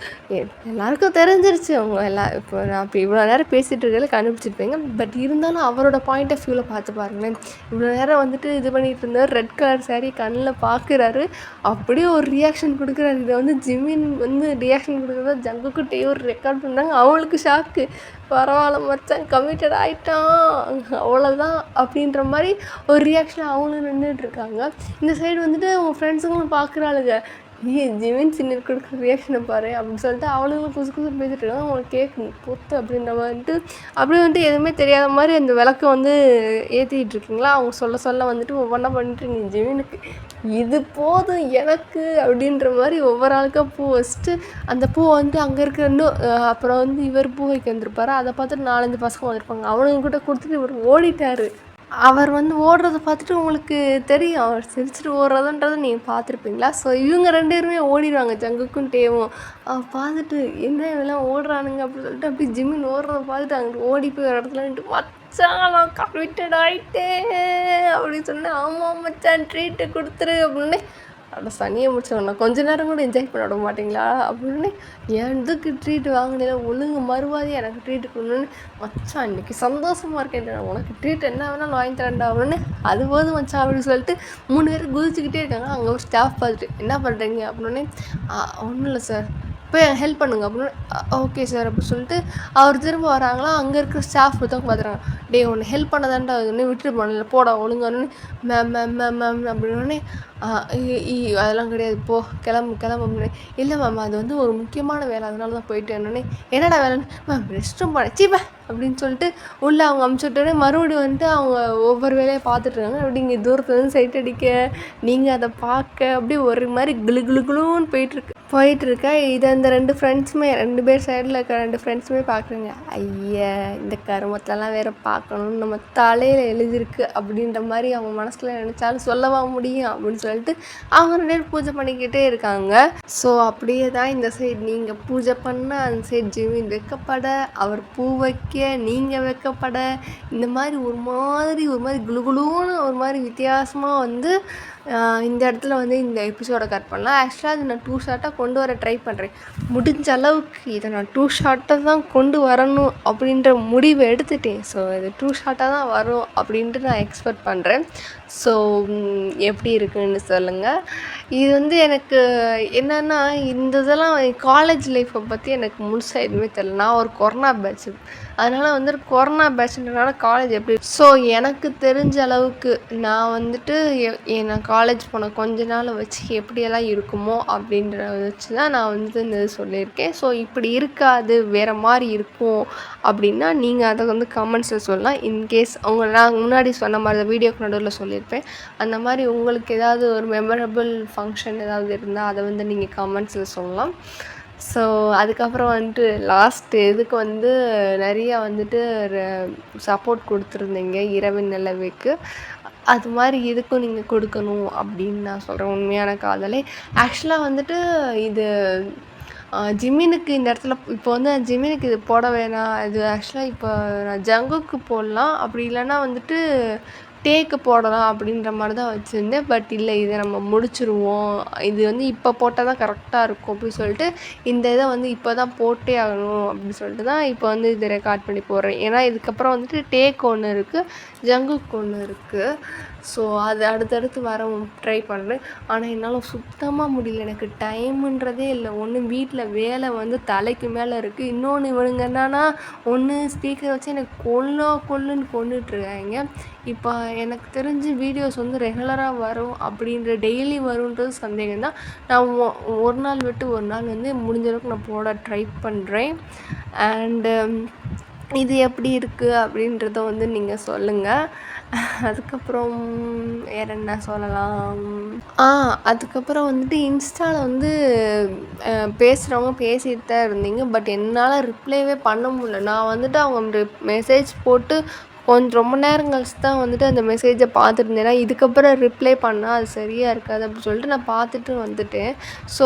எல்லாருக்கும் தெரிஞ்சிருச்சு, அவங்க இப்போ நான் இப்போ இவ்வளோ நேரம் பேசிகிட்டு இருக்கிறத கண்டுபிடிச்சிருப்பீங்க. பட் இருந்தாலும் அவரோட பாயிண்ட் ஆஃப் வியூவில் பார்த்து பாருங்களேன். இவ்வளோ நேரம் வந்துட்டு இது பண்ணிகிட்டு இருந்தார், ரெட் கலர் சாரீ கண்ணில் பார்க்குறாரு, அப்படியே ஒரு ரியாக்ஷன் கொடுக்குறாரு. இதை வந்து ஜிமின் வந்து ரியாக்ஷன் கொடுக்குறதா ஜங்குக்கிட்டே ஒரு ரெக்கார்ட் பண்ணுறாங்க. அவங்களுக்கு ஷாக்கு. பரவாயில்ல மச்சான் கமிட்டட் ஆகிட்டான் அவ்வளோதான் அப்படின்ற மாதிரி ஒரு ரியாக்ஷன் அவங்களும் நின்றுட்டுருக்காங்க. இந்த சைடு வந்துட்டு உங்கள் ஃப்ரெண்ட்ஸுங்களும் பார்க்குறாளுங்க, ஜிமின் சின்ன கொடுக்குற ரியாக்ஷனை பாரு அப்படின்னு சொல்லிட்டு அவளுங்களும் புதுசு பேசிகிட்டு இருக்காங்க. அவங்களுக்கு கேட்கணும் பொத்து அப்படின்ற வந்துட்டு அப்படியே வந்துட்டு எதுவுமே தெரியாத மாதிரி அந்த விளக்கை வந்து ஏற்றிக்கிட்டு இருக்கீங்களா. அவங்க சொல்ல வந்துட்டு ஒவ்வொன்றா பண்ணிட்டுருக்கீங்க. ஜிமினுக்கு இது போதும் எனக்கு அப்படின்ற மாதிரி ஒவ்வொரு ஆளுக்காக பூ வச்சுட்டு அந்த பூவை வந்து அங்கே இருக்கிற இன்னும் அப்புறம் வந்து இவர் பூ வைக்க வந்திருப்பாரு. அதை பார்த்துட்டு 4-5 பசங்க வந்திருப்பாங்க. அவனுங்கிட்ட கொடுத்துட்டு இவர் ஓடிட்டார். அவர் வந்து ஓடுறத பார்த்துட்டு உங்களுக்கு தெரியும், அவர் சிரிச்சுட்டு ஓடுறதுன்றதை நீங்கள் பார்த்துருப்பீங்களா. ஸோ இவங்க 2 பேருமே ஓடிடுவாங்க, ஜங்குக்கும் டேவும். பார்த்துட்டு என்ன இதெல்லாம் ஓடுறானுங்க அப்படின்னு சொல்லிட்டு அப்படியே ஜிமின் ஓடுறத பார்த்துட்டு அங்கே ஓடி போய் ஒரு இடத்துல நின்று, மச்சான் நான் கமிட்டட் ஆகிட்டேன் அப்படின்னு சொன்னேன். ஆமாம் மச்சான் ட்ரீட்டு கொடுத்துரு அப்படின்னு. அட சனியை முடிச்சவங்க கொஞ்ச நேரம் கூட என்ஜாய் பண்ண விட மாட்டிங்களா அப்படின்னு, எதுக்கு ட்ரீட் வாங்கினீங்க ஒழுங்கு மறுவாதி எனக்கு ட்ரீட் கொடுன்னு. மச்சான் இன்னைக்கு சந்தோஷமாக இருக்கேன், உனக்கு ட்ரீட் என்ன வேணாலும் வாங்கி தரேன்டா அப்படின்னு. அது போதும் மச்சான் அப்படின்னு சொல்லிட்டு 3 பேர் குதிச்சுக்கிட்டே இருக்காங்க. அங்கே ஒரு ஸ்டாஃப் பார்த்துட்டு என்ன பண்ணுறீங்க அப்படின்னு, ஒன்றும் இல்லை சார் போய் ஹெல்ப் பண்ணுங்க அப்படின்னு. ஓகே சார் அப்படின்னு சொல்லிட்டு அவர் திரும்ப வராங்களா. அங்கே இருக்கிற ஸ்டாஃப் தான் பார்த்துறாங்க. டே ஒன்று ஹெல்ப் பண்ணதான்டா இன்னும் விட்டுட்டு போனல போடா ஒழுங்கானு. மேம் மேம் மேம் மேம் அப்படின்னோடனே அதெல்லாம் கிடையாது போ கிளம்பு அப்படின்னு. இல்லை மேம் அது வந்து ஒரு முக்கியமான வேலை அதனால தான் போயிட்டு என்னன்னே. என்னடா வேலைன்னு மேம் ரெஸ்ட் ரூம் போனேன் சீப்பா அப்படின்னு சொல்லிட்டு உள்ளே அவங்க அமுச்சு விட்டோடனே மறுபடியும் வந்துட்டு அவங்க ஒவ்வொரு வேலையை பார்த்துட்ருக்காங்க. அப்படி இங்கே தூரத்துலேருந்து சைட் அடிக்க நீங்கள் அதை பார்க்க அப்படியே ஒரு மாதிரி குளுன்னு போயிட்டுருக்க. இதை இந்த 2 ஃப்ரெண்ட்ஸுமே 2 பேர் சைடில் இருக்கிற 2 ஃப்ரெண்ட்ஸுமே பார்க்குறேங்க. ஐயா இந்த கருமத்திலலாம் வேறு பார்க்கணுன்னு நம்ம தலையில் எழுதிருக்கு அப்படின்ற மாதிரி அவங்க மனசில் நினச்சாலும் சொல்லவா முடியும் அப்படின்னு சொல்லிட்டு அவங்க 2 பேர் பூஜை பண்ணிக்கிட்டே இருக்காங்க. ஸோ அப்படியே தான் இந்த சைடு நீங்கள் பூஜை பண்ண, அந்த சைடு ஜிமின் வைக்கப்பட, அவர் பூ வைக்க, நீங்கள் வைக்கப்பட, இந்த மாதிரி ஒரு மாதிரி குளுன்னு ஒரு மாதிரி வித்தியாசமாக வந்து இந்த இடத்துல வந்து இந்த எபிசோடை கட் பண்ணலாம். ஆக்சுவலாக அது நான் 2 ஷார்ட்டாக கொண்டு வர ட்ரை பண்ணுறேன். முடிஞ்ச அளவுக்கு இதை நான் 2 ஷார்ட்டாக தான் கொண்டு வரணும் அப்படின்ற முடிவை எடுத்துட்டேன். ஸோ இது 2 ஷார்ட்டாக தான் வரும் அப்படின்ட்டு நான் எக்ஸ்பெக்ட் பண்ணுறேன். ஸோ எப்படி இருக்குன்னு சொல்லுங்கள். இது வந்து எனக்கு என்னென்னா இந்த இதெல்லாம் காலேஜ் லைஃப்பை பற்றி எனக்கு முழுசாக எதுவுமே தெரியல. நான் ஒரு கொரோனா பேட்ச், அதனால் வந்துட்டு கொரோனா பேட்ச்ன்றனால காலேஜ் எப்படி. ஸோ எனக்கு தெரிஞ்ச அளவுக்கு நான் வந்துட்டு நான் காலேஜ் போன கொஞ்ச நாள் வச்சு எப்படியெல்லாம் இருக்குமோ அப்படின்றத வச்சு தான் நான் வந்து இந்த இது சொல்லியிருக்கேன். ஸோ இப்படி இருக்காது வேறு மாதிரி இருக்கும் அப்படின்னா நீங்கள் அதை வந்து கமெண்ட்ஸில் சொல்லலாம். இன்கேஸ் நான் முன்னாடி சொன்ன மாதிரி வீடியோக்கு நடுவில் சொல்லியிருப்பேன். அந்த மாதிரி உங்களுக்கு ஏதாவது ஒரு மெமரபிள் ஃபங்க்ஷன் ஏதாவது இருந்தால் அதை வந்து நீங்கள் கமெண்ட்ஸில் சொல்லலாம். ஸோ அதுக்கப்புறம் வந்துட்டு லாஸ்ட்டு இதுக்கு வந்து நிறையா வந்துட்டு சப்போர்ட் கொடுத்துருந்தீங்க இரவின் நிலவுக்கு. அது மாதிரி இதுக்கும் நீங்கள் கொடுக்கணும் அப்படின்னு நான் சொல்கிறேன். உண்மையான காதலை ஆக்சுவலாக வந்துட்டு இது ஜிமினுக்கு இந்த இடத்துல இப்போ வந்து ஜிமினுக்கு இது போட வேணாம். இது ஆக்சுவலாக இப்போ நான் ஜங்குக்கு போடலாம், அப்படி இல்லைன்னா வந்துட்டு டேக்கு போடலாம் அப்படின்ற மாதிரி தான் வச்சுருந்தேன். பட் இல்லை இதை நம்ம முடிச்சுருவோம், இது வந்து இப்போ போட்டால் தான் கரெக்டாக இருக்கும் அப்படின்னு சொல்லிட்டு இந்த இதை வந்து இப்போ தான் போட்டே ஆகணும் அப்படின்னு சொல்லிட்டு தான் இப்போ வந்து இதை ரெக்கார்ட் பண்ணி போடுறேன். ஏன்னா இதுக்கப்புறம் வந்துட்டு டேக் ஒன்று இருக்குது, ஜங்குக்கு ஒன்று இருக்குது. ஸோ அது அடுத்தடுத்து வர ட்ரை பண்ணுறேன். ஆனால் என்னால் சுத்தமாக முடியல, எனக்கு டைமுன்றதே இல்லை. ஒன்று வீட்டில் வேலை வந்து தலைக்கு மேலே இருக்குது, இன்னொன்று இவனுங்க என்னன்னா ஒன்று ஸ்பீக்கர் வச்சு எனக்கு கொல்லுன்னு கொண்டுட்ருக்காங்க. இப்போ எனக்கு தெரிஞ்சு வீடியோஸ் வந்து ரெகுலராக வரும் அப்படின்ற டெய்லி வரும்ன்றது சந்தேகம் தான். நான் ஒரு நாள் விட்டு ஒரு நாள் வந்து முடிஞ்ச அளவுக்கு நான் போட ட்ரை பண்ணுறேன். அண்டு இது எப்படி இருக்குது அப்படின்றத வந்து நீங்கள் சொல்லுங்கள். அதுக்கப்புறம் வேறு என்ன சொல்லலாம். அதுக்கப்புறம் வந்துட்டு இன்ஸ்டாவில் வந்து பேசுகிறவங்க பேசிகிட்டு தான் இருந்தீங்க. பட் என்னால் ரிப்ளைவே பண்ண முடியல. நான் வந்துட்டு அவங்க மெசேஜ் போட்டு ரொம்ப நேரம் கழிச்சு தான் வந்துட்டு அந்த மெசேஜை பார்த்துருந்தேன். ஏன்னா இதுக்கப்புறம் ரிப்ளை பண்ணால் அது சரியாக இருக்காது அப்படின்னு சொல்லிட்டு நான் பார்த்துட்டு வந்துட்டேன். ஸோ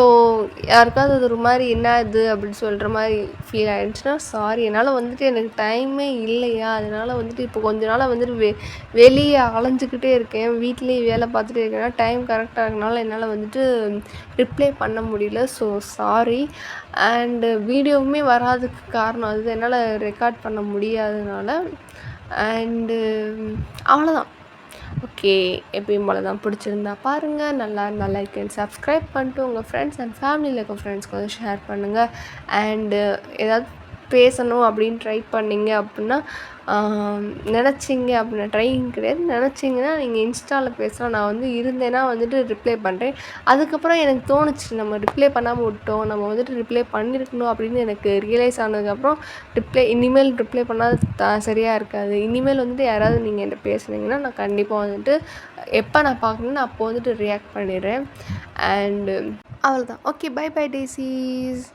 யாருக்காவது அது ஒரு மாதிரி என்ன இது அப்படின்னு சொல்கிற மாதிரி ஃபீல் ஆகிடுச்சுன்னா சாரி. என்னால் வந்துட்டு எனக்கு டைமே இல்லையா, அதனால் வந்துட்டு இப்போ கொஞ்ச நாளாக வந்துட்டு வெளியே அலைஞ்சிக்கிட்டே இருக்கேன், வீட்லேயே வேலை பார்த்துட்டே இருக்கேன்னா டைம் கரெக்டாக இருக்கனால என்னால் வந்துட்டு ரிப்ளை பண்ண முடியல. So sorry. அண்டு வீடியோவுமே வராதுக்கு காரணம் அது என்னால் ரெக்கார்ட் பண்ண முடியாததுனால. அண்டு அவ்வளோதான். ஓகே, எப்பயும் போல தான். பிடிச்சிருந்தா பாருங்கள், நல்லா இருந்தால் லைக் அண்ட் சப்ஸ்கிரைப் பண்ணிட்டு உங்கள் ஃப்ரெண்ட்ஸ் அண்ட் ஃபேமிலியில் இருக்க ஃப்ரெண்ட்ஸ்க்கு வந்து ஷேர் பண்ணுங்கள். அண்டு ஏதாவது பேசணும் அப்படின்னு ட்ரை பண்ணிங்க அப்படின்னா நினச்சிங்க அப்படின்னா ட்ரைங் கிடையாது, நினச்சிங்கன்னா நீங்கள் இன்ஸ்டாவில் பேசலாம். நான் வந்து இருந்தேன்னா வந்துட்டு ரிப்ளை பண்ணுறேன். அதுக்கப்புறம் எனக்கு தோணுச்சு நம்ம ரிப்ளை பண்ணாமல் விட்டோம், நம்ம வந்துட்டு ரிப்ளை பண்ணியிருக்கணும் அப்படின்னு எனக்கு ரியலைஸ் ஆனதுக்கப்புறம் இனிமேல் ரிப்ளை பண்ணால் சரியாக இருக்காது. இனிமேல் வந்துட்டு யாராவது நீங்கள் என்கிட்ட பேசுனீங்கன்னா நான் கண்டிப்பாக வந்துட்டு எப்போ நான் பார்க்கணுன்னு அப்போ வந்துட்டு ரியாக்ட் பண்ணிடுறேன். அண்டு அவ்வளோதான். Okay, bye bye டேசிஸ்.